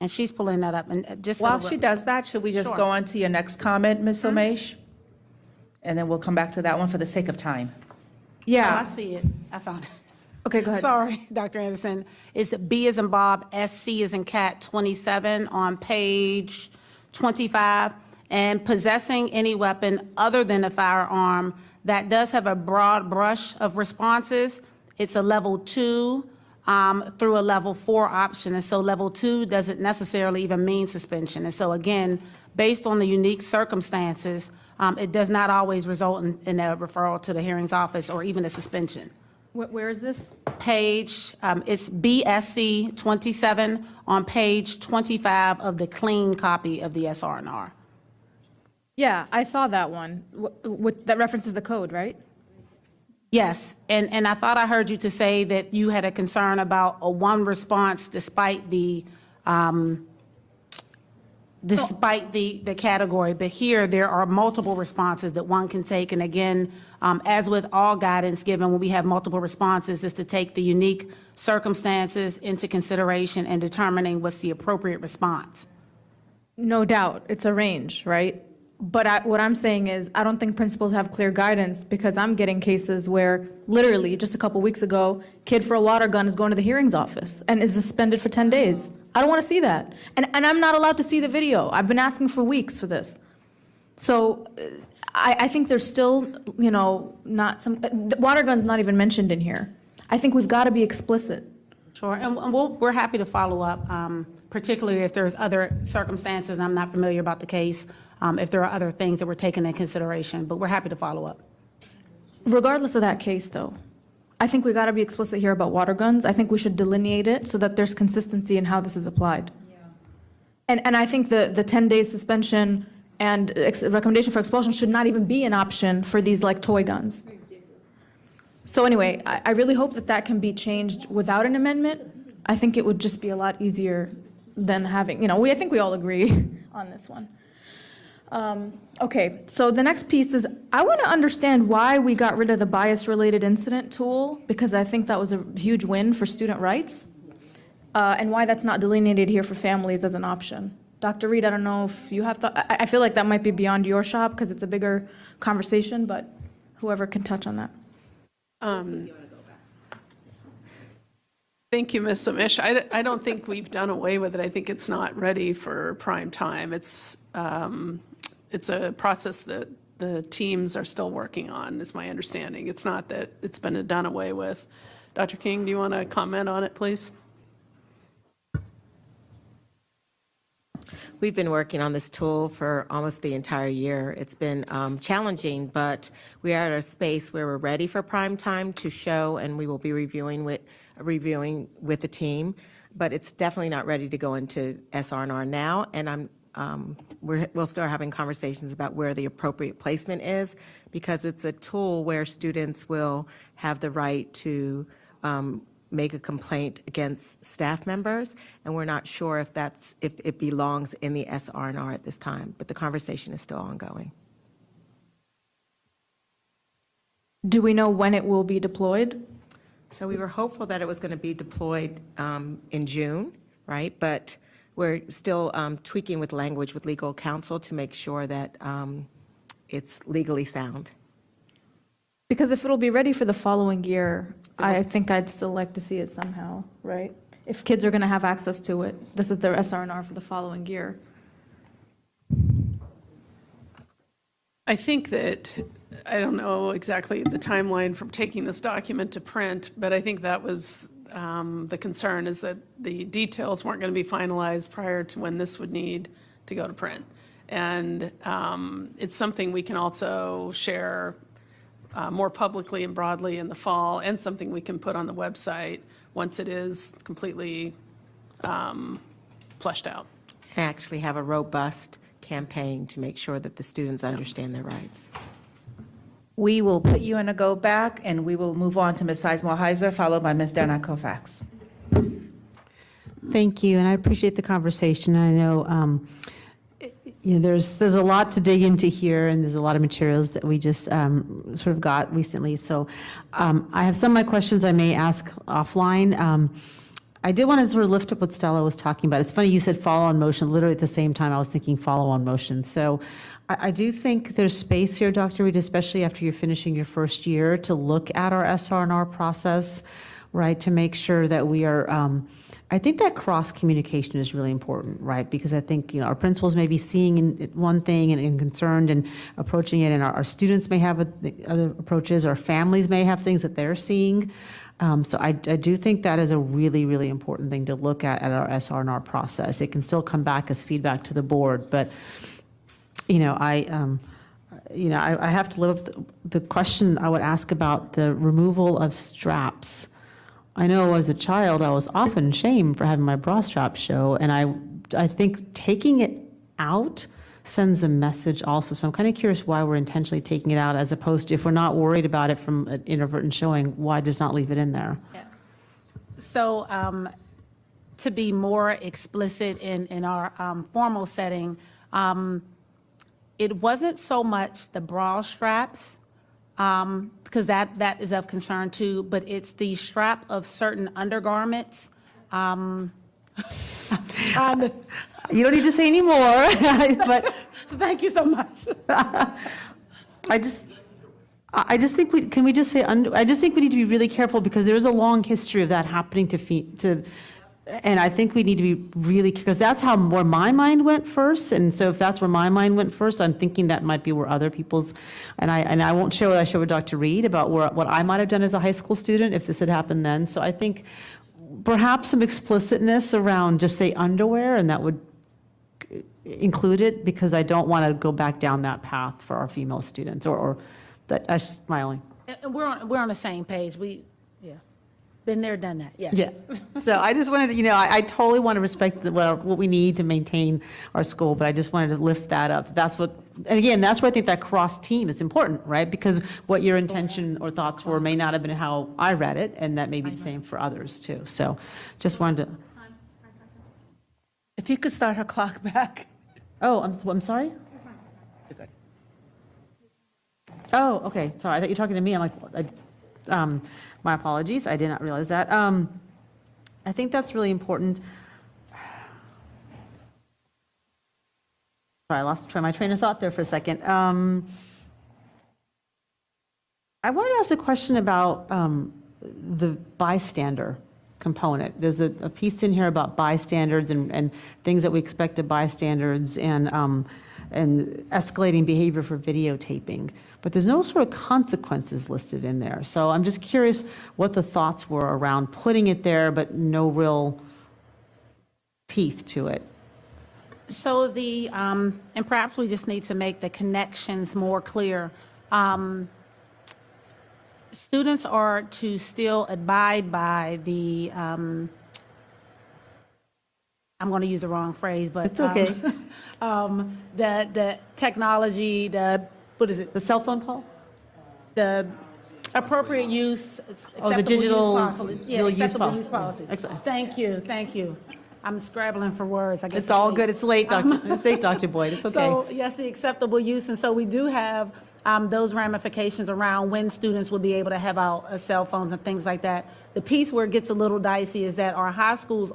And she's pulling that up, and just. While she does that, should we just Sure. go on to your next comment, Ms. Omesh? And then we'll come back to that one for the sake of time. Yeah. I see it. I found it. Okay, go ahead. Sorry, Dr. Anderson. It's B as in Bob, SC as in cat, 27 on page 25. And possessing any weapon other than a firearm that does have a broad brush of responses. It's a level 2 through a level 4 option. And so level 2 doesn't necessarily even mean suspension. And so again, based on the unique circumstances, it does not always result in a referral to the hearings office or even a suspension. Where is this? Page, it's BSC 27 on page 25 of the clean copy of the SR&R. Yeah, I saw that one. That references the code, right? Yes, and I thought I heard you to say that you had a concern about a one response despite the category, but here there are multiple responses that one can take. And again, as with all guidance given when we have multiple responses, is to take the unique circumstances into consideration and determining what's the appropriate response. No doubt, it's a range, right? But what I'm saying is, I don't think principals have clear guidance because I'm getting cases where literally just a couple weeks ago, kid for a water gun is going to the hearings office and is suspended for 10 days. I don't want to see that. And I'm not allowed to see the video. I've been asking for weeks for this. So I think there's still, not some, water gun's not even mentioned in here. I think we've got to be explicit. Sure, and we're happy to follow up, particularly if there's other circumstances. I'm not familiar about the case. If there are other things that were taken into consideration, but we're happy to follow up. Regardless of that case, though, I think we got to be explicit here about water guns. I think we should delineate it so that there's consistency in how this is applied. And I think the 10-day suspension and recommendation for expulsion should not even be an option for these like toy guns. So anyway, I really hope that can be changed without an amendment. I think it would just be a lot easier than having, I think we all agree on this one. Okay, so the next piece is, I want to understand why we got rid of the bias-related incident tool, because I think that was a huge win for student rights, and why that's not delineated here for families as an option. Dr. Reed, I don't know if you have thought, I feel like that might be beyond your shop because it's a bigger conversation, but whoever can touch on that. Thank you, Ms. Amish. I don't think we've done away with it. I think it's not ready for prime time. It's a process that the teams are still working on, is my understanding. It's not that it's been done away with. Dr. King, do you want to comment on it, please? We've been working on this tool for almost the entire year. It's been challenging, but we are at a space where we're ready for prime time to show, and we will be reviewing with the team. But it's definitely not ready to go into SR&R now, and we'll start having conversations about where the appropriate placement is, because it's a tool where students will have the right to make a complaint against staff members, and we're not sure if it belongs in the SR&R at this time, but the conversation is still ongoing. Do we know when it will be deployed? So we were hopeful that it was going to be deployed in June, right? But we're still tweaking with language with legal counsel to make sure that it's legally sound. Because if it'll be ready for the following year, I think I'd still like to see it somehow, right? If kids are going to have access to it, this is their SR&R for the following year. I think that, I don't know exactly the timeline from taking this document to print, but I think that was the concern, is that the details weren't going to be finalized prior to when this would need to go to print. And it's something we can also share more publicly and broadly in the fall, and something we can put on the website once it is completely fleshed out. And actually have a robust campaign to make sure that the students understand their rights. We will put you in a go back, and we will move on to Ms. Sizemore Heiser, followed by Ms. Darnat Kofax. Thank you, and I appreciate the conversation. I know, there's a lot to dig into here, and there's a lot of materials that we just sort of got recently. So I have some of my questions I may ask offline. I did want to sort of lift up what Stella was talking about. It's funny you said follow-on motion. Literally at the same time, I was thinking follow-on motion. So I do think there's space here, Dr. Reed, especially after you're finishing your first year, to look at our SR&R process, right, to make sure that we are, I think that cross-communication is really important, right? Because I think, our principals may be seeing one thing and concerned and approaching it, and our students may have other approaches, our families may have things that they're seeing. So I do think that is a really, really important thing to look at our SR&R process. It can still come back as feedback to the board, but, I have to live with the question I would ask about the removal of straps. I know as a child, I was often shamed for having my bra strap show, and I think taking it out sends a message also. So I'm kind of curious why we're intentionally taking it out, as opposed to, if we're not worried about it from an inadvertent showing, why just not leave it in there? So to be more explicit in our formal setting, it wasn't so much the bra straps, because that is of concern too, but it's the strap of certain undergarments. You don't need to say any more, but thank you so much. I just think I just think we need to be really careful, because there is a long history of that happening and I think we need to be really, because that's where my mind went first. And so if that's where my mind went first, I'm thinking that might be where other people's, and I won't share what I showed with Dr. Reed about what I might have done as a high school student if this had happened then. So I think perhaps some explicitness around, just say underwear, and that would include it, because I don't want to go back down that path for our female students, or that's my only. We're on the same page. Been there, done that, yes. Yeah. So I just wanted to, I totally want to respect what we need to maintain our school, but I just wanted to lift that up. And again, that's where I think that cross team is important, right? Because what your intention or thoughts were may not have been how I read it, and that may be the same for others too. So just wanted to. If you could start her clock back. Oh, I'm sorry? You're good. Oh, okay, sorry, I thought you were talking to me. I'm like, my apologies, I did not realize that. I think that's really important. Sorry, I lost my train of thought there for a second. I wanted to ask a question about the bystander component. There's a piece in here about bystanders and things that we expect of bystanders, and escalating behavior for videotaping. But there's no sort of consequences listed in there. So I'm just curious what the thoughts were around putting it there, but no real teeth to it. So and perhaps we just need to make the connections more clear. Students are to still abide by the, I'm going to use the wrong phrase, but. It's okay. The technology, what is it? The cell phone call? Appropriate use, Oh, the acceptable use digital policy. Yeah, dual use acceptable pol- use policies. Excellent. Thank you, thank you. I'm scrabbling for words. I guess It's all good. It's late, Dr. Boyd. It's okay. So, yes, the acceptable use, and so we do have those ramifications around when students will be able to have out cell phones and things like that. The piece where it gets a little dicey is that our high school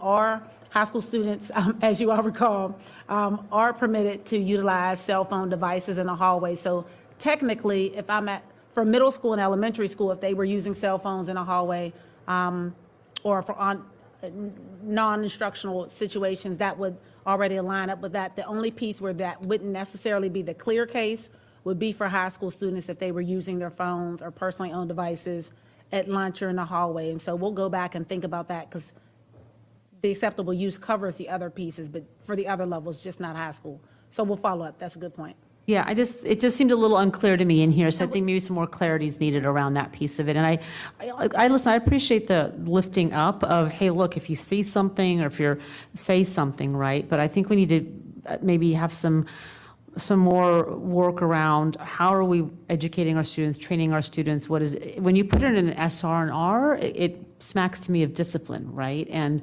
students, as you all recall, are permitted to utilize cell phone devices in the hallway. So technically, if I'm for middle school and elementary school, if they were using cell phones in a hallway, or for non-instructional situations, that would already line up with that. The only piece where that wouldn't necessarily be the clear case would be for high school students if they were using their phones or personally owned devices at lunch or in the hallway. And so we'll go back and think about that, because the acceptable use covers the other pieces, but for the other levels, just not high school. So we'll follow up. That's a good point. Yeah, it just seemed a little unclear to me in here, so I think maybe some more clarity is needed around that piece of it. And I listen, I appreciate the lifting up of, hey, look, if you see something or if you say something, right? But I think we need to maybe have some more work around how are we educating our students, training our students. When you put it in an SR&R, it smacks to me of discipline, right? And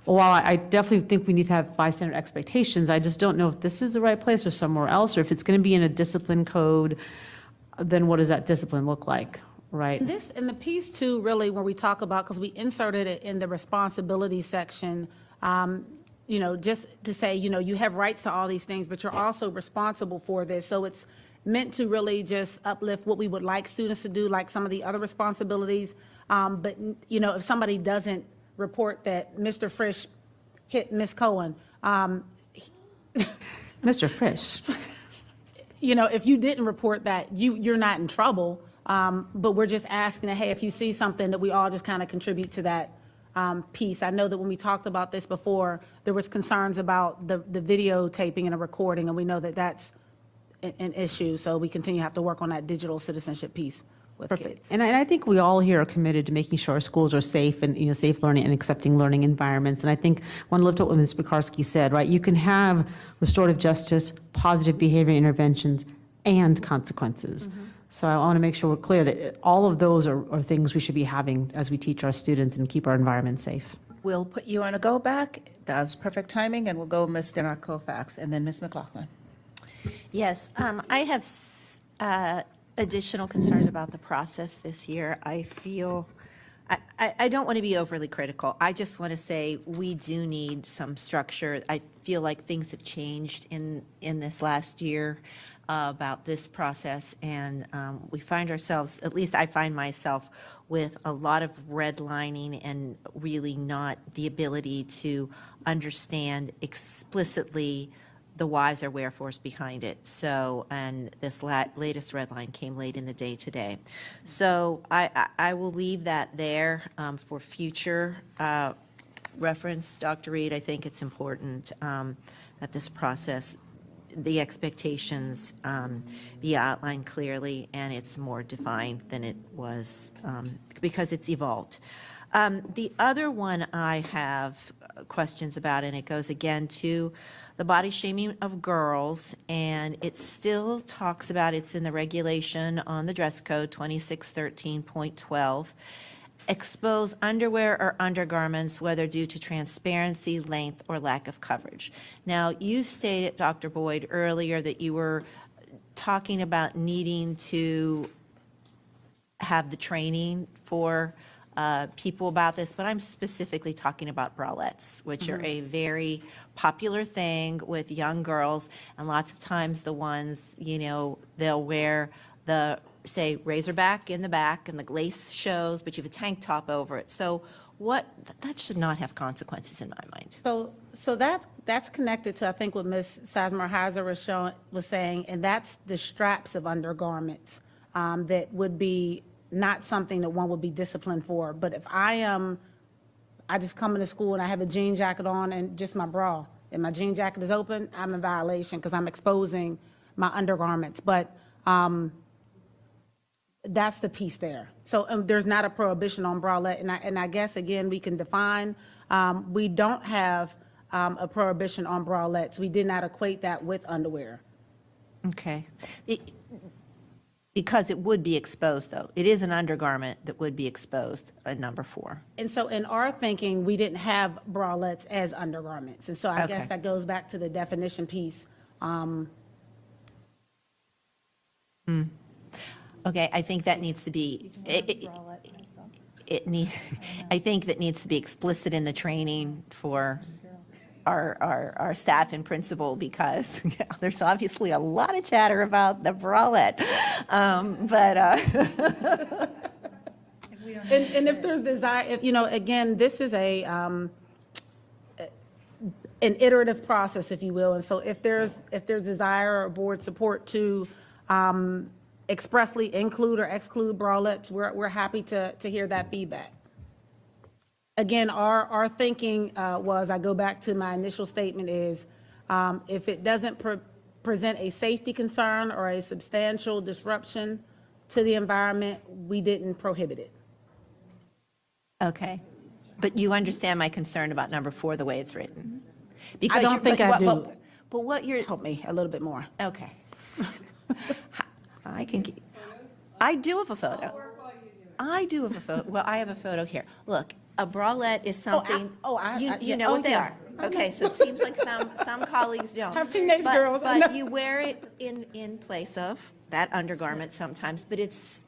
while I definitely think we need to have bystander expectations, I just don't know if this is the right place or somewhere else, or if it's going to be in a discipline code, then what does that discipline look like, right? And the piece too, really, when we talk about, because we inserted it in the responsibility section, just to say, you have rights to all these things, but you're also responsible for this. So it's meant to really just uplift what we would like students to do, like some of the other responsibilities. But, if somebody doesn't report that Mr. Frisch hit Miss Cohen. Mr. Frisch. If you didn't report that, you're not in trouble. But we're just asking that, hey, if you see something, that we all just kind of contribute to that piece. I know that when we talked about this before, there was concerns about the videotaping and the recording, and we know that that's an issue. So we continue to have to work on that digital citizenship piece with kids. And I think we all here are committed to making sure our schools are safe and, safe learning and accepting learning environments. And I think one lift up what Ms. Pekarsky said, right? You can have restorative justice, positive behavior interventions, and consequences. So I want to make sure we're clear that all of those are things we should be having as we teach our students and keep our environment safe. We'll put you on a go back. That's perfect timing, and we'll go Ms. Denmark Kofax, and then Ms. McLaughlin. Yes, I have additional concerns about the process this year. I feel, I don't want to be overly critical. I just want to say we do need some structure. I feel like things have changed in this last year about this process, and we find ourselves, at least I find myself, with a lot of redlining and really not the ability to understand explicitly the whys or wherefores behind it. So, and this latest red line came late in the day today. So I will leave that there for future reference. Dr. Reed, I think it's important that this process, the expectations be outlined clearly, and it's more defined than it was because it's evolved. The other one I have questions about, and it goes again to the body shaming of girls, and it still talks about, it's in the regulation on the dress code 2613.12, expose underwear or undergarments, whether due to transparency, length, or lack of coverage. Now, you stated, Dr. Boyd, earlier that you were talking about needing to have the training for people about this, but I'm specifically talking about bralettes, which are a very popular thing with young girls, and lots of times the ones, they'll wear the, say, razorback in the back and the lace shows, but you have a tank top over it. So that should not have consequences in my mind. So that's connected to, I think, what Ms. Sizemore-Heiser was saying, and that's the straps of undergarments that would be not something that one would be disciplined for. But if I just come into school and I have a jean jacket on and just my bra, and my jean jacket is open, I'm in violation because I'm exposing my undergarments. But that's the piece there. So there's not a prohibition on bralette, and I guess, again, we can define, we don't have a prohibition on bralettes. We did not equate that with underwear. Okay. Because it would be exposed, though. It is an undergarment that would be exposed at number 4. And so in our thinking, we didn't have bralettes as undergarments. And so I guess Okay. that goes back to the definition piece. Okay, I think that needs to be, I think that needs to be explicit in the training for our staff and principal, because there's obviously a lot of chatter about the bralette. And if there's desire, if, again, this is an iterative process, if you will. And so if there's desire or board support to expressly include or exclude bralettes, we're happy to hear that feedback. Again, our thinking was, I go back to my initial statement, is if it doesn't present a safety concern or a substantial disruption to the environment, we didn't prohibit it. Okay. But you understand my concern about number 4, the way it's written? I don't think I do. But what you're... Help me a little bit more. Okay. I do have a photo. I do have a photo. Well, I have a photo here. Look, a bralette is something, you know what they are. Okay, so it seems like some colleagues don't. Have teenage girls. But you wear it in place of that undergarment sometimes, but it's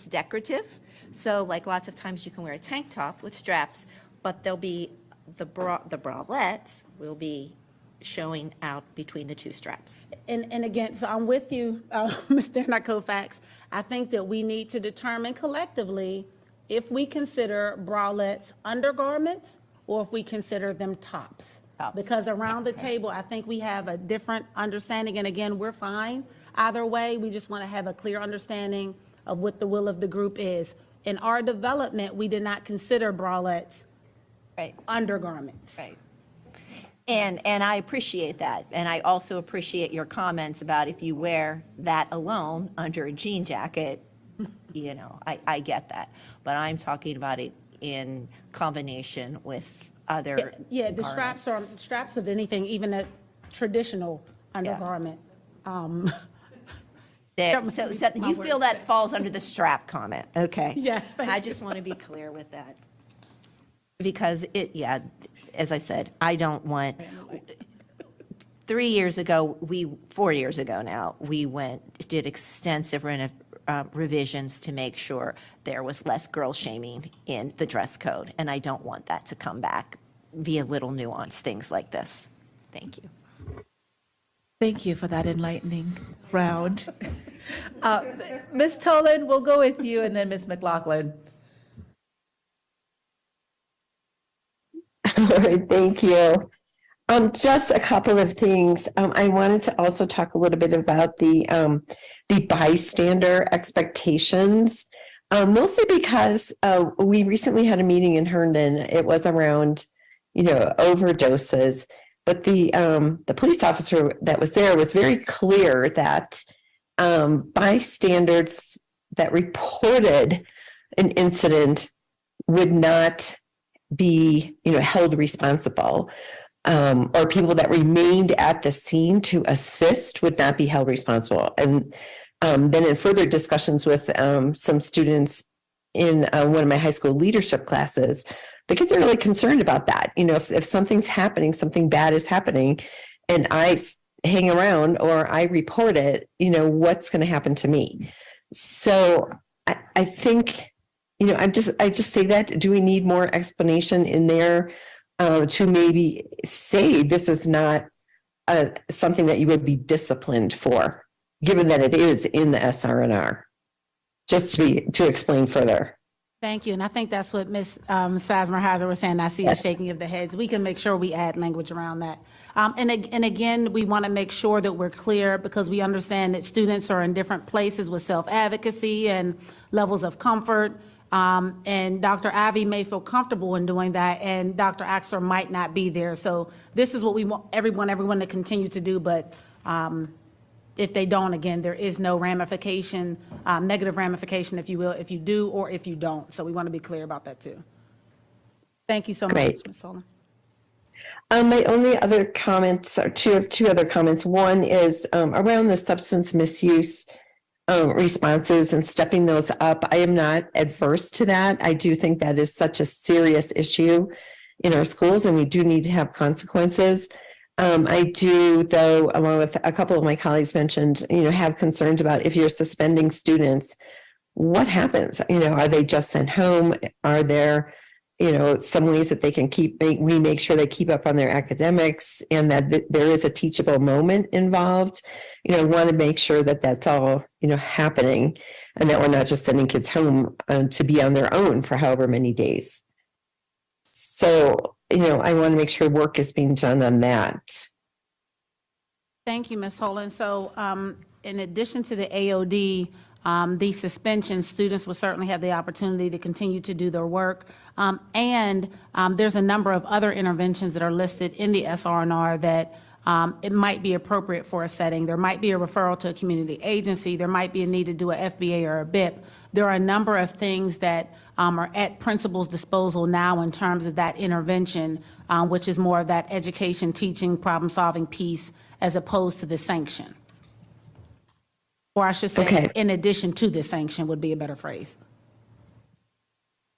decorative. So like lots of times you can wear a tank top with straps, but there'll be the bralette will be showing out between the 2 straps. And again, so I'm with you, Mr. Kofax. I think that we need to determine collectively if we consider bralettes undergarments or if we consider them tops. Because around the table, I think we have a different understanding. And again, we're fine either way. We just want to have a clear understanding of what the will of the group is. In our development, we did not consider bralettes undergarments. Right. And I appreciate that. And I also appreciate your comments about if you wear that alone under a jean jacket, I get that. But I'm talking about it in combination with other Yeah, the garments. straps of anything, even a traditional undergarment. So you feel that falls under the strap comment, okay? Yes, thank I just want to be clear with that. Because as I said, I don't want, 4 years ago now, we did extensive revisions to make sure there was less girl shaming in the dress code. And I don't want that to come back via little nuanced things like this. Thank you. Thank you for that enlightening round. Ms. Tolan, we'll go with you, and then Ms. McLaughlin. All right, thank you. Just a couple of things. I wanted to also talk a little bit about the bystander expectations, mostly because we recently had a meeting in Herndon. It was around, overdoses, but the police officer that was there was very clear that bystanders that reported an incident would not be, held responsible, or people that remained at the scene to assist would not be held responsible. And then in further discussions with some students in one of my high school leadership classes, the kids are really concerned about that. If something's happening, something bad is happening, and I hang around or I report it, what's going to happen to me? So I think, I just say that. Do we need more explanation in there to maybe say this is not something that you would be disciplined for, given that it is in the SR&R? Just to explain further. Thank you. And I think that's what Ms. Sasmer-Heiser was saying. I see a shaking of the heads. We can make sure we add language around that. And again, we want to make sure that we're clear, because we understand that students are in different places with self-advocacy and levels of comfort. And Dr. Ivey may feel comfortable in doing that, and Dr. Axler might not be there. So this is what we want everyone to continue to do. But if they don't, again, there is no ramification, negative ramification, if you will, if you do or if you don't. So we want to be clear about that too. Thank you so much, Ms. Tolan. My only other comments are two other comments. One is around the substance misuse responses and stepping those up. I am not adverse to that. I do think that is such a serious issue in our schools, and we do need to have consequences. I do, though, along with a couple of my colleagues mentioned, have concerns about if you're suspending students, what happens? Are they just sent home? Are there, some ways that they can we make sure they keep up on their academics and that there is a teachable moment involved. Want to make sure that that's all, happening and that we're not just sending kids home to be on their own for however many days. So, I want to make sure work is being done on that. Thank you, Ms. Holland. So in addition to the AOD, the suspension, students will certainly have the opportunity to continue to do their work. And there's a number of other interventions that are listed in the SR&R that it might be appropriate for a setting. There might be a referral to a community agency. There might be a need to do a FBA or a BIP. There are a number of things that are at principal's disposal now in terms of that intervention, which is more of that education, teaching, problem-solving piece as opposed to the sanction. Or I should say, in addition to the sanction would be a better phrase.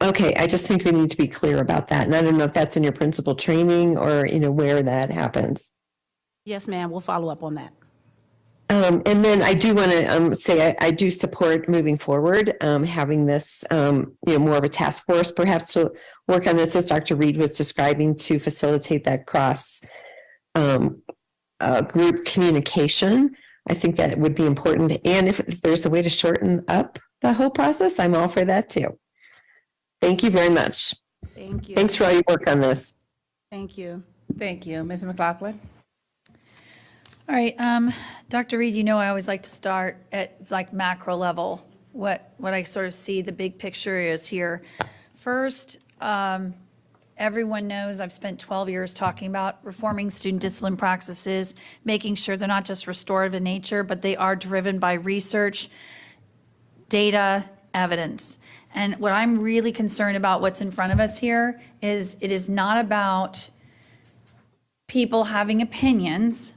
Okay, I just think we need to be clear about that. And I don't know if that's in your principal training or, where that happens. Yes, ma'am, we'll follow up on that. And then I do want to say I do support moving forward, having this, more of a task force perhaps to work on this, as Dr. Reed was describing, to facilitate that cross group communication. I think that it would be important. And if there's a way to shorten up the whole process, I'm all for that too. Thank you very much. Thank you. Thanks for all your work on this. Thank you. Thank you. Ms. McLaughlin? All right, Dr. Reed, I always like to start at like macro level, what I sort of see the big picture is here. First, everyone knows I've spent 12 years talking about reforming student discipline practices, making sure they're not just restorative in nature, but they are driven by research, data, evidence. And what I'm really concerned about what's in front of us here is it is not about people having opinions.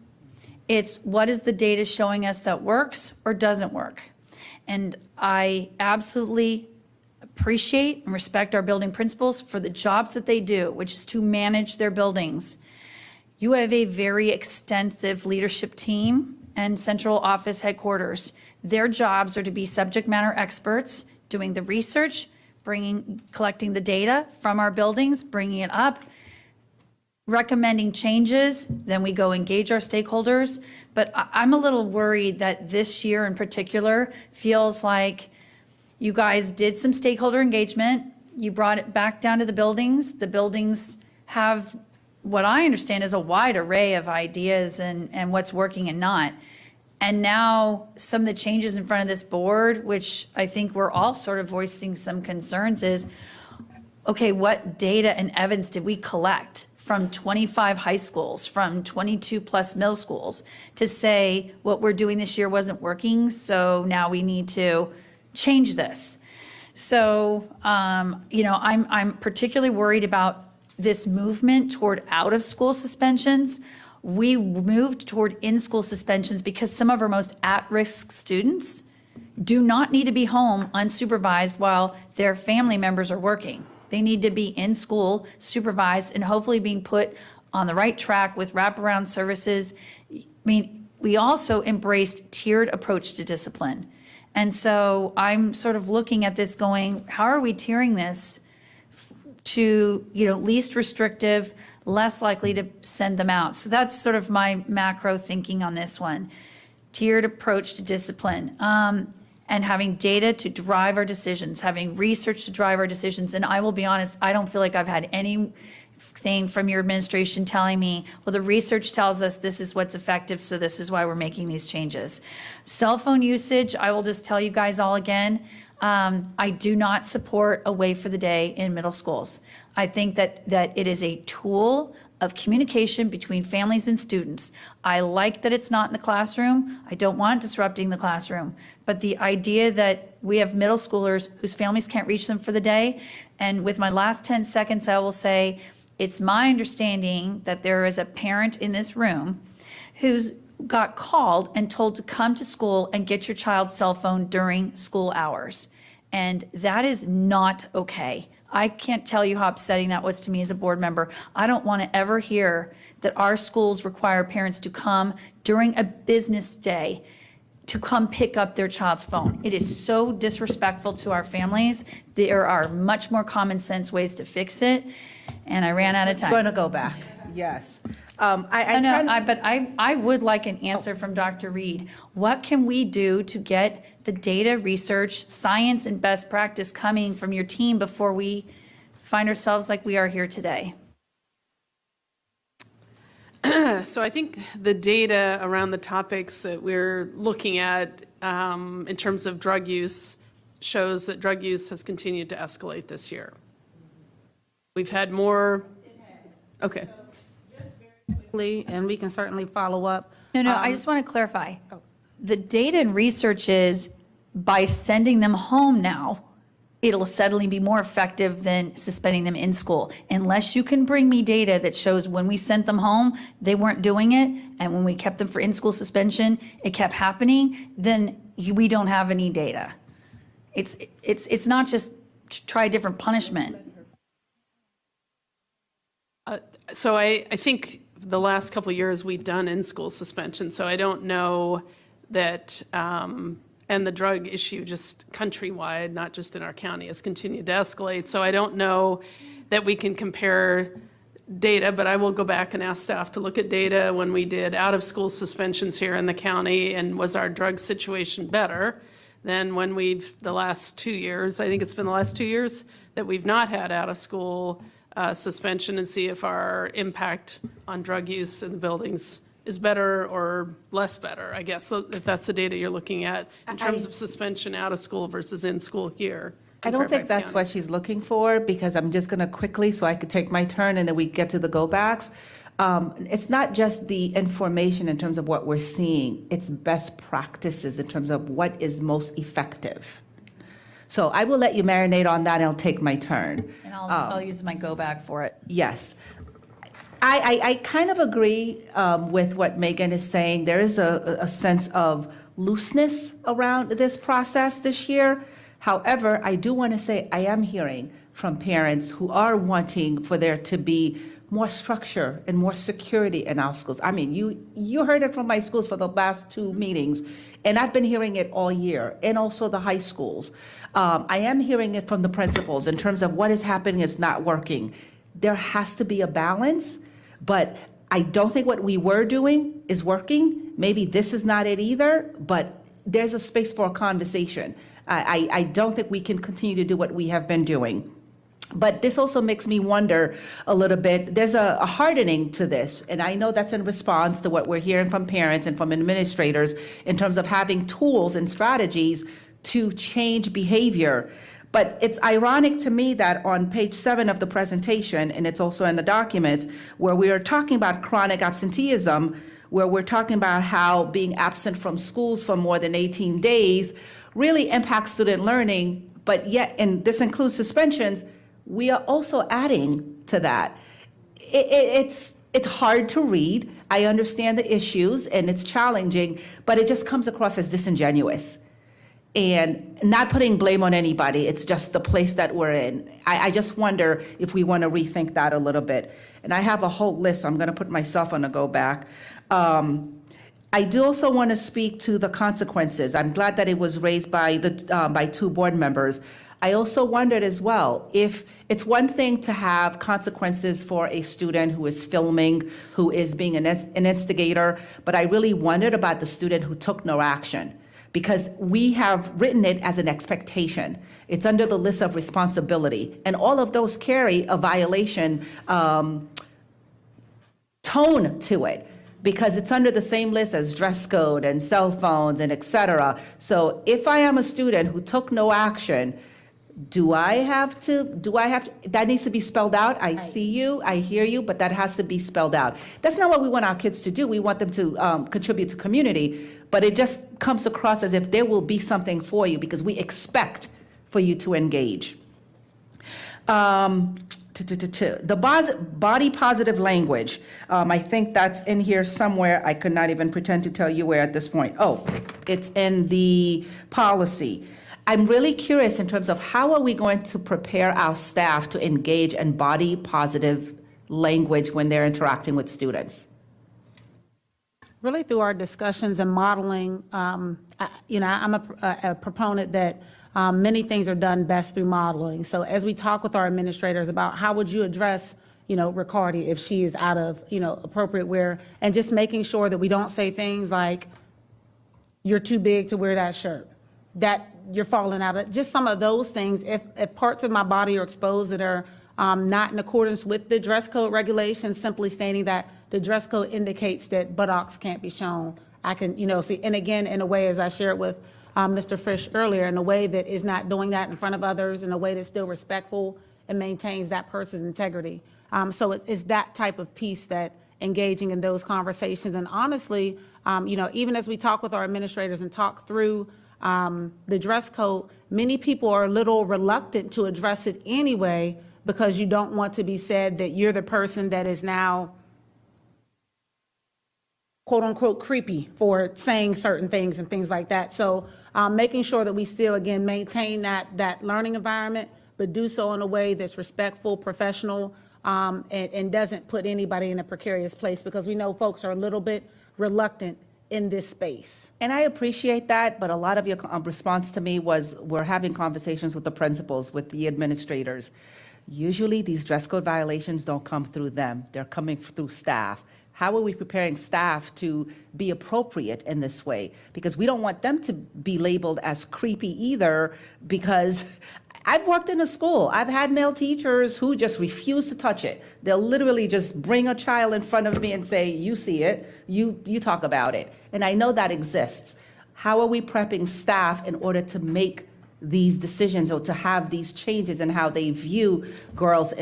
It's what is the data showing us that works or doesn't work. And I absolutely appreciate and respect our building principals for the jobs that they do, which is to manage their buildings. You have a very extensive leadership team and central office headquarters. Their jobs are to be subject matter experts, doing the research, collecting the data from our buildings, bringing it up, recommending changes, then we go engage our stakeholders. But I'm a little worried that this year in particular feels like you guys did some stakeholder engagement, you brought it back down to the buildings. The buildings have what I understand is a wide array of ideas and what's working and not. And now some of the changes in front of this board, which I think we're all sort of voicing some concerns, is, okay, what data and evidence did we collect from 25 high schools, from 22 plus middle schools, to say what we're doing this year wasn't working, so now we need to change this. So, I'm particularly worried about this movement toward out-of-school suspensions. We moved toward in-school suspensions because some of our most at-risk students do not need to be home unsupervised while their family members are working. They need to be in school, supervised, and hopefully being put on the right track with wraparound services. We also embraced tiered approach to discipline. And so I'm sort of looking at this going, how are we tiering this to, least restrictive, less likely to send them out? So that's sort of my macro thinking on this one. Tiered approach to discipline. And having data to drive our decisions, having research to drive our decisions. And I will be honest, I don't feel like I've had anything from your administration telling me, well, the research tells us this is what's effective, so this is why we're making these changes. Cell phone usage, I will just tell you guys all again, I do not support a way for the day in middle schools. I think that it is a tool of communication between families and students. I like that it's not in the classroom. I don't want it disrupting the classroom. But the idea that we have middle schoolers whose families can't reach them for the day, and with my last 10 seconds, I will say, it's my understanding that there is a parent in this room whose got called and told to come to school and get your child's cell phone during school hours. And that is not okay. I can't tell you how upsetting that was to me as a board member. I don't want to ever hear that our schools require parents to come during a business day to come pick up their child's phone. It is so disrespectful to our families. There are much more common sense ways to fix it, and I ran out of time. Going to go back, yes. But I would like an answer from Dr. Reed. What can we do to get the data, research, science, and best practice coming from your team before we find ourselves like we are here today? So I think the data around the topics that we're looking at in terms of drug use shows that drug use has continued to escalate this year. We've had more. Okay. And we can certainly follow up. No, I just want to clarify. The data and research is by sending them home now, it'll suddenly be more effective than suspending them in school. Unless you can bring me data that shows when we sent them home, they weren't doing it, and when we kept them for in-school suspension, it kept happening, then we don't have any data. It's not just try a different punishment. So I think the last couple of years we've done in-school suspension, so I don't know that, and the drug issue just countrywide, not just in our county, has continued to escalate. So I don't know that we can compare data, but I will go back and ask staff to look at data when we did out-of-school suspensions here in the county, and was our drug situation better than when the last 2 years, I think it's been the last 2 years, that we've not had out-of-school suspension, and see if our impact on drug use in the buildings is better or less better, I guess, so if that's the data you're looking at in terms of suspension out of school versus in school here. I don't think that's what she's looking for, because I'm just going to quickly, so I could take my turn and then we get to the go-backs. It's not just the information in terms of what we're seeing, it's best practices in terms of what is most effective. So I will let you marinate on that and I'll take my turn. And I'll use my go-back for it. Yes. I kind of agree with what Megan is saying. There is a sense of looseness around this process this year. However, I do want to say I am hearing from parents who are wanting for there to be more structure and more security in our schools. I mean, you heard it from my schools for the last 2 meetings, and I've been hearing it all year, and also the high schools. I am hearing it from the principals in terms of what is happening is not working. There has to be a balance, but I don't think what we were doing is working. Maybe this is not it either, but there's a space for a conversation. I don't think we can continue to do what we have been doing. But this also makes me wonder a little bit. There's a hardening to this, and I know that's in response to what we're hearing from parents and from administrators in terms of having tools and strategies to change behavior. But it's ironic to me that on page 7 of the presentation, and it's also in the documents, where we are talking about chronic absenteeism, where we're talking about how being absent from schools for more than 18 days really impacts student learning, but yet, and this includes suspensions, we are also adding to that. It's hard to read. I understand the issues and it's challenging, but it just comes across as disingenuous. And not putting blame on anybody, it's just the place that we're in. I just wonder if we want to rethink that a little bit. And I have a whole list, I'm going to put myself on a go back. I do also want to speak to the consequences. I'm glad that it was raised by 2 board members. I also wondered as well, if it's one thing to have consequences for a student who is filming, who is being an instigator, but I really wondered about the student who took no action, because we have written it as an expectation. It's under the list of responsibility, and all of those carry a violation tone to it, because it's under the same list as dress code and cell phones and et cetera. So if I am a student who took no action, do I have to, that needs to be spelled out. I see you, I hear you, but that has to be spelled out. That's not what we want our kids to do. We want them to contribute to community, but it just comes across as if there will be something for you because we expect for you to engage. body positive language. I think that's in here somewhere. I could not even pretend to tell you where at this point. Oh, it's in the policy. I'm really curious in terms of how are we going to prepare our staff to engage in body positive language when they're interacting with students? Really through our discussions and modeling, I'm a proponent that many things are done best through modeling. So as we talk with our administrators about how would you address, Ricardi if she is out of, appropriate wear, and just making sure that we don't say things like, you're too big to wear that shirt, that you're falling out of, just some of those things. If parts of my body are exposed that are not in accordance with the dress code regulations, simply stating that the dress code indicates that buttocks can't be shown. I can, see, and again, in a way, as I shared with Mr. Frisch earlier, in a way that is not doing that in front of others, in a way that's still respectful and maintains that person's integrity. So it's that type of piece that engaging in those conversations. And honestly, even as we talk with our administrators and talk through the dress code, many people are a little reluctant to address it anyway because you don't want to be said that you're the person that is now quote unquote creepy for saying certain things and things like that. So making sure that we still, again, maintain that learning environment, but do so in a way that's respectful, professional, and doesn't put anybody in a precarious place, because we know folks are a little bit reluctant in this space. And I appreciate that, but a lot of your response to me was, we're having conversations with the principals, with the administrators. Usually these dress code violations don't come through them, they're coming through staff. How are we preparing staff to be appropriate in this way? Because we don't want them to be labeled as creepy either, because I've worked in a school. I've had male teachers who just refuse to touch it. They'll literally just bring a child in front of me and say, you see it, you talk about it. And I know that exists. How are we prepping staff in order to make these decisions or to have these changes in how they view girls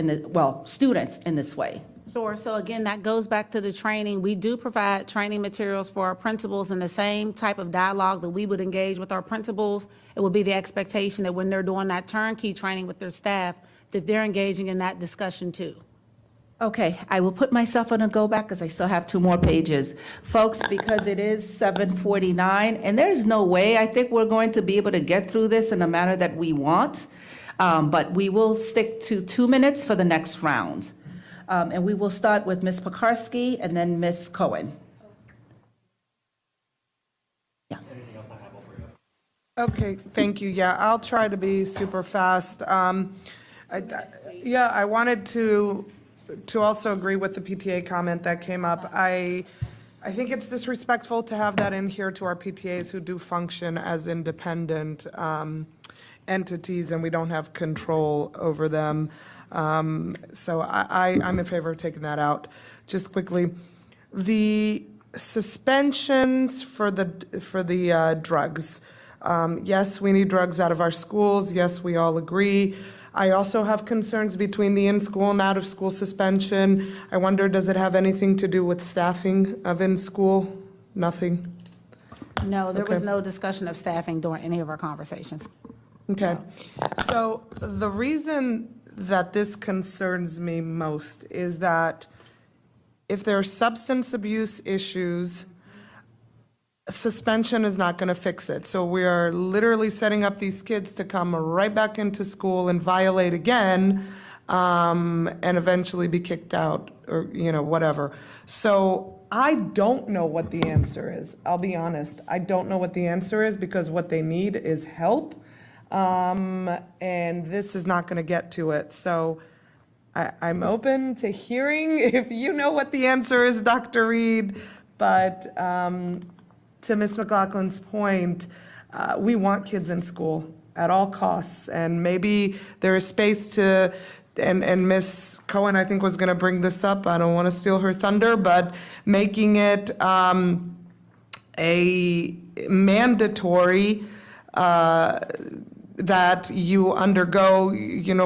students in this way? Sure. So again, that goes back to the training. We do provide training materials for our principals in the same type of dialogue that we would engage with our principals. It would be the expectation that when they're doing that turnkey training with their staff, that they're engaging in that discussion too. Okay, I will put myself on a go back because I still have 2 more pages. Folks, because it is 7:49 and there's no way I think we're going to be able to get through this in a manner that we want, but we will stick to 2 minutes for the next round. And we will start with Ms. Pekarsky and then Ms. Cohen. Yeah. Okay, thank you. Yeah, I'll try to be super fast. I wanted to also agree with the PTA comment that came up. I think it's disrespectful to have that in here to our PTAs who do function as independent entities, and we don't have control over them. So I'm in favor of taking that out. Just quickly, the suspensions for the drugs. Yes, we need drugs out of our schools. Yes, we all agree. I also have concerns between the in-school and out-of-school suspension. I wonder, does it have anything to do with staffing of in-school? Nothing? No, there was no discussion of staffing during any of our conversations. Okay. So the reason that this concerns me most is that if there are substance abuse issues, suspension is not going to fix it. So we are literally setting up these kids to come right back into school and violate again, and eventually be kicked out or, whatever. So I don't know what the answer is. I'll be honest. I don't know what the answer is, because what they need is help. And this is not going to get to it. So I'm open to hearing if you know what the answer is, Dr. Reed. But to Ms. McLaughlin's point, we want kids in school at all costs. And maybe there is space to, and Ms. Cohen, I think, was going to bring this up. I don't want to steal her thunder, but making it a mandatory that you undergo,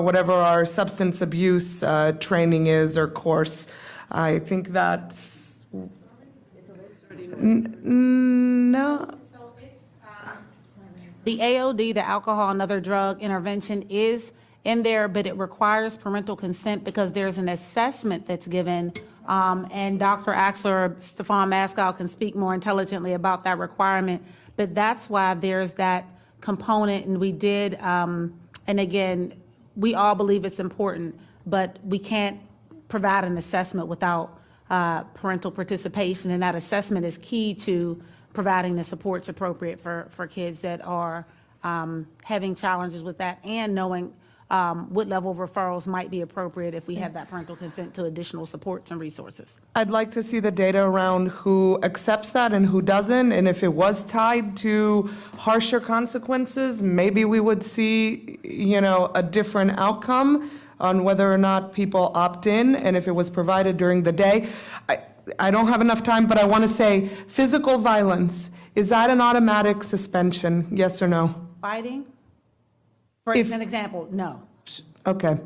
whatever our substance abuse training is or course. I think that's, no. The AOD, the alcohol and other drug intervention, is in there, but it requires parental consent because there's an assessment that's given. And Dr. Axler or Stefan Maskell can speak more intelligently about that requirement. But that's why there's that component, and we did, and again, we all believe it's important, but we can't provide an assessment without parental participation, and that assessment is key to providing the supports appropriate for kids that are having challenges with that, and knowing what level of referrals might be appropriate if we have that parental consent to additional supports and resources. I'd like to see the data around who accepts that and who doesn't, and if it was tied to harsher consequences, maybe we would see, a different outcome on whether or not people opt in, and if it was provided during the day. I don't have enough time, but I want to say, physical violence, is that an automatic suspension, yes or no? Fighting? For an example, no. Okay,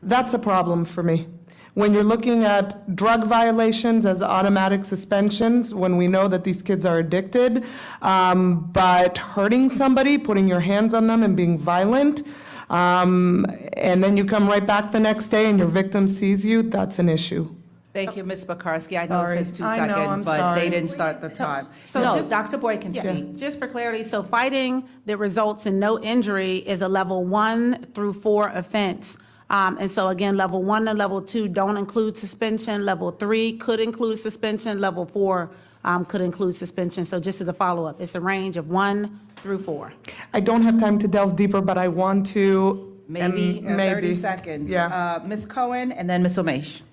that's a problem for me. When you're looking at drug violations as automatic suspensions, when we know that these kids are addicted, but hurting somebody, putting your hands on them and being violent, and then you come right back the next day and your victim sees you, that's an issue. Thank you, Ms. Bakarsky. I know it Sorry. says 2 I know, seconds, I'm but sorry. they didn't start the time. So No, just- Dr. Boyd can Yeah. speak. Just for clarity, so fighting that results in no injury is a level 1 through 4 offense. And so again, level 1 and level 2 don't include suspension. Level 3 could include suspension. Level 4 could include suspension. So just as a follow-up, it's a range of 1 through 4. I don't have time to delve deeper, but I want to. Maybe 30 maybe. seconds. Yeah. Ms. Cohen and then Ms. Omesh.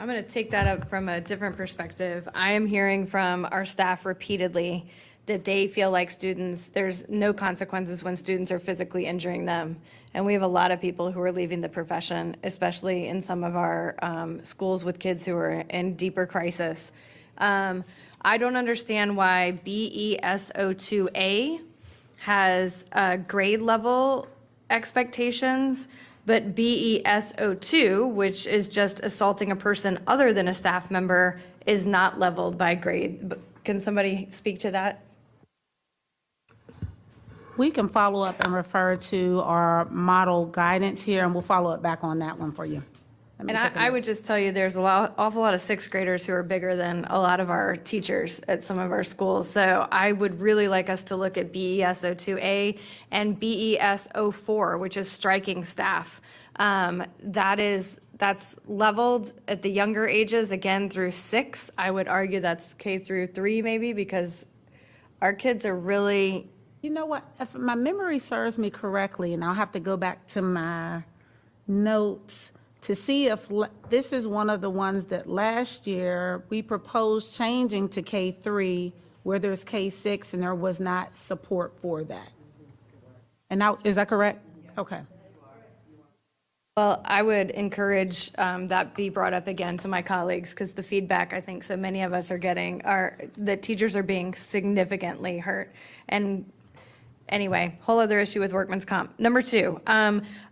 I'm going to take that up from a different perspective. I am hearing from our staff repeatedly that they feel like there's no consequences when students are physically injuring them. And we have a lot of people who are leaving the profession, especially in some of our schools with kids who are in deeper crisis. I don't understand why BESO2A has grade level expectations, but BESO2, which is just assaulting a person other than a staff member, is not leveled by grade. Can somebody speak to that? We can follow up and refer to our model guidance here, and we'll follow up back on that one for you. And I would just tell you, there's awful lot of sixth graders who are bigger than a lot of our teachers at some of our schools. So I would really like us to look at BESO2A and BESO4, which is striking staff. That's leveled at the younger ages, again, through 6. I would argue that's K through 3 maybe, because our kids are really. You know what, if my memory serves me correctly, and I'll have to go back to my notes to see if this is one of the ones that last year we proposed changing to K3, where there's K6 and there was not support for that. And now, is that correct? Okay. Well, I would encourage that be brought up again to my colleagues, because the feedback I think so many of us are getting are that teachers are being significantly hurt. And anyway, whole other issue with workman's comp. Number 2,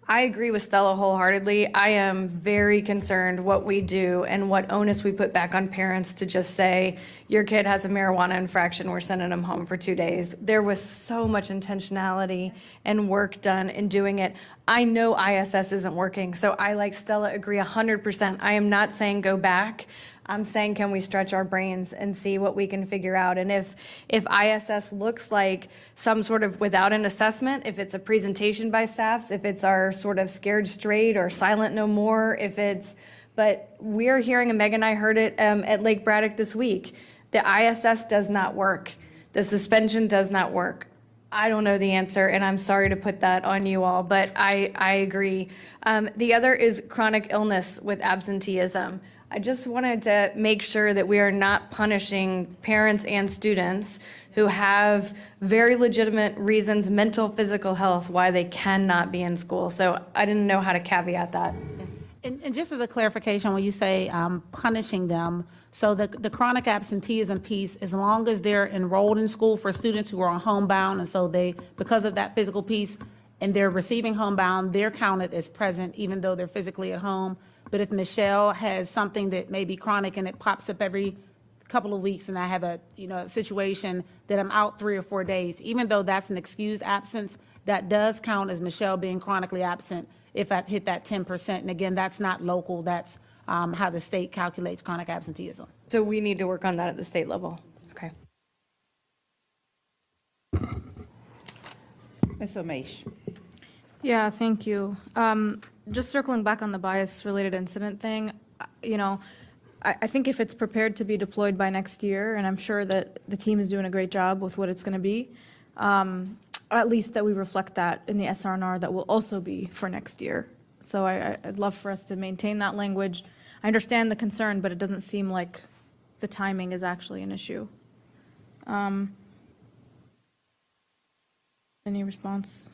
I agree with Stella wholeheartedly. I am very concerned what we do and what onus we put back on parents to just say, your kid has a marijuana infraction, we're sending them home for 2 days. There was so much intentionality and work done in doing it. I know ISS isn't working, so I, like Stella, agree 100%. I am not saying go back. I'm saying, can we stretch our brains and see what we can figure out? And if ISS looks like some sort of without an assessment, if it's a presentation by staffs, if it's our sort of scared straight or silent no more, but we're hearing, and Meg and I heard it at Lake Braddock this week, the ISS does not work. The suspension does not work. I don't know the answer, and I'm sorry to put that on you all, but I agree. The other is chronic illness with absenteeism. I just wanted to make sure that we are not punishing parents and students who have very legitimate reasons, mental, physical health, why they cannot be in school. So I didn't know how to caveat that. And just as a clarification, when you say punishing them, so the chronic absenteeism piece, as long as they're enrolled in school for students who are homebound, and so because of that physical piece, and they're receiving homebound, they're counted as present even though they're physically at home. But if Michelle has something that may be chronic and it pops up every couple of weeks and I have a, a situation that I'm out 3 or 4 days, even though that's an excused absence, that does count as Michelle being chronically absent if I hit that 10%. And again, that's not local, that's how the state calculates chronic absenteeism. So we need to work on that at the state level. Okay. Ms. Omesh. Yeah, thank you. Just circling back on the bias-related incident thing, I think if it's prepared to be deployed by next year, and I'm sure that the team is doing a great job with what it's going to be, at least that we reflect that in the SR&R that will also be for next year. So I'd love for us to maintain that language. I understand the concern, but it doesn't seem like the timing is actually an issue. Any response?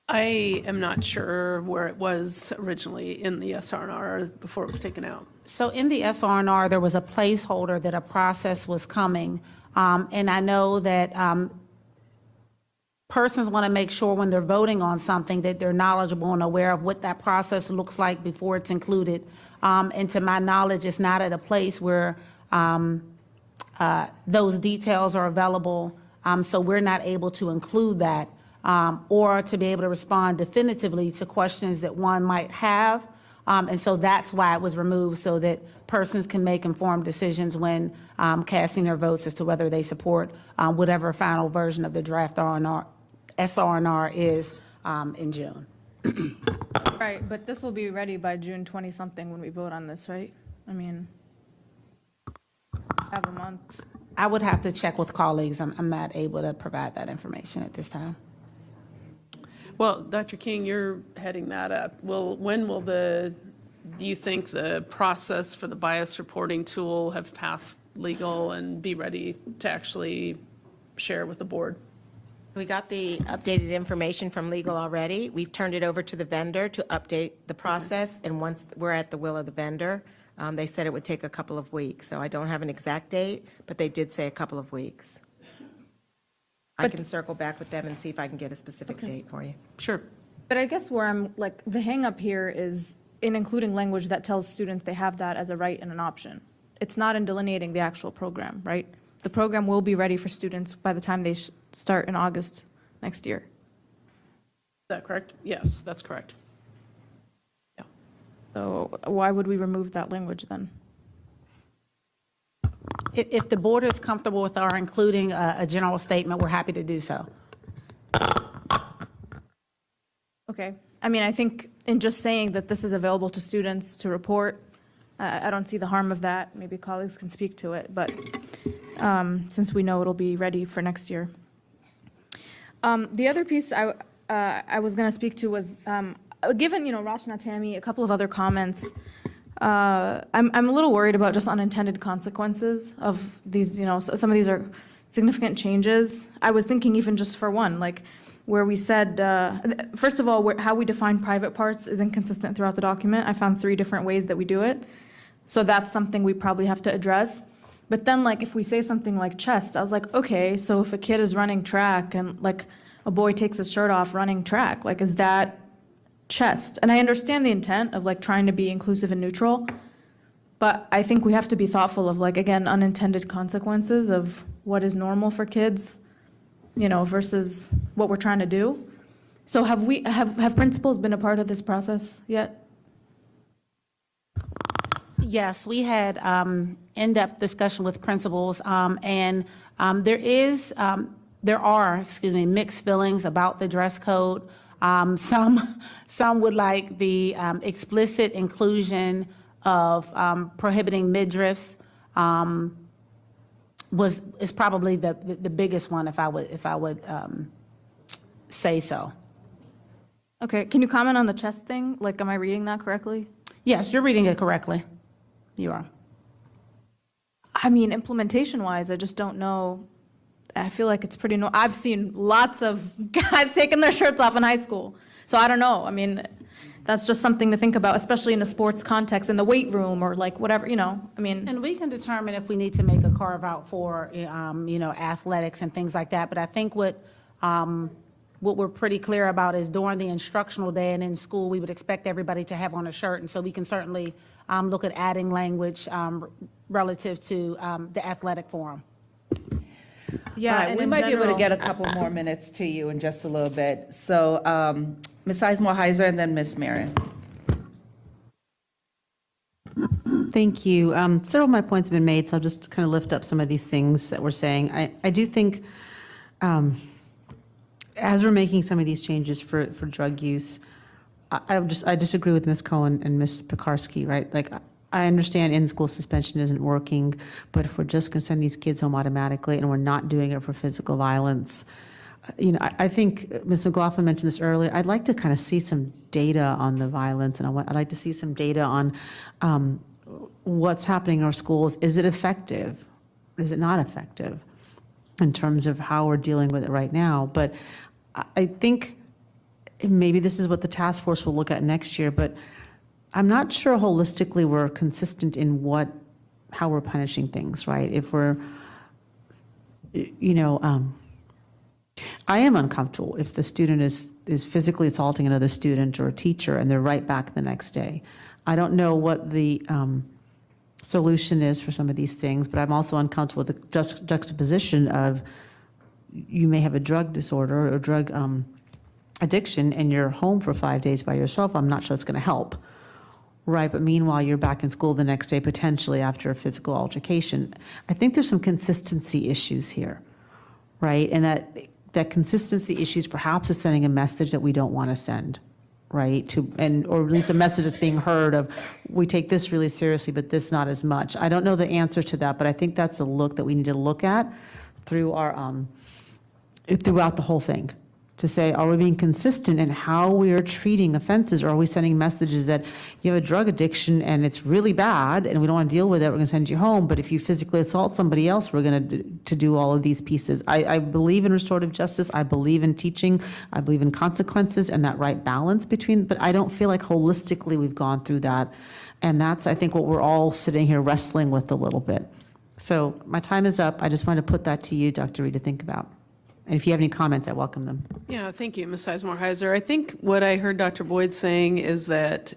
I am not sure where it was originally in the SR&R before it was taken out. So in the SR&R, there was a placeholder that a process was coming. And I know that persons want to make sure when they're voting on something that they're knowledgeable and aware of what that process looks like before it's included. And to my knowledge, it's not at a place where those details are available. So we're not able to include that or to be able to respond definitively to questions that one might have. And so that's why it was removed, so that persons can make informed decisions when casting their votes as to whether they support whatever final version of the draft SR&R is in June. Right, but this will be ready by June 20-something when we vote on this, right? I mean, have a month. I would have to check with colleagues. I'm not able to provide that information at this time. Well, Dr. King, you're heading that up. Do you think the process for the bias reporting tool have passed legal and be ready to actually share with the board? We got the updated information from legal already. We've turned it over to the vendor to update the process, and once we're at the will of the vendor, they said it would take a couple of weeks. So I don't have an exact date, but they did say a couple of weeks. I can circle back with them and see if I can get a specific date for you. Sure. But I guess where I'm, like, the hang-up here is in including language that tells students they have that as a right and an option. It's not in delineating the actual program, right? The program will be ready for students by the time they start in August next year. Is that correct? Yes, that's correct. Yeah. So why would we remove that language then? If the board is comfortable with our including a general statement, we're happy to do so. Okay. I mean, I think in just saying that this is available to students to report, I don't see the harm of that. Maybe colleagues can speak to it, but since we know it'll be ready for next year. The other piece I was going to speak to was, given, Rachna, Tammy, a couple of other comments, I'm a little worried about just unintended consequences of these, some of these are significant changes. I was thinking even just for one, like where we said, first of all, how we define private parts is inconsistent throughout the document. I found 3 different ways that we do it. So that's something we probably have to address. But then, like, if we say something like chest, I was like, okay, so if a kid is running track and, like, a boy takes his shirt off running track, like, is that chest? And I understand the intent of, like, trying to be inclusive and neutral, but I think we have to be thoughtful of, like, again, unintended consequences of what is normal for kids, versus what we're trying to do. So have principals been a part of this process yet? Yes, we had in-depth discussion with principals, and there are mixed feelings about the dress code. Some would like the explicit inclusion of prohibiting midriffs. Is probably the biggest one, if I would say so. Okay, can you comment on the chest thing? Like, am I reading that correctly? Yes, you're reading it correctly. You are. I mean, implementation-wise, I just don't know. I feel like it's pretty. I've seen lots of guys taking their shirts off in high school, so I don't know. I mean, that's just something to think about, especially in a sports context, in the weight room or like whatever. I mean. And we can determine if we need to make a carve out for athletics and things like that. But I think what what we're pretty clear about is during the instructional day and in school, we would expect everybody to have on a shirt. And so we can certainly look at adding language relative to the athletic forum. Yeah, and we in might be able to general- get a couple more minutes to you in just a little bit. So Ms. Sizemore-Heiser and then Ms. Marin. Thank you. Several of my points have been made, so I'll just kind of lift up some of these things that we're saying. I do think as we're making some of these changes for drug use, I disagree with Ms. Cohen and Ms. Pekarsky, right? Like, I understand in-school suspension isn't working, but if we're just going to send these kids home automatically and we're not doing it for physical violence, I think Ms. McLaughlin mentioned this earlier. I'd like to kind of see some data on the violence, and I'd like to see some data on what's happening in our schools. Is it effective? Is it not effective in terms of how we're dealing with it right now? But I think maybe this is what the task force will look at next year, but I'm not sure holistically we're consistent in how we're punishing things, right? If we're, I am uncomfortable if the student is physically assaulting another student or a teacher and they're right back the next day. I don't know what the solution is for some of these things, but I'm also uncomfortable with the juxtaposition of you may have a drug disorder or drug addiction and you're home for 5 days by yourself. I'm not sure that's going to help. Right, but meanwhile, you're back in school the next day, potentially after a physical altercation. I think there's some consistency issues here, right? And that consistency issues perhaps is sending a message that we don't want to send, right? Or at least a message that's being heard of, we take this really seriously, but this not as much. I don't know the answer to that, but I think that's a look that we need to look at through throughout the whole thing. To say, are we being consistent in how we are treating offenses, or are we sending messages that you have a drug addiction and it's really bad and we don't want to deal with it, we're going to send you home, but if you physically assault somebody else, we're going to do all of these pieces. I believe in restorative justice, I believe in teaching, I believe in consequences and that right balance between, but I don't feel like holistically we've gone through that. And that's, I think, what we're all sitting here wrestling with a little bit. So my time is up. I just wanted to put that to you, Dr. Reed, to think about. And if you have any comments, I welcome them. Yeah, thank you, Ms. Sizemore-Heiser. I think what I heard Dr. Boyd saying is that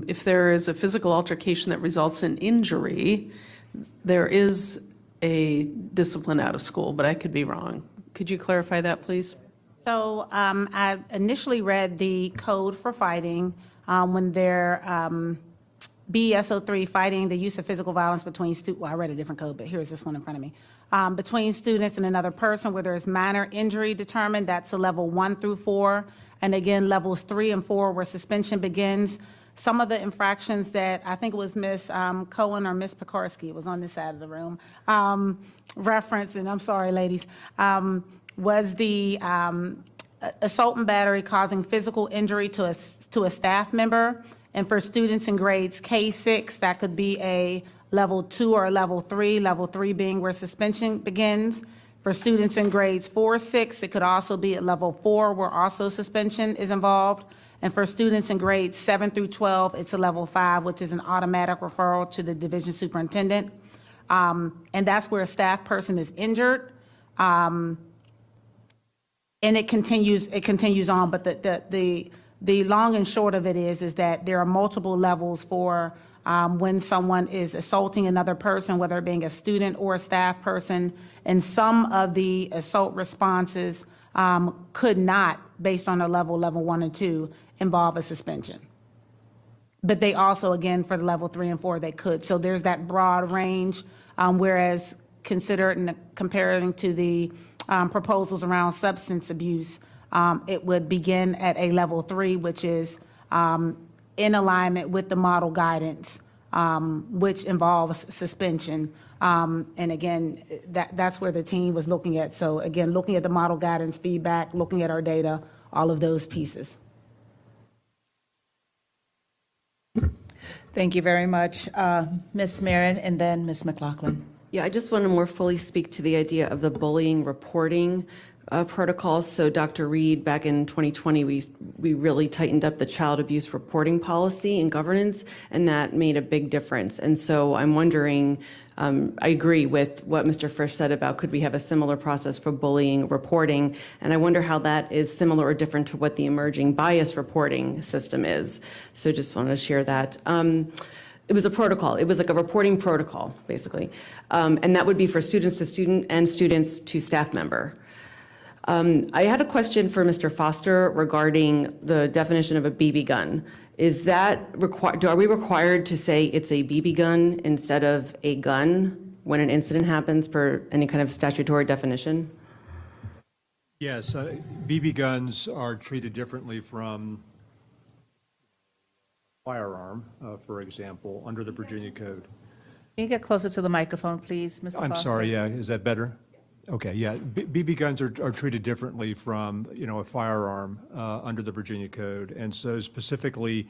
if there is a physical altercation that results in injury, there is a discipline out of school, but I could be wrong. Could you clarify that, please? So I initially read the code for fighting when they're BSO3, fighting the use of physical violence between students. Well, I read a different code, but here's this one in front of me. Between students and another person where there is minor injury determined, that's a level 1 through 4. And again, levels 3 and 4 where suspension begins. Some of the infractions that I think it was Ms. Cohen or Ms. Pekarsky, it was on this side of the room, reference, and I'm sorry, ladies, was the assault and battery causing physical injury to a staff member. And for students in grades K6, that could be a level 2 or a level 3 being where suspension begins. For students in grades 4, 6, it could also be at level 4 where also suspension is involved. And for students in grades 7 through 12, it's a level 5, which is an automatic referral to the division superintendent. And that's where a staff person is injured. And it continues on, but the long and short of it is that there are multiple levels for when someone is assaulting another person, whether it being a student or a staff person. And some of the assault responses could not, based on a level 1 and 2, involve a suspension. But they also, again, for the level 3 and 4, they could. So there's that broad range, whereas considered and comparing to the proposals around substance abuse, it would begin at a level 3, which is in alignment with the model guidance, which involves suspension. And again, that's where the team was looking at. So again, looking at the model guidance feedback, looking at our data, all of those pieces. Thank you very much. Ms. Marin and then Ms. McLaughlin. Yeah, I just want to more fully speak to the idea of the bullying reporting protocols. So Dr. Reed, back in 2020, we really tightened up the child abuse reporting policy and governance, and that made a big difference. And so I'm wondering, I agree with what Mr. Frisch said about could we have a similar process for bullying reporting, and I wonder how that is similar or different to what the emerging bias reporting system is. So just wanted to share that. It was a protocol. It was like a reporting protocol, basically. And that would be for students to student and students to staff member. I had a question for Mr. Foster regarding the definition of a BB gun. Is that are we required to say it's a BB gun instead of a gun when an incident happens per any kind of statutory definition? Yes, BB guns are treated differently from firearm, for example, under the Virginia Code. Can you get closer to the microphone, please, Mr. Foster? I'm sorry, yeah, is that better? Okay, yeah, BB guns are treated differently from, a firearm under the Virginia Code. And so specifically,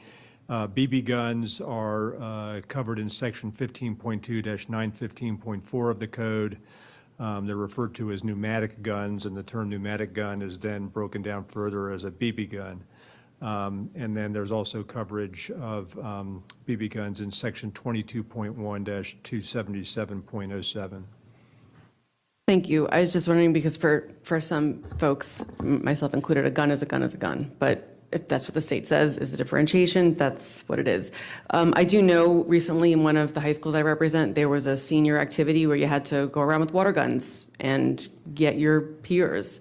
BB guns are covered in section 15.2-915.4 of the code. They're referred to as pneumatic guns, and the term pneumatic gun is then broken down further as a BB gun. And then there's also coverage of BB guns in section 22.1-277.07. Thank you. I was just wondering because for some folks, myself included, a gun is a gun is a gun. But if that's what the state says is the differentiation, that's what it is. I do know recently in one of the high schools I represent, there was a senior activity where you had to go around with water guns and get your peers.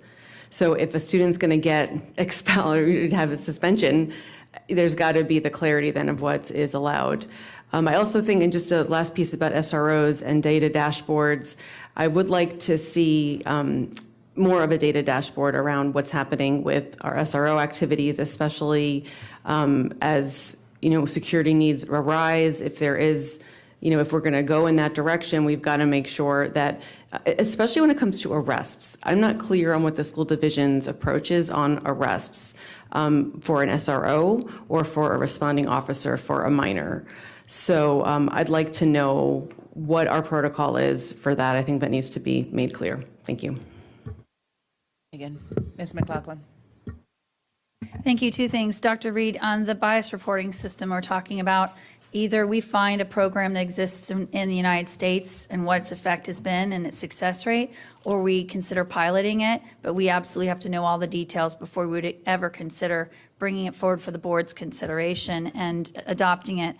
So if a student's going to get expelled or have a suspension, there's got to be the clarity then of what is allowed. I also think, and just a last piece about SROs and data dashboards, I would like to see more of a data dashboard around what's happening with our SRO activities, especially as security needs arise. If there is, if we're going to go in that direction, we've got to make sure that, especially when it comes to arrests, I'm not clear on what the school division's approach is on arrests for an SRO or for a responding officer for a minor. So I'd like to know what our protocol is for that. I think that needs to be made clear. Thank you. Again, Ms. McLaughlin. Thank you. Two things. Dr. Reed, on the bias reporting system, we're talking about either we find a program that exists in the United States and what its effect has been and its success rate, or we consider piloting it, but we absolutely have to know all the details before we would ever consider bringing it forward for the board's consideration and adopting it.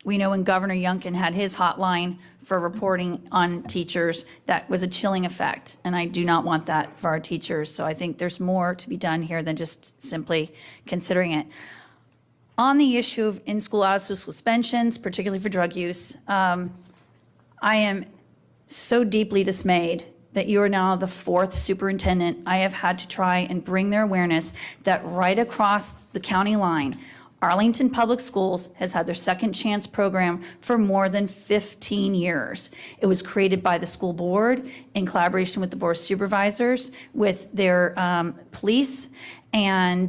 We know when Governor Youngkin had his hotline for reporting on teachers, that was a chilling effect, and I do not want that for our teachers. So I think there's more to be done here than just simply considering it. On the issue of in-school, out-of-school suspensions, particularly for drug use, I am so deeply dismayed that you are now the fourth superintendent I have had to try and bring their awareness that right across the county line, Arlington Public Schools has had their Second Chance program for more than 15 years. It was created by the school board in collaboration with the board of supervisors, with their police and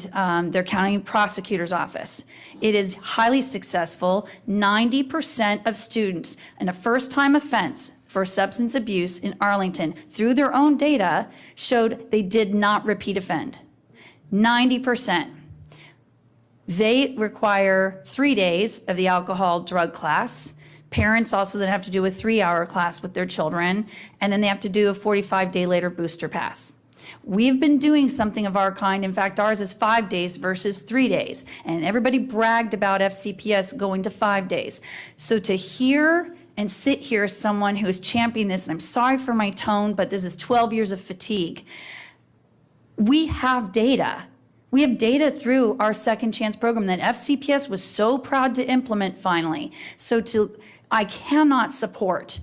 their county prosecutor's office. It is highly successful. 90% of students in a first-time offense for substance abuse in Arlington, through their own data, showed they did not repeat offend. 90%. They require 3 days of the alcohol drug class. Parents also then have to do a 3-hour class with their children, and then they have to do a 45-day later booster pass. We've been doing something of our kind. In fact, ours is 5 days versus 3 days. And everybody bragged about FCPS going to 5 days. So to hear and sit here as someone who is championing this, and I'm sorry for my tone, but this is 12 years of fatigue. We have data. We have data through our Second Chance program that FCPS was so proud to implement finally. So I cannot support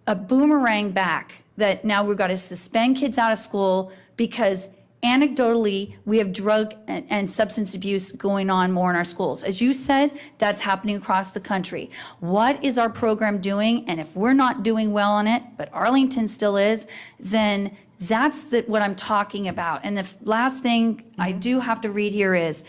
a boomerang back that now we've got to suspend kids out of school because anecdotally we have drug and substance abuse going on more in our schools. As you said, that's happening across the country. What is our program doing? And if we're not doing well on it, but Arlington still is, then that's what I'm talking about. And the last thing I do have to read here is,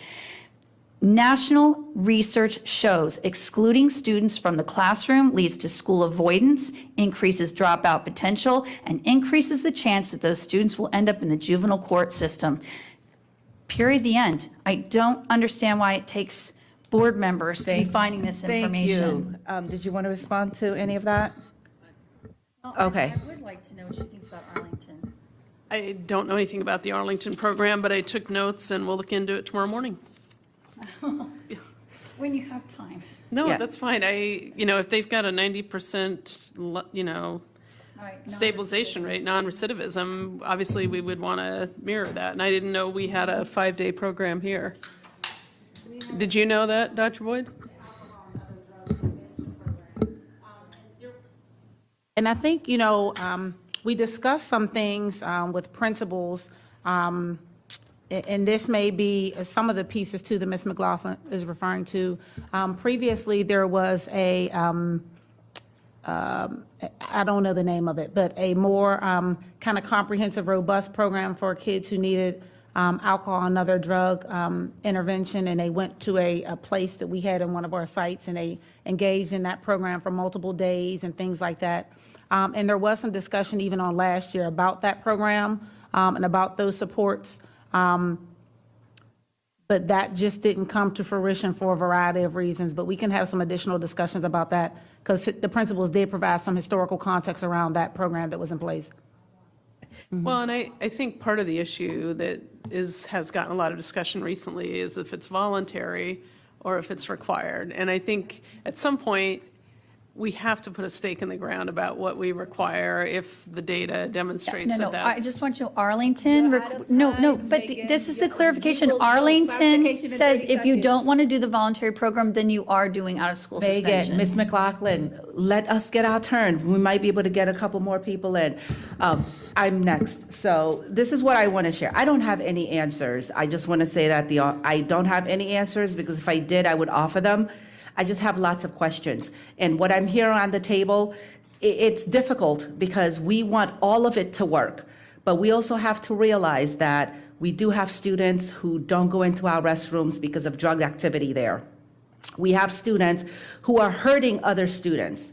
National research shows excluding students from the classroom leads to school avoidance, increases dropout potential, and increases the chance that those students will end up in the juvenile court system. Period, the end. I don't understand why it takes board members to be finding this information. Thank you. Did you want to respond to any of that? Okay. I would like to know what she thinks about Arlington. I don't know anything about the Arlington program, but I took notes and we'll look into it tomorrow morning. When you have time. No, Yeah. that's fine. If they've got a 90%, stabilization rate, non-recidivism, obviously we would want to mirror that. And I didn't know we had a 5-day program here. Did you know that, Dr. Boyd? And I think, we discussed some things with principals, and this may be some of the pieces too that Ms. McLaughlin is referring to. Previously, there was I don't know the name of it, but a more kind of comprehensive, robust program for kids who needed alcohol and other drug intervention, and they went to a place that we had in one of our sites, and they engaged in that program for multiple days and things like that. And there was some discussion even on last year about that program and about those supports. But that just didn't come to fruition for a variety of reasons. But we can have some additional discussions about that because the principals did provide some historical context around that program that was in place. Well, and I think part of the issue that has gotten a lot of discussion recently is if it's voluntary or if it's required. And I think at some point, we have to put a stake in the ground about what we require if the data demonstrates No, that I that's. just want you, Arlington, but this is the clarification. Arlington says if you don't want to do the voluntary program, then you are doing out-of-school Megan, suspension. Ms. McLaughlin, let us get our turn. We might be able to get a couple more people in. I'm next. So this is what I want to share. I don't have any answers. I just want to say that I don't have any answers because if I did, I would offer them. I just have lots of questions. And what I'm hearing on the table, it's difficult because we want all of it to work. But we also have to realize that we do have students who don't go into our restrooms because of drug activity there. We have students who are hurting other students.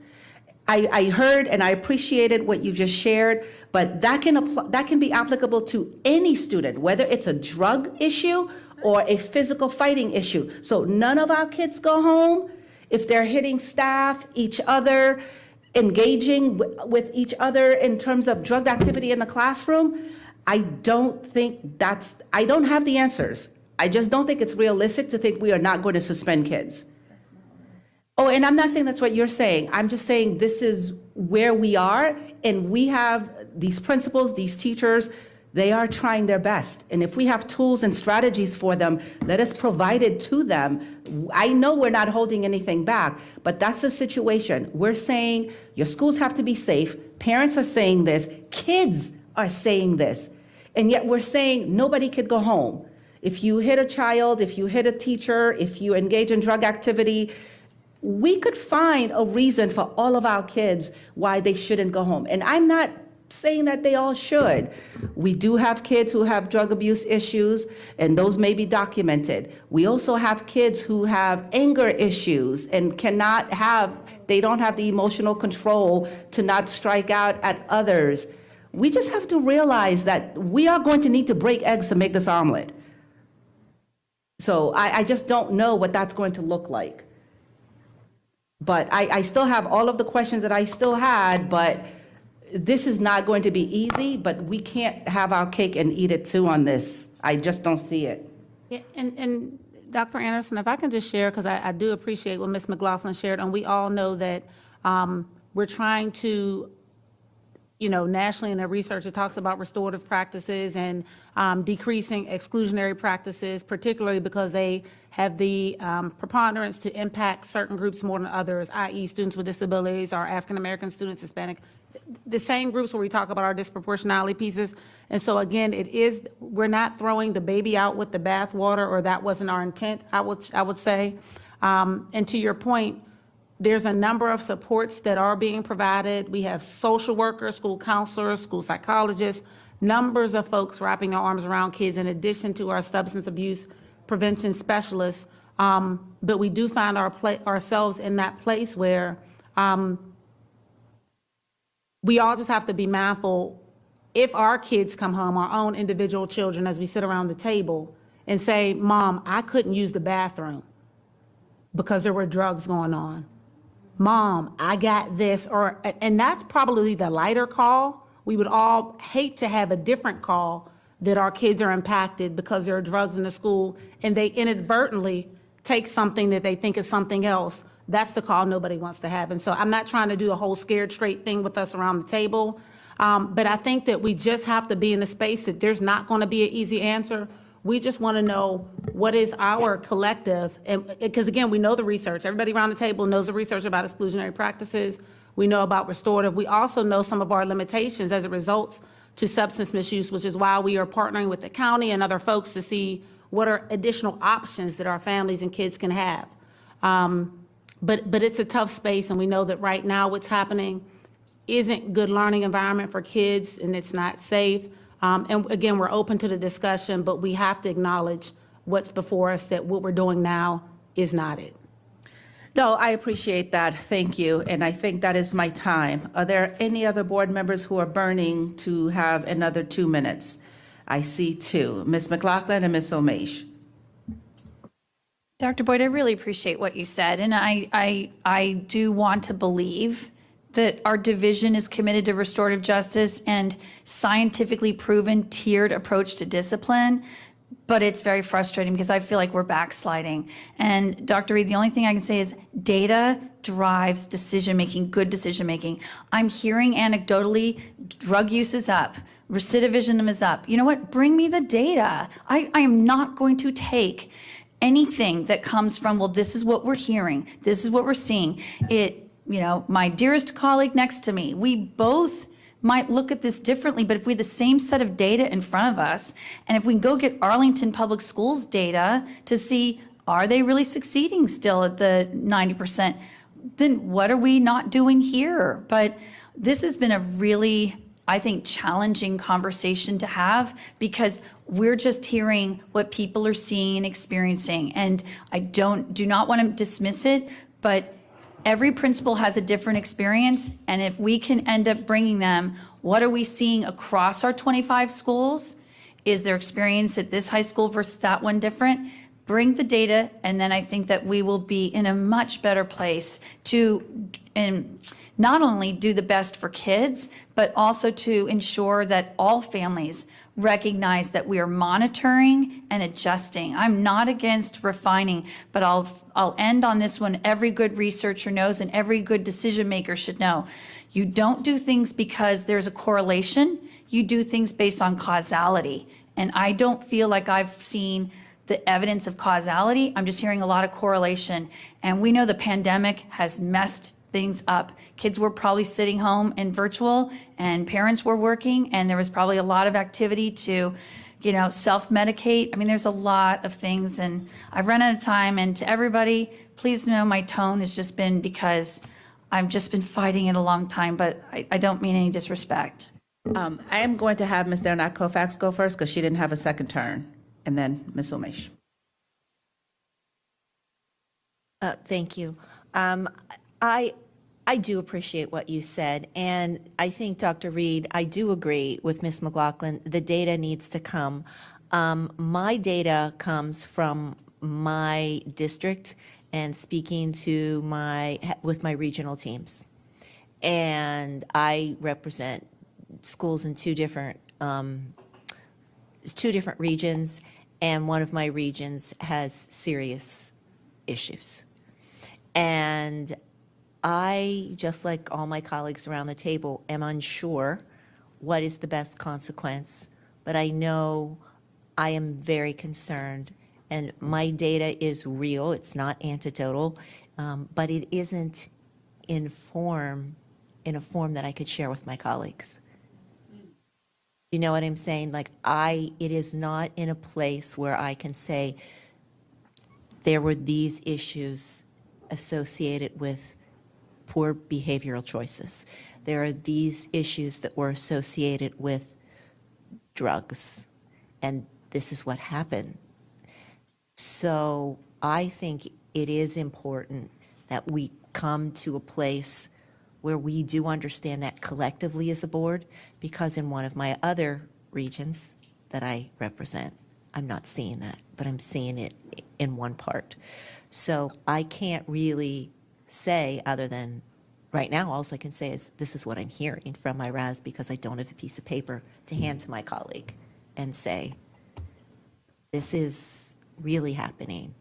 I heard and I appreciated what you just shared, but that can be applicable to any student, whether it's a drug issue or a physical fighting issue. So none of our kids go home if they're hitting staff, each other, engaging with each other in terms of drug activity in the classroom. I don't have the answers. I just don't think it's realistic to think we are not going to suspend kids. Oh, and I'm not saying that's what you're saying. I'm just saying this is where we are, and we have these principals, these teachers, they are trying their best. And if we have tools and strategies for them, let us provide it to them. I know we're not holding anything back, but that's the situation. We're saying your schools have to be safe. Parents are saying this. Kids are saying this. And yet we're saying nobody could go home. If you hit a child, if you hit a teacher, if you engage in drug activity, we could find a reason for all of our kids why they shouldn't go home. And I'm not saying that they all should. We do have kids who have drug abuse issues, and those may be documented. We also have kids who have anger issues and they don't have the emotional control to not strike out at others. We just have to realize that we are going to need to break eggs to make this omelet. So I just don't know what that's going to look like. But I still have all of the questions that I still had, but this is not going to be easy, but we can't have our cake and eat it too on this. I just don't see it. Yeah, and Dr. Anderson, if I can just share, because I do appreciate what Ms. McLaughlin shared, and we all know that we're trying to, nationally in the research, it talks about restorative practices and decreasing exclusionary practices, particularly because they have the preponderance to impact certain groups more than others, i.e. students with disabilities or African-American students, Hispanic, the same groups where we talk about our disproportionality pieces. And so again, we're not throwing the baby out with the bathwater, or that wasn't our intent, I would say. And to your point, there's a number of supports that are being provided. We have social workers, school counselors, school psychologists, numbers of folks wrapping their arms around kids in addition to our substance abuse prevention specialists But we do find ourselves in that place where we all just have to be mindful. If our kids come home, our own individual children, as we sit around the table and say, Mom, I couldn't use the bathroom because there were drugs going on. Mom, I got this, and that's probably the lighter call. We would all hate to have a different call that our kids are impacted because there are drugs in the school and they inadvertently take something that they think is something else. That's the call nobody wants to have. And so I'm not trying to do the whole scared straight thing with us around the table. But I think that we just have to be in a space that there's not going to be an easy answer. We just want to know what is our collective, and because again, we know the research. Everybody around the table knows the research about exclusionary practices. We know about restorative. We also know some of our limitations as it results to substance misuse, which is why we are partnering with the county and other folks to see what are additional options that our families and kids can have. But it's a tough space, and we know that right now what's happening isn't good learning environment for kids, and it's not safe. And again, we're open to the discussion, but we have to acknowledge what's before us, that what we're doing now is not it. No, I appreciate that. Thank you. And I think that is my time. Are there any other board members who are burning to have another 2 minutes? I see two, Ms. McLaughlin and Ms. Omeish. Dr. Boyd, I really appreciate what you said, and I do want to believe that our division is committed to restorative justice and scientifically proven tiered approach to discipline, but it's very frustrating because I feel like we're backsliding. And Dr. Reed, the only thing I can say is data drives decision-making, good decision-making. I'm hearing anecdotally, drug use is up, recidivism is up. You know what? Bring me the data. I am not going to take anything that comes from, well, this is what we're hearing, this is what we're seeing. My dearest colleague next to me, we both might look at this differently, but if we have the same set of data in front of us, and if we can go get Arlington Public Schools data to see, are they really succeeding still at the 90%, then what are we not doing here? But this has been a really, I think, challenging conversation to have because we're just hearing what people are seeing and experiencing. And I do not want to dismiss it, but every principal has a different experience, and if we can end up bringing them, what are we seeing across our 25 schools? Is their experience at this high school versus that one different? Bring the data, and then I think that we will be in a much better place to not only do the best for kids, but also to ensure that all families recognize that we are monitoring and adjusting. I'm not against refining, but I'll end on this one. Every good researcher knows and every good decision maker should know. You don't do things because there's a correlation. You do things based on causality. And I don't feel like I've seen the evidence of causality. I'm just hearing a lot of correlation. And we know the pandemic has messed things up. Kids were probably sitting home in virtual and parents were working, and there was probably a lot of activity to, self-medicate. I mean, there's a lot of things, and I've run out of time. And to everybody, please know my tone has just been because I've just been fighting it a long time, but I don't mean any disrespect. I am going to have Ms. Derenak Kofax go first because she didn't have a second turn, and then Ms. Omeish. Thank you. I do appreciate what you said, and I think, Dr. Reed, I do agree with Ms. McLaughlin. The data needs to come. My data comes from my district and speaking to with my regional teams, and I represent schools in two different regions, and one of my regions has serious issues. And I, just like all my colleagues around the table, am unsure what is the best consequence, but I know I am very concerned, and my data is real, it's not anecdotal, but it isn't in a form that I could share with my colleagues. You know what I'm saying? It is not in a place where I can say there were these issues associated with poor behavioral choices. There are these issues that were associated with drugs, and this is what happened. So I think it is important that we come to a place where we do understand that collectively as a board, because in one of my other regions that I represent, I'm not seeing that, but I'm seeing it in one part. So I can't really say, other than right now, all I can say is this is what I'm hearing from my RAS, because I don't have a piece of paper to hand to my colleague and say, this is really happening,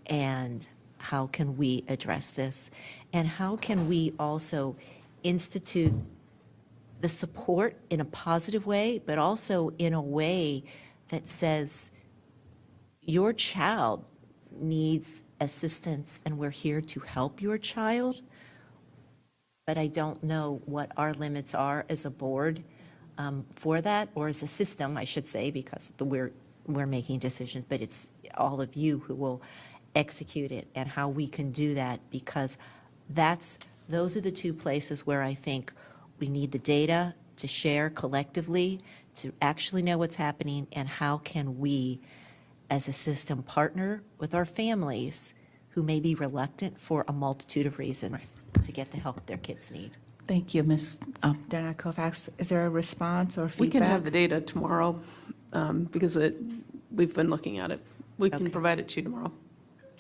and how can we address this? And how can we also institute the support in a positive way, but also in a way that says your child needs assistance and we're here to help your child? But I don't know what our limits are as a board for that, or as a system, I should say, because we're making decisions, but it's all of you who will execute it, and how we can do that, because those are the two places where I think we need the data to share collectively, to actually know what's happening, and how can we, as a system, partner with our families who may be reluctant for a multitude of reasons to get the help their kids need. Thank you, Ms. Dana Kovacs. Is there a response or feedback? We can have the data tomorrow because we've been looking at it. We can provide it to you tomorrow.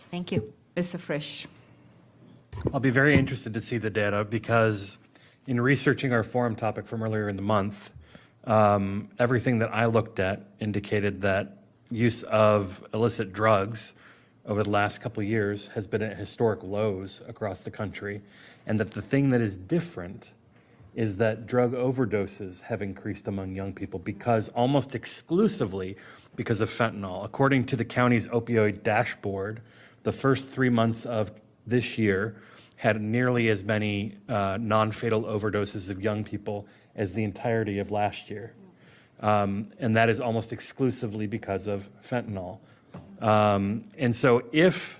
Thank you. Mr. Frisch. I'll be very interested to see the data, because in researching our forum topic from earlier in the month, everything that I looked at indicated that use of illicit drugs over the last couple of years has been at historic lows across the country, and that the thing that is different is that drug overdoses have increased among young people, because almost exclusively because of fentanyl. According to the county's opioid dashboard, the first 3 months of this year had nearly as many non-fatal overdoses of young people as the entirety of last year. And that is almost exclusively because of fentanyl. And so if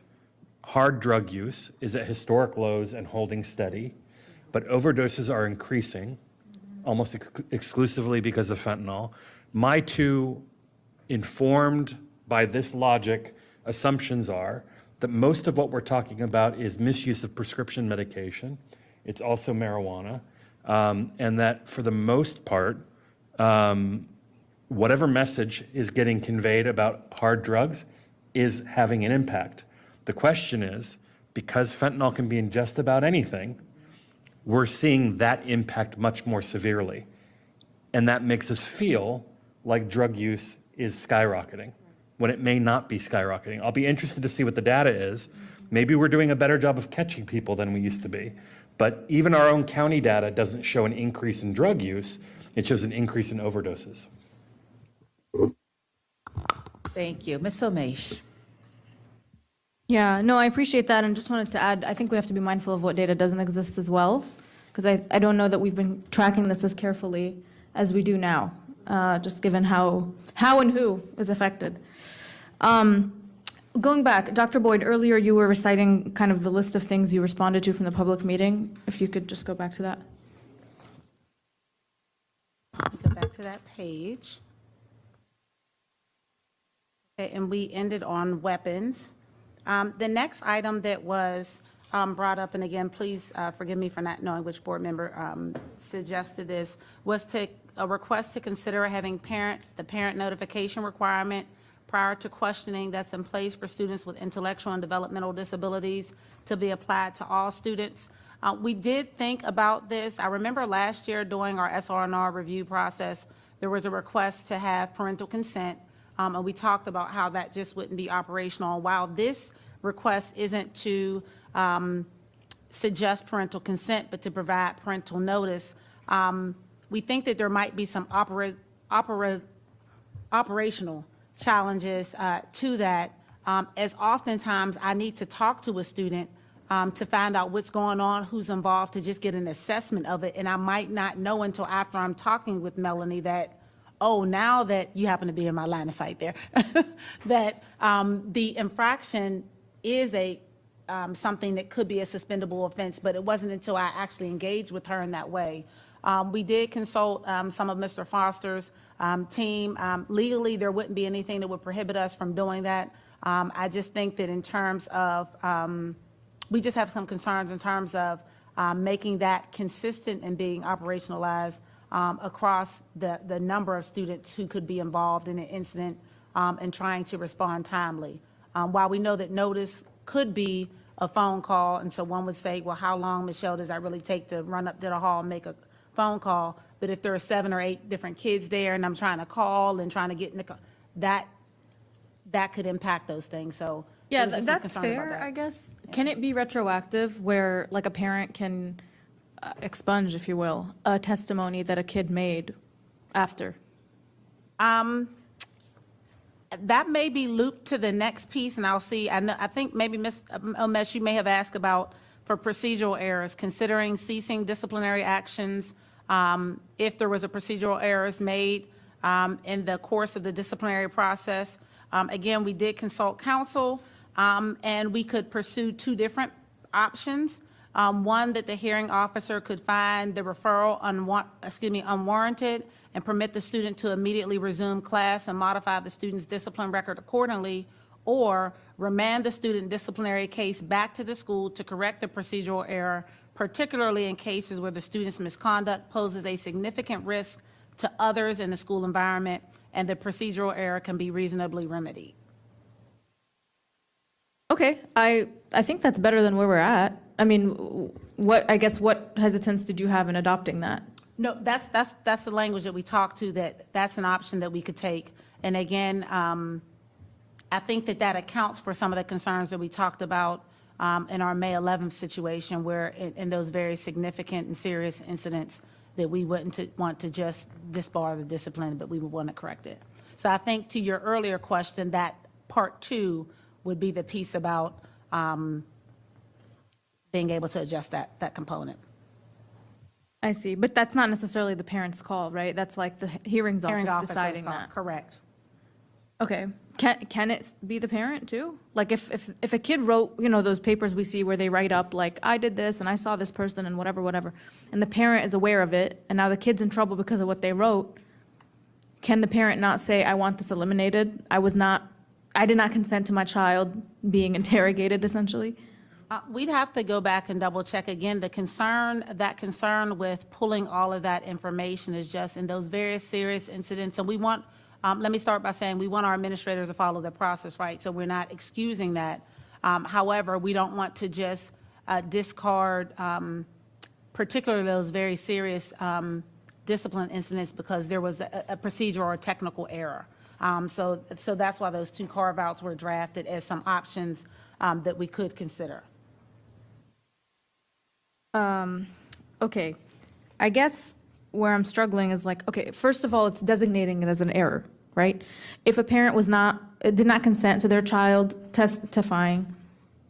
hard drug use is at historic lows and holding steady, but overdoses are increasing almost exclusively because of fentanyl, my two informed by this logic assumptions are that most of what we're talking about is misuse of prescription medication. It's also marijuana. And that for the most part, whatever message is getting conveyed about hard drugs is having an impact. The question is, because fentanyl can be in just about anything, we're seeing that impact much more severely. And that makes us feel like drug use is skyrocketing when it may not be skyrocketing. I'll be interested to see what the data is. Maybe we're doing a better job of catching people than we used to be. But even our own county data doesn't show an increase in drug use. It shows an increase in overdoses. Thank you. Ms. Somesh. Yeah, no, I appreciate that, and just wanted to add, I think we have to be mindful of what data doesn't exist as well, because I don't know that we've been tracking this as carefully as we do now, just given how and who is affected. Going back, Dr. Boyd, earlier you were reciting kind of the list of things you responded to from the public meeting. If you could just go back to that. Go back to that page. Okay, and we ended on weapons. The next item that was brought up, and again, please forgive me for not knowing which board member suggested this, was a request to consider having the parent notification requirement prior to questioning that's in place for students with intellectual and developmental disabilities to be applied to all students. We did think about this. I remember last year during our SR&R review process, there was a request to have parental consent, and we talked about how that just wouldn't be operational. While this request isn't to suggest parental consent, but to provide parental notice, we think that there might be some operational challenges to that, as oftentimes I need to talk to a student to find out what's going on, who's involved, to just get an assessment of it, and I might not know until after I'm talking with Melanie that, oh, now that you happen to be in my line of sight there, that the infraction is something that could be a suspendable offense, but it wasn't until I actually engaged with her in that way. We did consult some of Mr. Foster's team. Legally, there wouldn't be anything that would prohibit us from doing that. I just think that in terms of, we just have some concerns in terms of making that consistent and being operationalized across the number of students who could be involved in an incident and trying to respond timely. While we know that notice could be a phone call, and so one would say, well, how long, Michelle, does that really take to run up to the hall and make a phone call? But if there are 7 or 8 different kids there and I'm trying to call and trying to get in the, that could impact those things, so. Yeah, there was just some that's concern about fair, that. I guess. Can it be retroactive where, like, a parent can expunge, if you will, a testimony that a kid made after? That may be looped to the next piece, and I'll see, I think maybe Ms. Omesh, you may have asked about, for procedural errors, considering ceasing disciplinary actions if there was a procedural errors made in the course of the disciplinary process. Again, we did consult counsel, and we could pursue 2 different options. One, that the hearing officer could find the referral unwarranted and permit the student to immediately resume class and modify the student's discipline record accordingly, or remand the student disciplinary case back to the school to correct the procedural error, particularly in cases where the student's misconduct poses a significant risk to others in the school environment and the procedural error can be reasonably remedied. Okay, I think that's better than where we're at. I mean, what hesitance did you have in adopting that? No, that's the language that we talked to, that's an option that we could take. And again, I think that accounts for some of the concerns that we talked about in our May 11th situation, where in those very significant and serious incidents that we wouldn't want to just disbar the discipline, but we would want to correct it. So I think to your earlier question, that part 2 would be the piece about being able to adjust that component. I see, but that's not necessarily the parent's call, right? That's like the hearings Hearing office officer's deciding call, that. Correct. Okay, can it be the parent too? Like if a kid wrote, those papers we see where they write up like, I did this and I saw this person and whatever, and the parent is aware of it, and now the kid's in trouble because of what they wrote, can the parent not say, I want this eliminated? I did not consent to my child being interrogated, essentially? We'd have to go back and double check again. That concern with pulling all of that information is just in those very serious incidents. And we want, let me start by saying, we want our administrators to follow the process, right? So we're not excusing that. However, we don't want to just discard particularly those very serious discipline incidents because there was a procedural or technical error. So that's why those 2 carve-outs were drafted as some options that we could consider. Okay, I guess where I'm struggling is like, okay, first of all, it's designating it as an error, right? If a parent did not consent to their child testifying,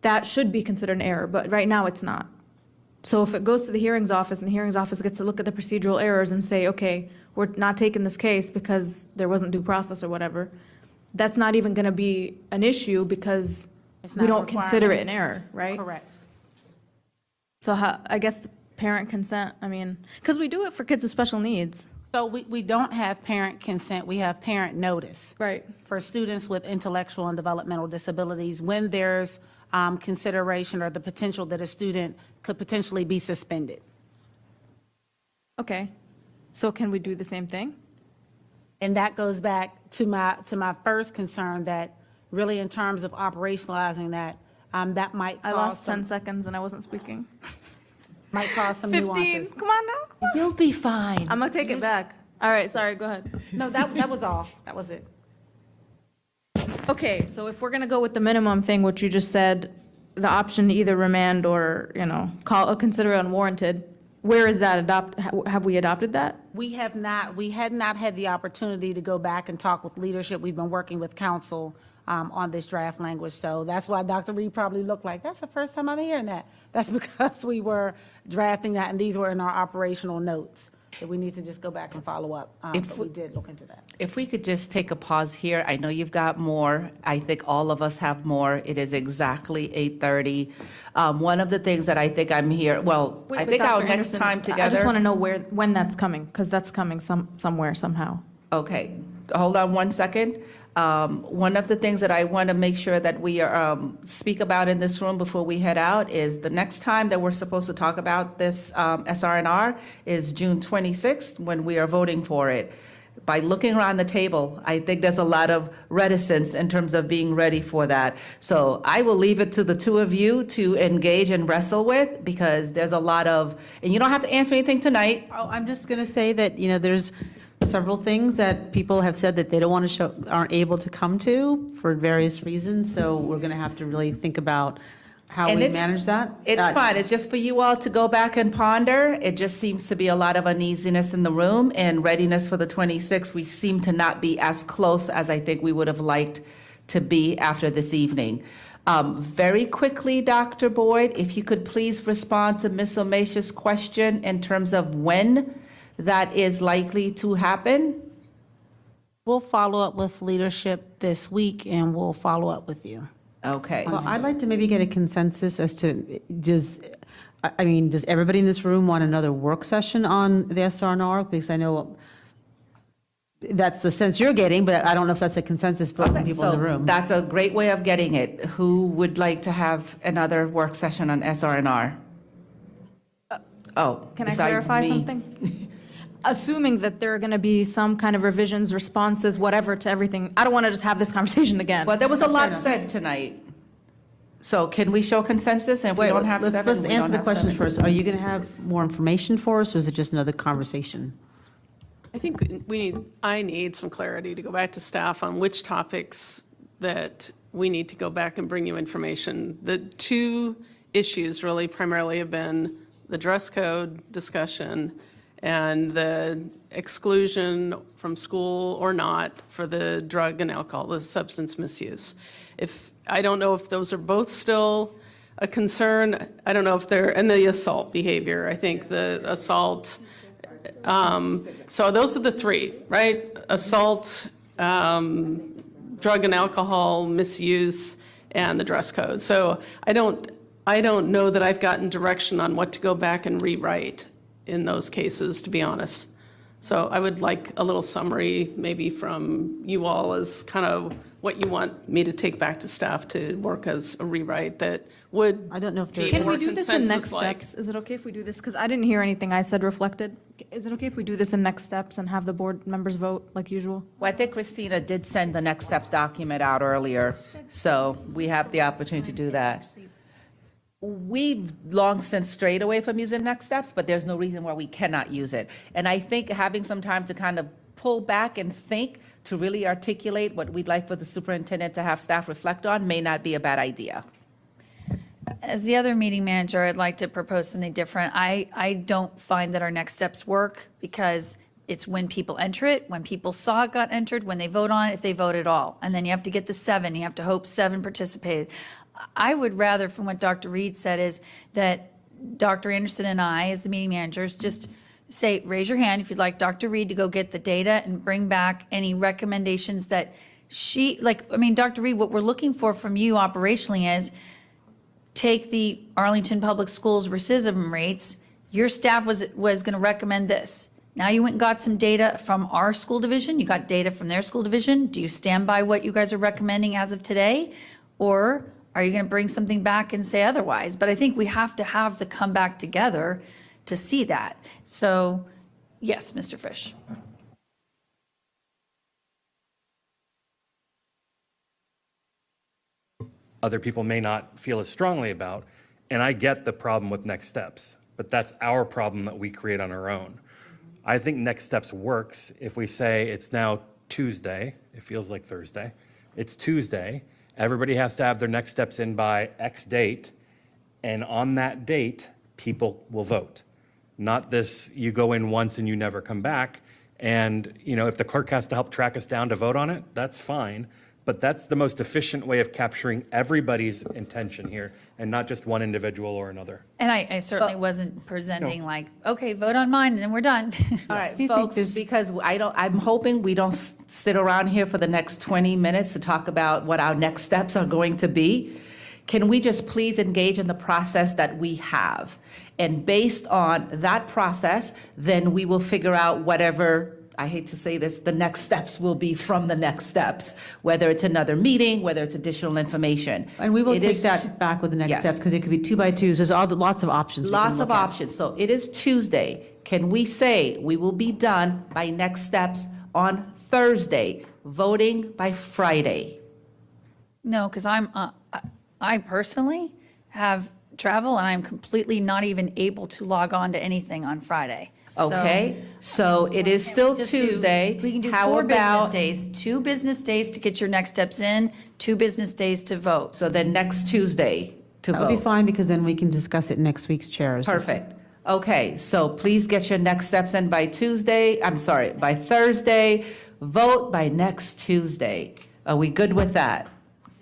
that should be considered an error, but right now it's not. So if it goes to the hearings office and the hearings office gets to look at the procedural errors and say, okay, we're not taking this case because there wasn't due process or whatever, that's not even going to be an issue because we don't consider it an error, right? Correct. So I guess the parent consent, because we do it for kids with special needs. So we don't have parent consent, we have parent notice. Right. For students with intellectual and developmental disabilities, when there's consideration or the potential that a student could potentially be suspended. Okay, so can we do the same thing? And that goes back to my first concern, that really in terms of operationalizing that, that might cause I lost 10 seconds and I wasn't speaking. Might cause some 15, nuances. come on now. You'll be fine. I'm gonna take it back. All right, sorry, go ahead. No, that was all. That was it. Okay, so if we're gonna go with the minimum thing, which you just said, the option to either remand or, consider it unwarranted, where is that have we adopted that? We have not. We had not had the opportunity to go back and talk with leadership. We've been working with council on this draft language. So that's why Dr. Reed probably looked like, that's the first time I'm hearing that. That's because we were drafting that, and these were in our operational notes. that we need to just go back and follow up. But we did look into that. If we could just take a pause here. I know you've got more. I think all of us have more. It is exactly 8:30. One of the things that I think I'm here, well, I think our next time together. I just want to know when that's coming, because that's coming somewhere, somehow. Okay, hold on one second. One of the things that I want to make sure that we speak about in this room before we head out is the next time that we're supposed to talk about this SR&R is June 26th, when we are voting for it. By looking around the table, I think there's a lot of reticence in terms of being ready for that. So I will leave it to the two of you to engage and wrestle with, because there's a lot of, and you don't have to answer anything tonight. Oh, I'm just going to say that, there's several things that people have said that they don't want to show, aren't able to come to for various reasons. So we're going to have to really think about how And we it's- manage that. It's fine. It's just for you all to go back and ponder. It just seems to be a lot of uneasiness in the room, and readiness for the 26th. We seem to not be as close as I think we would have liked to be after this evening. Very quickly, Dr. Boyd, if you could please respond to Ms. Omesha's question in terms of when that is likely to happen. We'll follow up with leadership this week, and we'll follow up with you. Okay. Well, I'd like to maybe get a consensus as to, does everybody in this room want another work session on the SR&R? Because I know that's the sense you're getting, but I don't know if that's a consensus for the people in the room. That's a great way of getting it. Who would like to have another work session on SR&R? Oh, Can I besides clarify me. something? Assuming that there are going to be some kind of revisions, responses, whatever to everything, I don't want to just have this conversation again. Well, there was a lot said tonight. So can we show consensus? And if we Wait, don't have let's seven, we answer don't the have question seven. first. Are you going to have more information for us, or is it just another conversation? I think I need some clarity to go back to staff on which topics that we need to go back and bring you information. The two issues really primarily have been the dress code discussion and the exclusion from school or not for the drug and alcohol, the substance misuse. I don't know if those are both still a concern. I don't know if they're, and the assault behavior, I think the assault, so those are the three, right? Assault, drug and alcohol misuse, and the dress code. So I don't know that I've gotten direction on what to go back and rewrite in those cases, to be honest. So I would like a little summary maybe from you all as kind of what you want me to take back to staff to work as a rewrite that would. I don't know if there's. Can we do this in next steps? Is it okay if we do this? Because I didn't hear anything I said reflected. Is it okay if we do this in next steps and have the board members vote like usual? Well, I think Christina did send the next steps document out earlier, so we have the opportunity to do that. We've long since strayed away from using next steps, but there's no reason why we cannot use it. And I think having some time to kind of pull back and think, to really articulate what we'd like for the superintendent to have staff reflect on may not be a bad idea. As the other meeting manager, I'd like to propose something different. I don't find that our next steps work because it's when people enter it, when people saw it got entered, when they vote on it, if they vote at all. And then you have to get the 7, you have to hope 7 participated. I would rather, from what Dr. Reed said, is that Dr. Anderson and I, as the meeting managers, just say, raise your hand if you'd like Dr. Reed to go get the data and bring back any recommendations that Dr. Reed, what we're looking for from you operationally is take the Arlington Public Schools recidivism rates. Your staff was going to recommend this. Now you went and got some data from our school division. You got data from their school division. Do you stand by what you guys are recommending as of today? Or are you going to bring something back and say otherwise? But I think we have to come back together to see that. So, yes, Mr. Fish. Other people may not feel as strongly about, and I get the problem with next steps, but that's our problem that we create on our own. I think next steps works if we say it's now Tuesday, it feels like Thursday, it's Tuesday, everybody has to have their next steps in by X date, and on that date, people will vote. Not this, you go in once and you never come back, and if the clerk has to help track us down to vote on it, that's fine. But that's the most efficient way of capturing everybody's intention here, and not just one individual or another. And I certainly wasn't presenting like, okay, vote on mine and then we're done. All right, folks, because I'm hoping we don't sit around here for the next 20 minutes to talk about what our next steps are going to be. Can we just please engage in the process that we have? And based on that process, then we will figure out whatever I hate to say this, the next steps will be from the next steps, whether it's another meeting, whether it's additional information. And we will It take is that back with the next Yes. step, because it could be 2x2s. There's lots of options. we can Lots of look at. options. So it is Tuesday. Can we say we will be done by next steps on Thursday, voting by Friday? No, because I personally have travel and I'm completely not even able to log on to anything on Friday. So- Okay, so it is still Just do- Tuesday. We can do How 4 business about- days, 2 business days to get your next steps in, 2 business days to vote. So then next Tuesday to That would be vote. fine, because then we can discuss it next week's chairs. Perfect. Okay, so please get your next steps in by by Thursday, vote by next Tuesday. Are we good with that?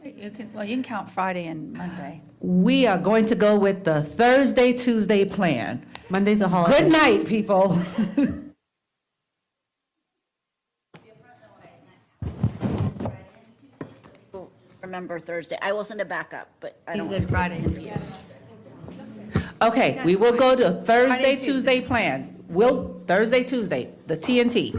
You can count Friday and Monday. We are going to go with the Thursday, Tuesday plan. Monday's a holiday. Good night, people. Remember Thursday. I will send it back up, but I He don't. said Friday. Okay, we will go to Thursday, Friday, Tuesday. Tuesday plan. Thursday, Tuesday, the TNT.